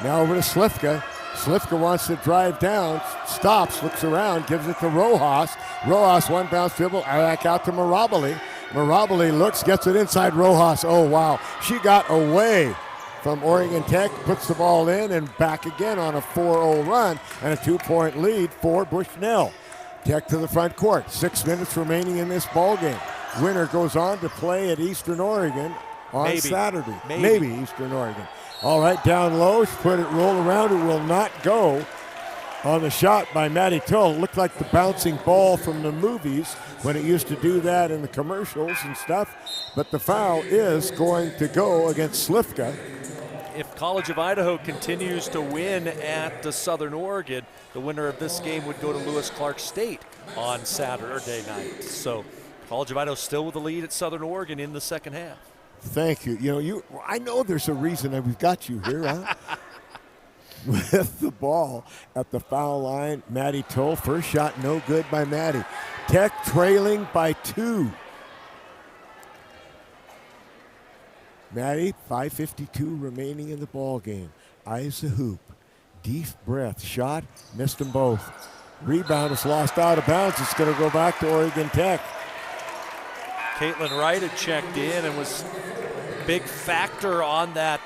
Now over to Slifka. Slifka wants to drive down, stops, looks around, gives it to Rojas. Rojas one bounce dribble, back out to Mirabile. Mirabile looks, gets it inside Rojas. Oh, wow. She got away from Oregon Tech, puts the ball in, and back again on a 4-0 run and a 2-point lead for Bushnell. Tech to the front court. 6 minutes remaining in this ball game. Winner goes on to play at Eastern Oregon on Saturday. Maybe Eastern Oregon. All right, down low, put it, roll around. It will not go on the shot by Maddie Tull. It looked like the bouncing ball from the movies when it used to do that in the commercials and stuff. But the foul is going to go against Slifka. If College of Idaho continues to win at Southern Oregon, the winner of this game would go to Lewis Clark State on Saturday night. So College of Idaho still with the lead at Southern Oregon in the second half. Thank you. I know there's a reason that we've got you here, huh? With the ball at the foul line, Maddie Tull. First shot, no good by Maddie. Tech trailing by 2. Maddie, 5:52 remaining in the ball game. Eyes the hoop. Deep breath. Shot, missed them both. Rebound is lost out of bounds. It's going to go back to Oregon Tech. Caitlin Wright had checked in and was a big factor on that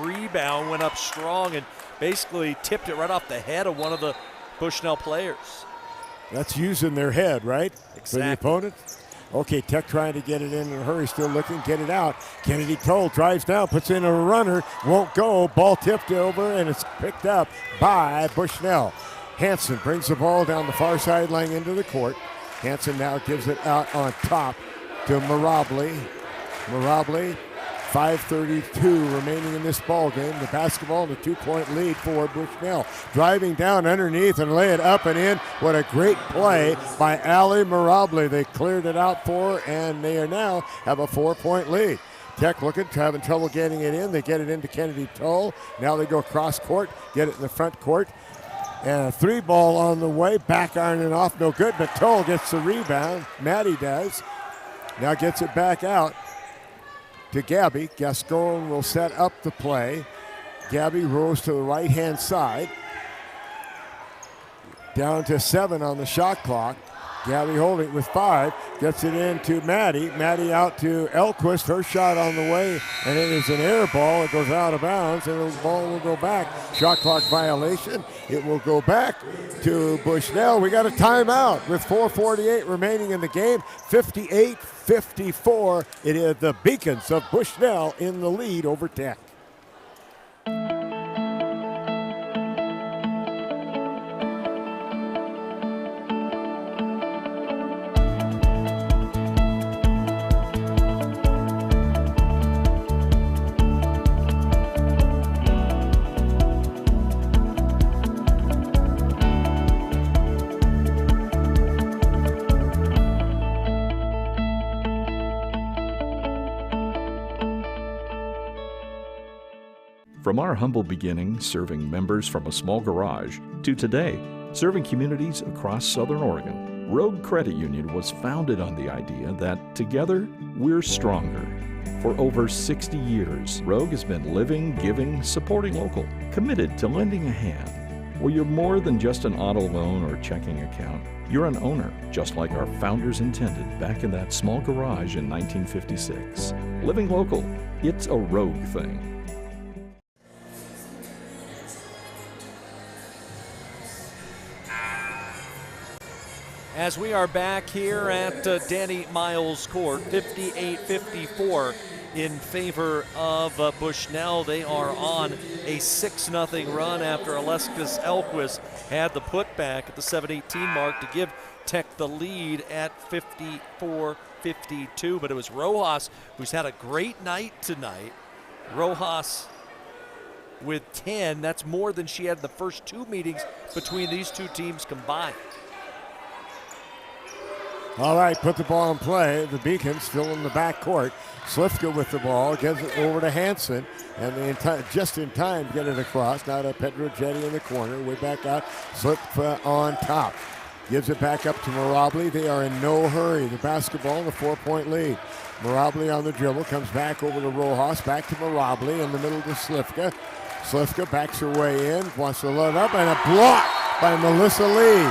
rebound, went up strong and basically tipped it right off the head of one of the Bushnell players. That's using their head, right? Exactly. For the opponent? Okay, Tech trying to get it in a hurry, still looking, get it out. Kennedy Tull drives down, puts in a runner, won't go. Ball tipped over, and it's picked up by Bushnell. Hansen brings the ball down the far sideline into the court. Hansen now gives it out on top to Mirabile. Mirabile, 5:32 remaining in this ball game. The basketball and a 2-point lead for Bushnell. Driving down underneath and lay it up and in. What a great play by Allie Mirabile. They cleared it out for her, and they are now have a 4-point lead. Tech looking, having trouble getting it in. They get it into Kennedy Tull. Now they go cross court, get it in the front court. And a 3-ball on the way. Back ironing off, no good, but Tull gets the rebound. Maddie does. Now gets it back out to Gabby. Gascon will set up the play. Gabby rolls to the right-hand side. Down to 7 on the shot clock. Gabby holding with 5. Gets it into Maddie. Maddie out to Elquist. Her shot on the way, and it is an air ball. It goes out of bounds, and the ball will go back. Shot clock violation. It will go back to Bushnell. We got a timeout with 4:48 remaining in the game. 58-54. It is the Beacons of Bushnell in the lead over Tech. From our humble beginnings serving members from a small garage to today, serving communities across Southern Oregon, Rogue Credit Union was founded on the idea that together we're stronger. For over 60 years, Rogue has been living, giving, supporting local, committed to lending a hand. Where you're more than just an auto loan or checking account, you're an owner, just like our founders intended back in that small garage in 1956. Living local, it's a Rogue thing. As we are back here at Danny Miles Court, 58-54 in favor of Bushnell. They are on a 6-0 run after Alexis Elquist had the putback at the 7:18 mark to give Tech the lead at 54-52. But it was Rojas who's had a great night tonight. Rojas with 10. That's more than she had in the first 2 meetings between these two teams combined. All right, put the ball in play. The Beacons still in the back court. Slifka with the ball, gives it over to Hansen, and just in time to get it across. Now to Pedrogetti in the corner, way back out. Slifka on top. Gives it back up to Mirabli. They are in no hurry. The basketball in a 4-point lead. Mirabli on the dribble, comes back over to Rojas, back to Mirabli, in the middle to Slivka. Slivka backs her way in, wants to load up, and a block by Melissa Lee.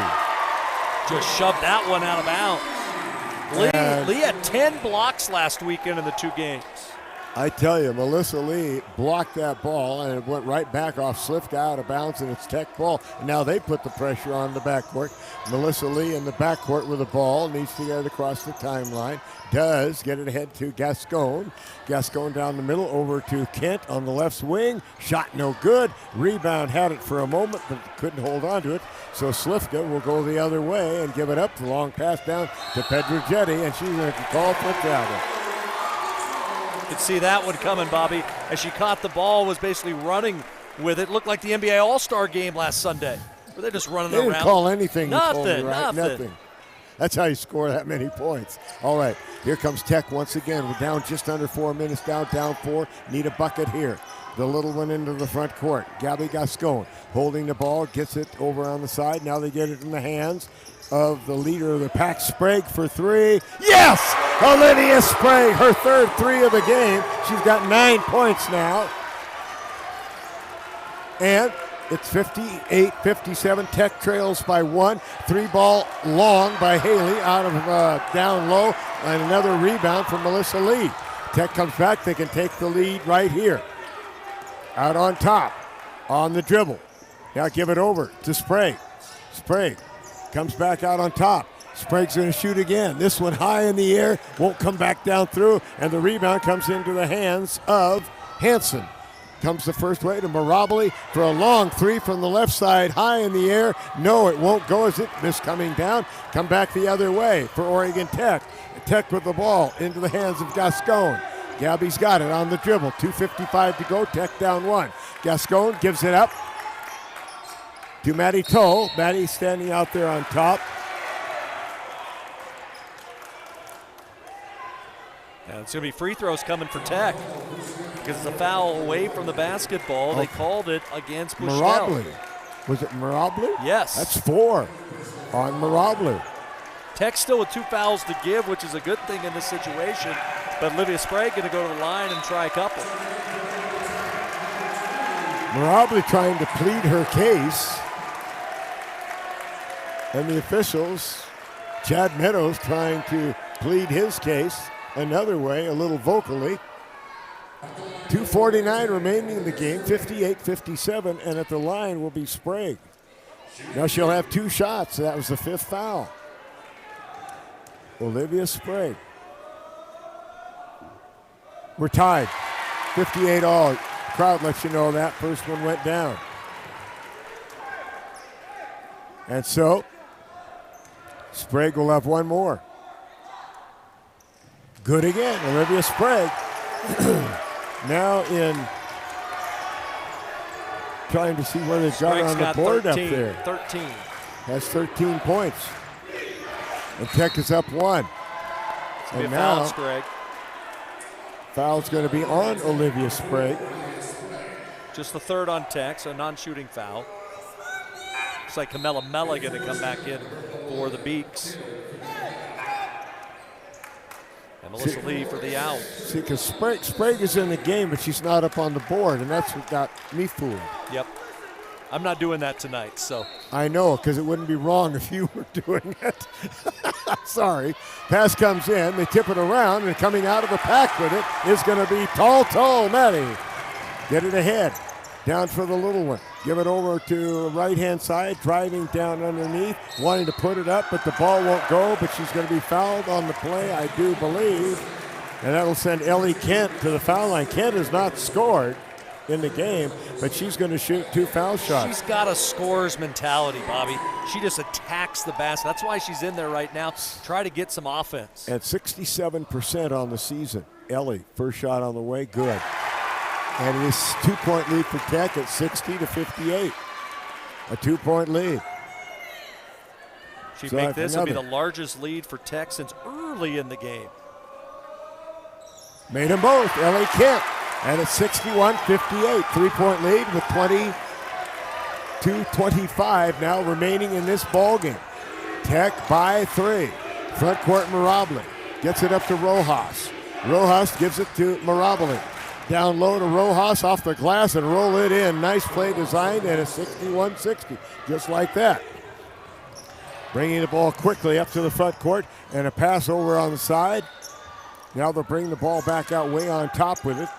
Just shoved that one out of bounds. Lee had 10 blocks last weekend in the 2 games. I tell you, Melissa Lee blocked that ball, and it went right back off Slivka out of bounds, and it's Tech ball. And now they put the pressure on the backcourt. Melissa Lee in the backcourt with the ball, needs to get it across the timeline. Does get it ahead to Gascon. Gascon down the middle, over to Kent on the left wing. Shot no good. Rebound had it for a moment, but couldn't hold on to it. So Slivka will go the other way and give it up. The long pass down to Pedrogetti, and she's going to call for a travel. Could see that one coming, Bobby, as she caught the ball, was basically running with it. Looked like the NBA All-Star game last Sunday, where they're just running around. They didn't call anything. Nothing, Nothing. That's how you score that many points. All right, here comes Tech once again. We're down just under 4 minutes, down 4. Need a bucket here. The little one into the front court. Gabby Gascon holding the ball, gets it over on the side. Now they get it in the hands of the leader of the pack, Sprague, for 3. Yes! Olivia Sprague, her third 3 of the game. She's got 9 points now. And it's 58-57. Tech trails by 1. 3-ball long by Haley out of down low. And another rebound from Melissa Lee. Tech comes back. They can take the lead right here. Out on top. On the dribble. Now give it over to Sprague. Sprague comes back out on top. Sprague's going to shoot again. This one high in the air, won't come back down through, and the rebound comes into the hands of Hansen. Comes the first way to Mirabli for a long 3 from the left side, high in the air. No, it won't go as it missed coming down. Come back the other way for Oregon Tech. Tech with the ball into the hands of Gascon. Gabby's got it on the dribble. 2:55 to go. Tech down 1. Gascon gives it up to Maddie Toll. Maddie standing out there on top. And it's going to be free throws coming for Tech because it's a foul away from the basketball. They called it against Bushnell. Mirabli. Was it Mirabli? Yes. That's 4 on Mirabli. Tech still with 2 fouls to give, which is a good thing in this situation. But Olivia Sprague going to go to the line and try a couple. Mirabli trying to plead her case. And the officials, Chad Meadows trying to plead his case another way, a little vocally. 2:49 remaining in the game, 58-57, and at the line will be Sprague. Now she'll have 2 shots. That was the 5th foul. Olivia Sprague. We're tied, 58 all. Crowd lets you know that first one went down. And so, Sprague will have 1 more. Good again, Olivia Sprague. Now in trying to see where they've got her on the board 13, up there. 13. Has 13 points. And Tech is up 1. It's going to be a foul, Sprague. Foul's going to be on Olivia Sprague. Just the 3rd on Tech, so non-shooting foul. Looks like Camilla Mella going to come back in for the Beaks. And Melissa Lee for the out. See, because Sprague is in the game, but she's not up on the board, and that's what got me fooled. Yep. I'm not doing that tonight, so. I know, because it wouldn't be wrong if you were doing it. Sorry. Pass comes in, they tip it around, and coming out of the pack with it is going to be Tall Maddie. Get it ahead. Down for the little one. Give it over to right-hand side, driving down underneath, wanting to put it up, but the ball won't go, but she's going to be fouled on the play, I do believe. And that will send Ellie Kent to the foul line. Kent has not scored in the game, but she's going to shoot 2 foul shots. She's got a scorer's mentality, Bobby. She just attacks the basket. That's why she's in there right now. Try to get some offense. At 67% on the season. Ellie, first shot on the way, good. And it is 2-point lead for Tech at 60-58. A 2-point lead. She'd make this would be the largest lead for Tech since early in the game. Made them both. Ellie Kent. And it's 61-58. 3-point lead with 22-25 now remaining in this ball game. Tech by 3. Front court, Mirabile. Gets it up to Rojas. Rojas gives it to Mirabile. Down low to Rojas off the glass and roll it in. Nice play designed and a 61-60, just like that. Bringing the ball quickly up to the front court and a pass over on the side. Now they'll bring the ball back out way on top with it.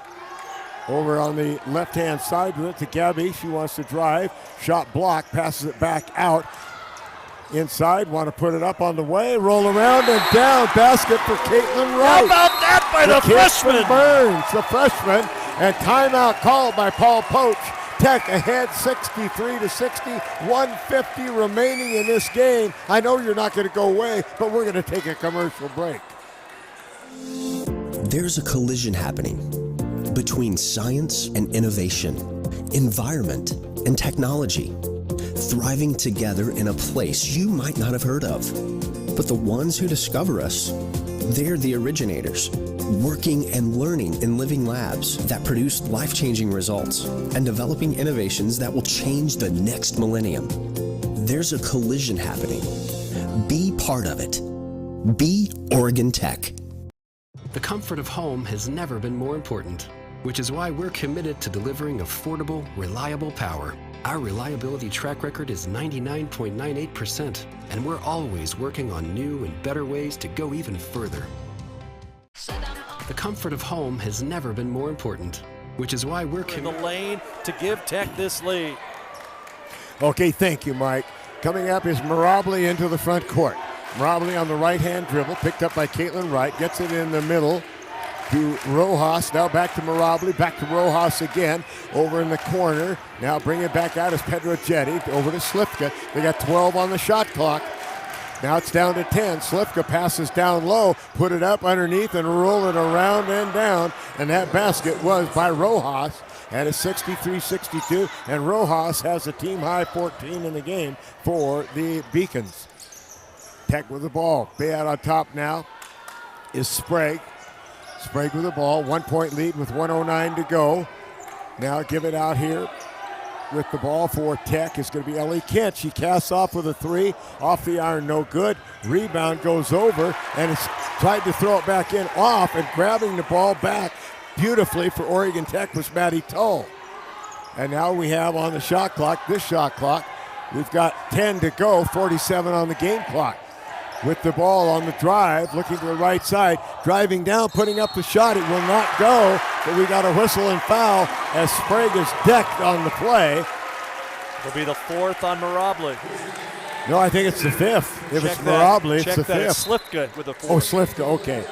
Over on the left-hand side with it to Gabby. She wants to drive. Shot blocked, passes it back out. Inside, want to put it up on the way, roll around and down. Basket for Caitlin Wright. How about that by the freshman? Burns, the freshman, and timeout called by Paul Poach. Tech ahead 63-60, 150 remaining in this game. I know you're not going to go away, but we're going to take a commercial break. There's a collision happening between science and innovation, environment and technology, thriving together in a place you might not have heard of. But the ones who discover us, they're the originators, working and learning in living labs that produce life-changing results and developing innovations that will change the next millennium. There's a collision happening. Be part of it. Be Oregon Tech. The comfort of home has never been more important, which is why we're committed to delivering affordable, reliable power. Our reliability track record is 99.98%, and we're always working on new and better ways to go even further. The comfort of home has never been more important, which is why we're in the lane to give Tech this lead. Okay, thank you, Mike. Coming up is Mirabile into the front court. Mirabile on the right-hand dribble, picked up by Caitlin Wright, gets it in the middle to Rojas. Now back to Mirabile, back to Rojas again, over in the corner. Now bring it back out as Pedrogetti, over to Slifka. They got 12 on the shot clock. Now it's down to 10. Slifka passes down low, put it up underneath and roll it around and down. And that basket was by Rojas at a 63-62. And Rojas has a team-high 14 in the game for the Beacons. Tech with the ball. Bay out on top now is Sprague. Sprague with the ball. 1 point lead with 1:09 to go. Now give it out here with the ball for Tech is going to be Ellie Kent. She casts off with a 3. Off the iron, no good. Rebound goes over, and it's tried to throw it back in off, and grabbing the ball back beautifully for Oregon Tech was Maddie Tull. And now we have on the shot clock, this shot clock, we've got 10 to go, 47 on the game clock. With the ball on the drive, looking to the right side, driving down, putting up the shot. It will not go, but we got a whistle and foul as Sprague is decked on the play. It'll be the 4th on Mirabile. No, I think it's the 5th. If it's Mirabile, it's the 5th. It's Slifka with the 4th. Oh, Slifka, okay.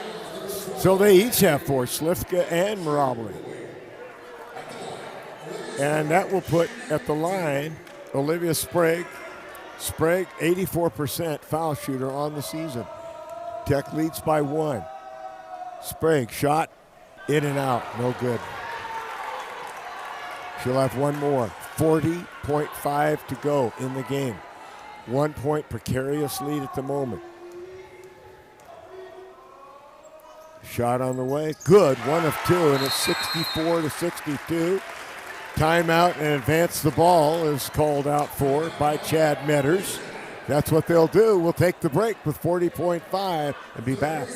So they each have 4, Slifka and Mirabile. And that will put at the line Olivia Sprague. Sprague, 84% foul shooter on the season. Tech leads by 1. Sprague, shot, in and out, no good. She'll have one more. 40.5 to go in the game. 1 point precarious lead at the moment. Shot on the way, good, 1 of 2, and it's 64-62. Timeout and advance the ball is called out for by Chad Metters. That's what they'll do. We'll take the break with 40.5 and be back.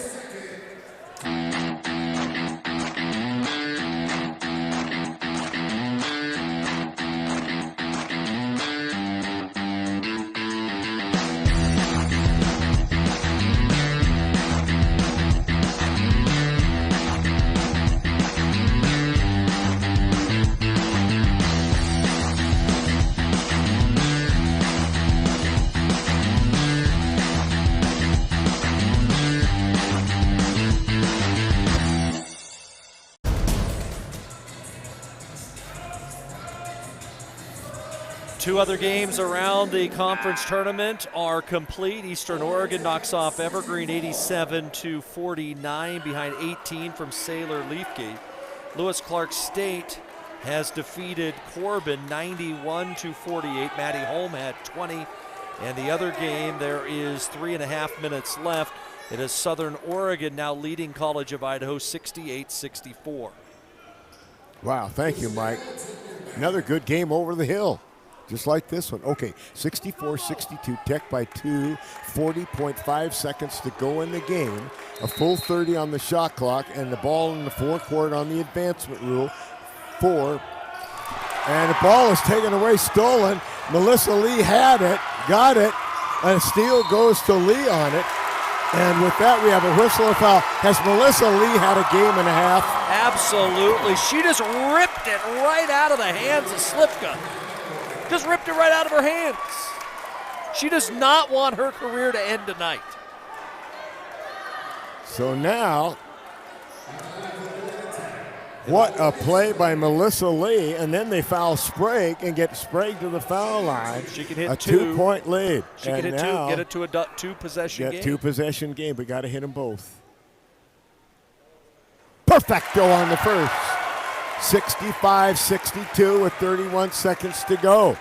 Two other games around the conference tournament are complete. Eastern Oregon knocks off Evergreen 87-49 behind 18 from Sailor Leafgate. Lewis Clark State has defeated Corbin 91-48. Maddie Holm had 20. And the other game, there is 3.5 minutes left. It is Southern Oregon now leading College of Idaho 68-64. Wow, thank you, Mike. Another good game over the hill. just like this one. Okay, 64-62, Tech by 2, 40.5 seconds to go in the game. A full 30 on the shot clock, and the ball in the forecourt on the advancement rule. 4. And the ball is taken away, stolen. Melissa Lee had it, got it, and a steal goes to Lee on it. And with that, we have a whistle and foul. Has Melissa Lee had a game and a half? Absolutely. She just ripped it right out of the hands of Slipka. Just ripped it right out of her hands. She does not want her career to end tonight. So now, what a play by Melissa Lee, and then they foul Sprague and get Sprague to the foul line. She can hit a two. 2-point lead. She can hit two, get it to a two-possession game. Two-possession game. We got to hit them both. Perfecto on the first. 65-62 with 31 seconds to go.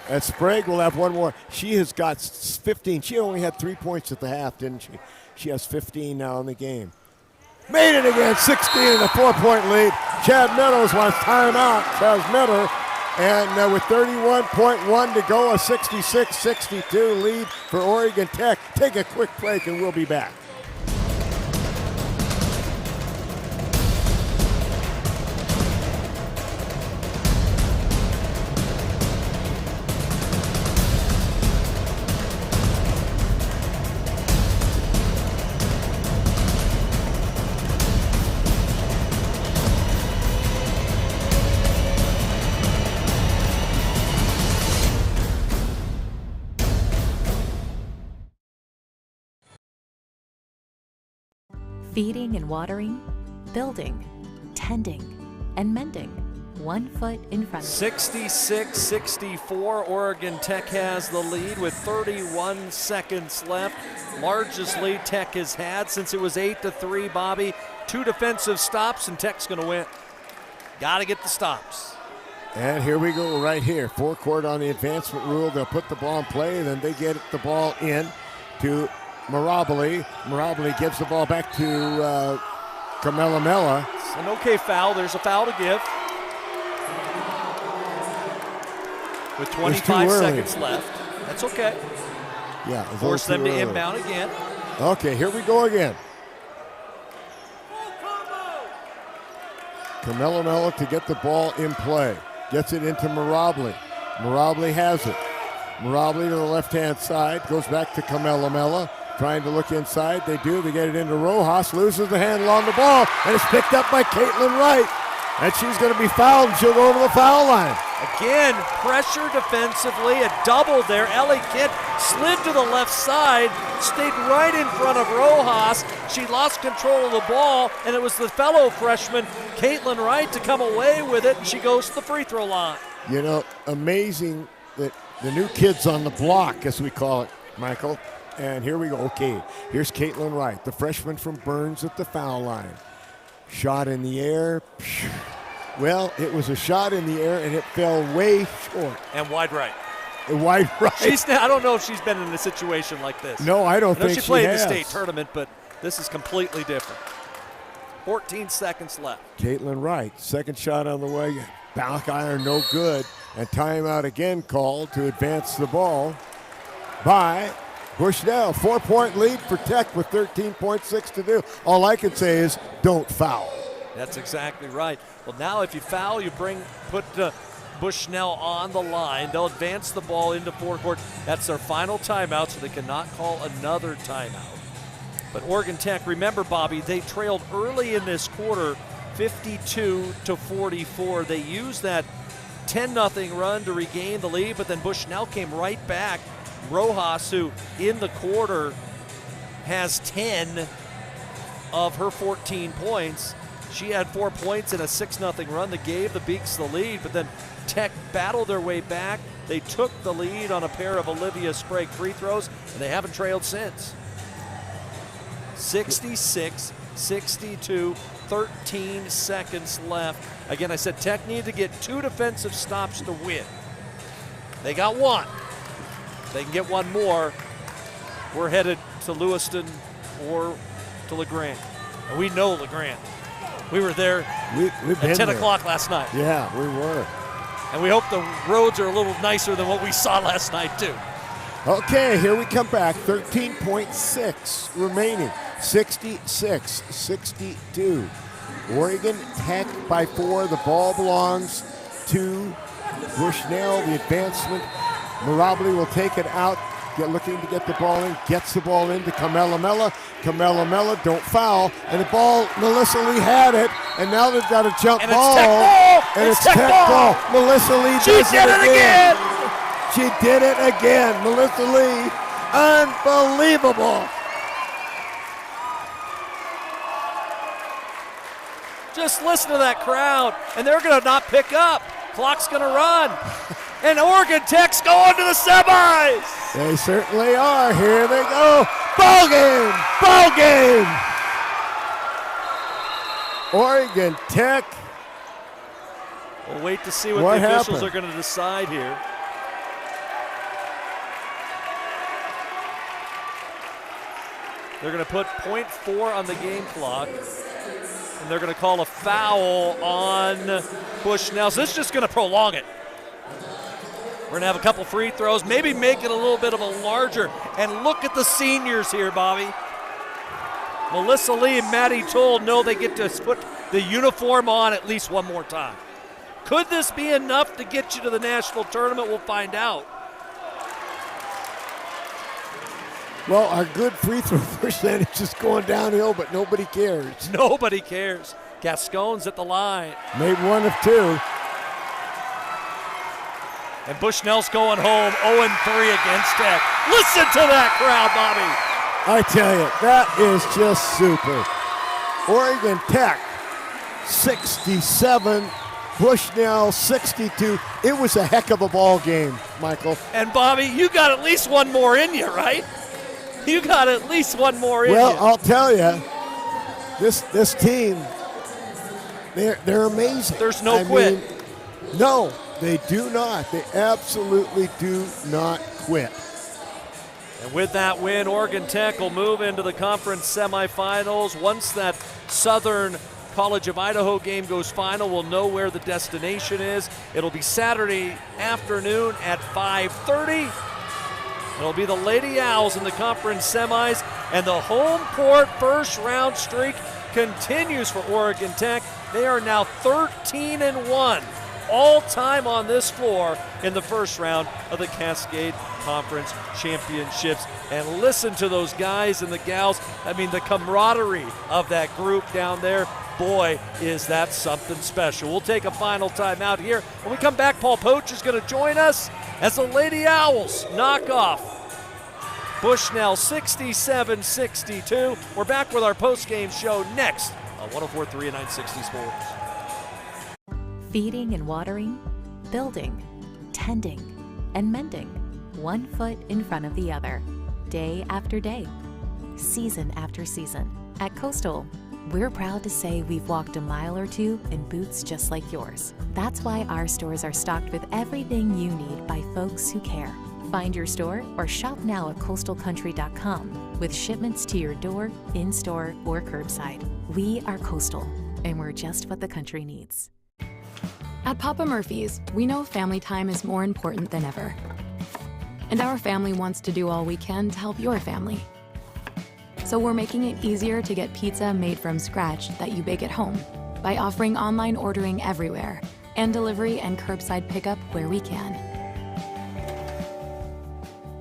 And Sprague will have one more. She has got 15. She only had 3 points at the half, didn't she? She has 15 now in the game. Made it again, 16 and a 4-point lead. Chad Meadows wants timeout, transmitter. And with 31.1 to go, a 66-62 lead for Oregon Tech. Take a quick break and we'll be back. Feeding and watering, building, tending, and mending. 1 foot in front of 66-64, Oregon Tech has the lead with 31 seconds left. Largest lead Tech has had since it was 8-3, Bobby. 2 defensive stops and Tech's gonna win. Gotta get the stops. And here we go right here. Forecourt on the advancement rule. They'll put the ball in play, and then they get the ball in to Mirabile. Mirabile gives the ball back to Kamelamela. It's an okay foul. There's a foul to give. With 25 seconds left. That's okay. Yeah. Force them to inbound again. Okay, here we go again. Kamelamela to get the ball in play. Gets it into Mirabile. Mirabile has it. Mirabile to the left-hand side. Goes back to Kamelamela. Trying to look inside. They do. They get it into Rojas. Loses the handle on the ball. And it's picked up by Caitlin Wright. And she's going to be fouled. And she'll go to the foul line. Again, pressure defensively. A double there. Ellie Kidd slid to the left side. Stayed right in front of Rojas. She lost control of the ball. And it was the fellow freshman, Caitlin Wright, to come away with it. And she goes to the free throw line. You know, amazing that the new kids on the block, as we call it, Michael. And here we go. Okay, here's Caitlin Wright, the freshman from Burns at the foul line. Shot in the air. Well, it was a shot in the air, and it fell way short. And wide right. Wide right. I don't know if she's been in a situation like this. No, I don't think she played in the state tournament, but this is completely different. 14 seconds left. Caitlin Wright, second shot on the way. Back iron, no good. And timeout again called to advance the ball by Bushnell. 4-point lead for Tech with 13.6 to do. All I can say is don't foul. That's exactly right. Well, now if you foul, you put Bushnell on the line. They'll advance the ball into forecourt. That's their final timeout, so they cannot call another timeout. But Oregon Tech, remember, Bobby, they trailed early in this quarter, 52-44. They used that 10-0 run to regain the lead, but then Bushnell came right back. Rojas, who in the quarter has 10 of her 14 points. She had 4 points in a 6-0 run that gave the Beaks the lead, but then Tech battled their way back. They took the lead on a pair of Olivia Sprague free throws, and they haven't trailed since. 66-62, 13 seconds left. Again, I said Tech needed to get 2 defensive stops to win. They got 1. They can get 1 more. We're headed to Lewiston or to LeGrand. And we know LeGrand. We were there we've at been 10 there. o'clock last night. Yeah, we were. And we hope the roads are a little nicer than what we saw last night, too. Okay, here we come back. 13.6 remaining. 66-62. Oregon Tech by 4. The ball belongs to Bushnell. The advancement. Mirabile will take it out. Looking to get the ball in. Gets the ball into Kamehameha. Kamehameha, don't foul. And the ball, Melissa Lee had it. And now they've got a jump And ball. it's Tech ball. And it's Tech ball. Melissa Lee She does did it again. She did it again. Melissa Lee. Unbelievable. Just listen to that crowd, and they're going to not pick up. Clock's going to run. And Oregon Tech's going to the semis. They certainly are. Here they go. Ball game. Ball game. Oregon Tech. We'll wait to see what the officials happened? are going to decide here. They're going to put .4 on the game clock. And they're going to call a foul on Bushnell. So this is just going to prolong it. We're going to have a couple free throws, maybe make it a little bit of a larger. And look at the seniors here, Bobby. Melissa Lee and Maddie Toll know they get to put the uniform on at least one more time. Could this be enough to get you to the national tournament? We'll find out. Well, our good free throw percentage is going downhill, but nobody cares. Nobody cares. Gascon's at the line. Made one of two. And Bushnell's going home 0-3 against Tech. Listen to that crowd, Bobby. I tell you, that is just super. Oregon Tech, 67. Bushnell, 62. It was a heck of a ball game, Michael. And Bobby, you got at least one more in you, right? You got at least one more in you. Well, I'll tell you, this team, they're amazing. There's no quit. mean, no, they do not. They absolutely do not quit. And with that win, Oregon Tech will move into the conference semifinals. Once that Southern College of Idaho game goes final, we'll know where the destination is. It'll be Saturday afternoon at 5:30. It'll be the Lady Owls in the conference semis, and the home court first round streak continues for Oregon Tech. They are now 13-1 all time on this floor in the first round of the Cascade Conference Championships. And listen to those guys and the gals. I mean, the camaraderie of that group down there. Boy, is that something special. We'll take a final time out here. When we come back, Paul Poach is going to join us as the Lady Owls knock off Bushnell 67-62. We're back with our post-game show next on 104.3 and 960 Sports. Feeding and watering, building, tending, and mending, one foot in front of the other, day after day, season after season. At Coastal, we're proud to say we've walked a mile or two in boots just like yours. That's why our stores are stocked with everything you need by folks who care. Find your store or shop now at coastalcountry.com with shipments to your door, in-store, or curbside. We are Coastal, and we're just what the country needs. At Papa Murphy's, we know family time is more important than ever. And our family wants to do all we can to help your family. So we're making it easier to get pizza made from scratch that you bake at home by offering online ordering everywhere and delivery and curbside pickup where we can.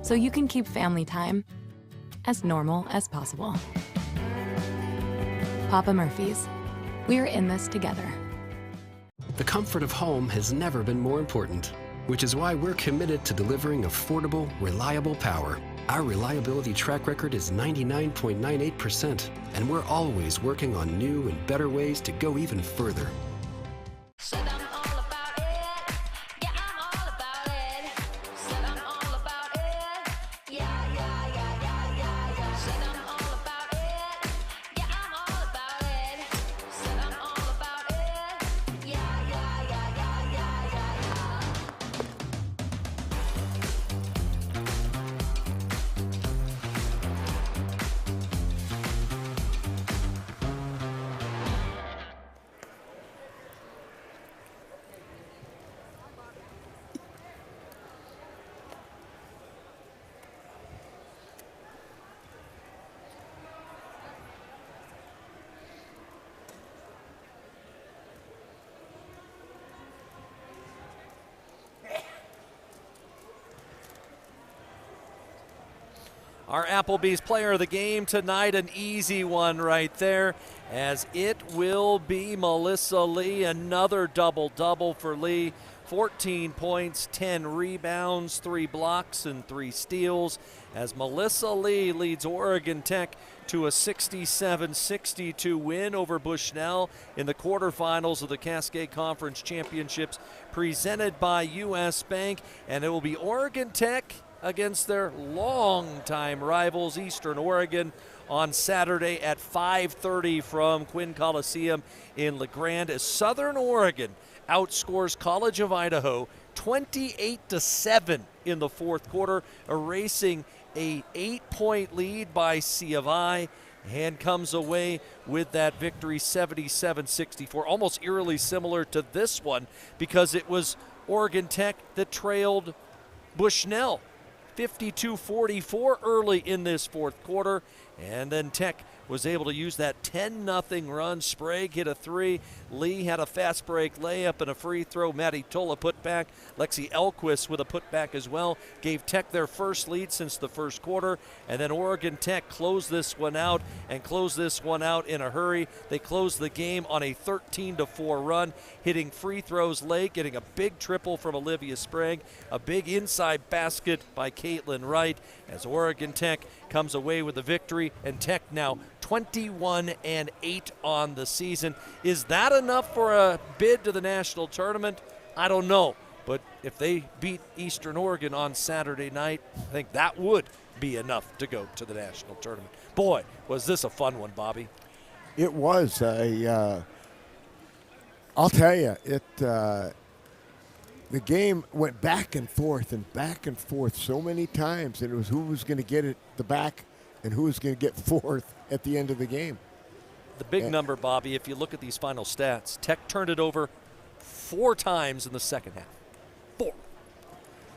So you can keep family time as normal as possible. Papa Murphy's, we're in this together. The comfort of home has never been more important, which is why we're committed to delivering affordable, reliable power. Our reliability track record is 99.98%, and we're always working on new and better ways to go even further. Our Applebee's player of the game tonight, an easy one right there, as it will be Melissa Lee. Another double-double for Lee. 14 points, 10 rebounds, 3 blocks, and 3 steals, as Melissa Lee leads Oregon Tech to a 67-62 win over Bushnell in the quarterfinals of the Cascade Conference Championships presented by U.S. Bank. And it will be Oregon Tech against their longtime rivals, Eastern Oregon, on Saturday at 5:30 from Quinn Coliseum in La Grande, as Southern Oregon outscores College of Idaho 28-7 in the fourth quarter, erasing a 8-point lead by C of I, and comes away with that victory 77-64, almost eerily similar to this one, because it was Oregon Tech that trailed Bushnell 52-44 early in this fourth quarter, and then Tech was able to use that 10-0 run. Sprague hit a 3. Lee had a fast break layup and a free throw. Maddie Tola put back. Lexi Elquist with a putback as well. Gave Tech their first lead since the first quarter. And then Oregon Tech closed this one out, and closed this one out in a hurry. They closed the game on a 13-4 run, hitting free throws late, getting a big triple from Olivia Sprague, a big inside basket by Caitlin Wright, as Oregon Tech comes away with the victory, and Tech now 21-8 on the season. Is that enough for a bid to the national tournament? I don't know, but if they beat Eastern Oregon on Saturday night, I think that would be enough to go to the national tournament. Boy, was this a fun one, Bobby. It was. I'll tell you, the game went back and forth so many times, and it was who was going to get it the back and who was going to get fourth at the end of the game. The big number, Bobby, if you look at these final stats, Tech turned it over 4 times in the second half. 4.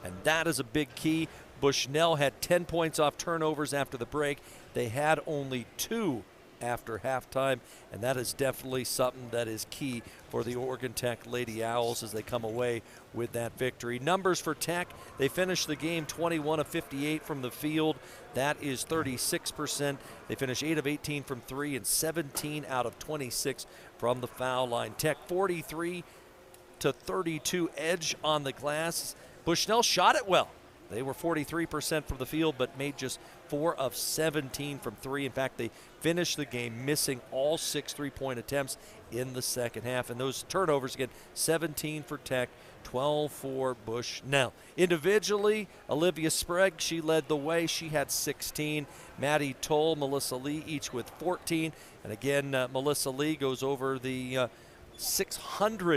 And that is a big key. Bushnell had 10 points off turnovers after the break. They had only 2 after halftime, and that is definitely something that is key for the Oregon Tech Lady Owls as they come away with that victory. Numbers for Tech, they finished the game 21 of 58 from the field. That is 36%. They finished 8 of 18 from 3 and 17 out of 26 from the foul line. Tech 43 to 32 edge on the glass. Bushnell shot it well. They were 43% from the field, but made just 4 of 17 from 3. In fact, they finished the game missing all 6 3-point attempts in the second half. And those turnovers, again, 17 for Tech, 12 for Bushnell. Individually, Olivia Sprague, she led the way. She had 16. Maddie Toll, Melissa Lee, each with 14. And again, Melissa Lee goes over the 600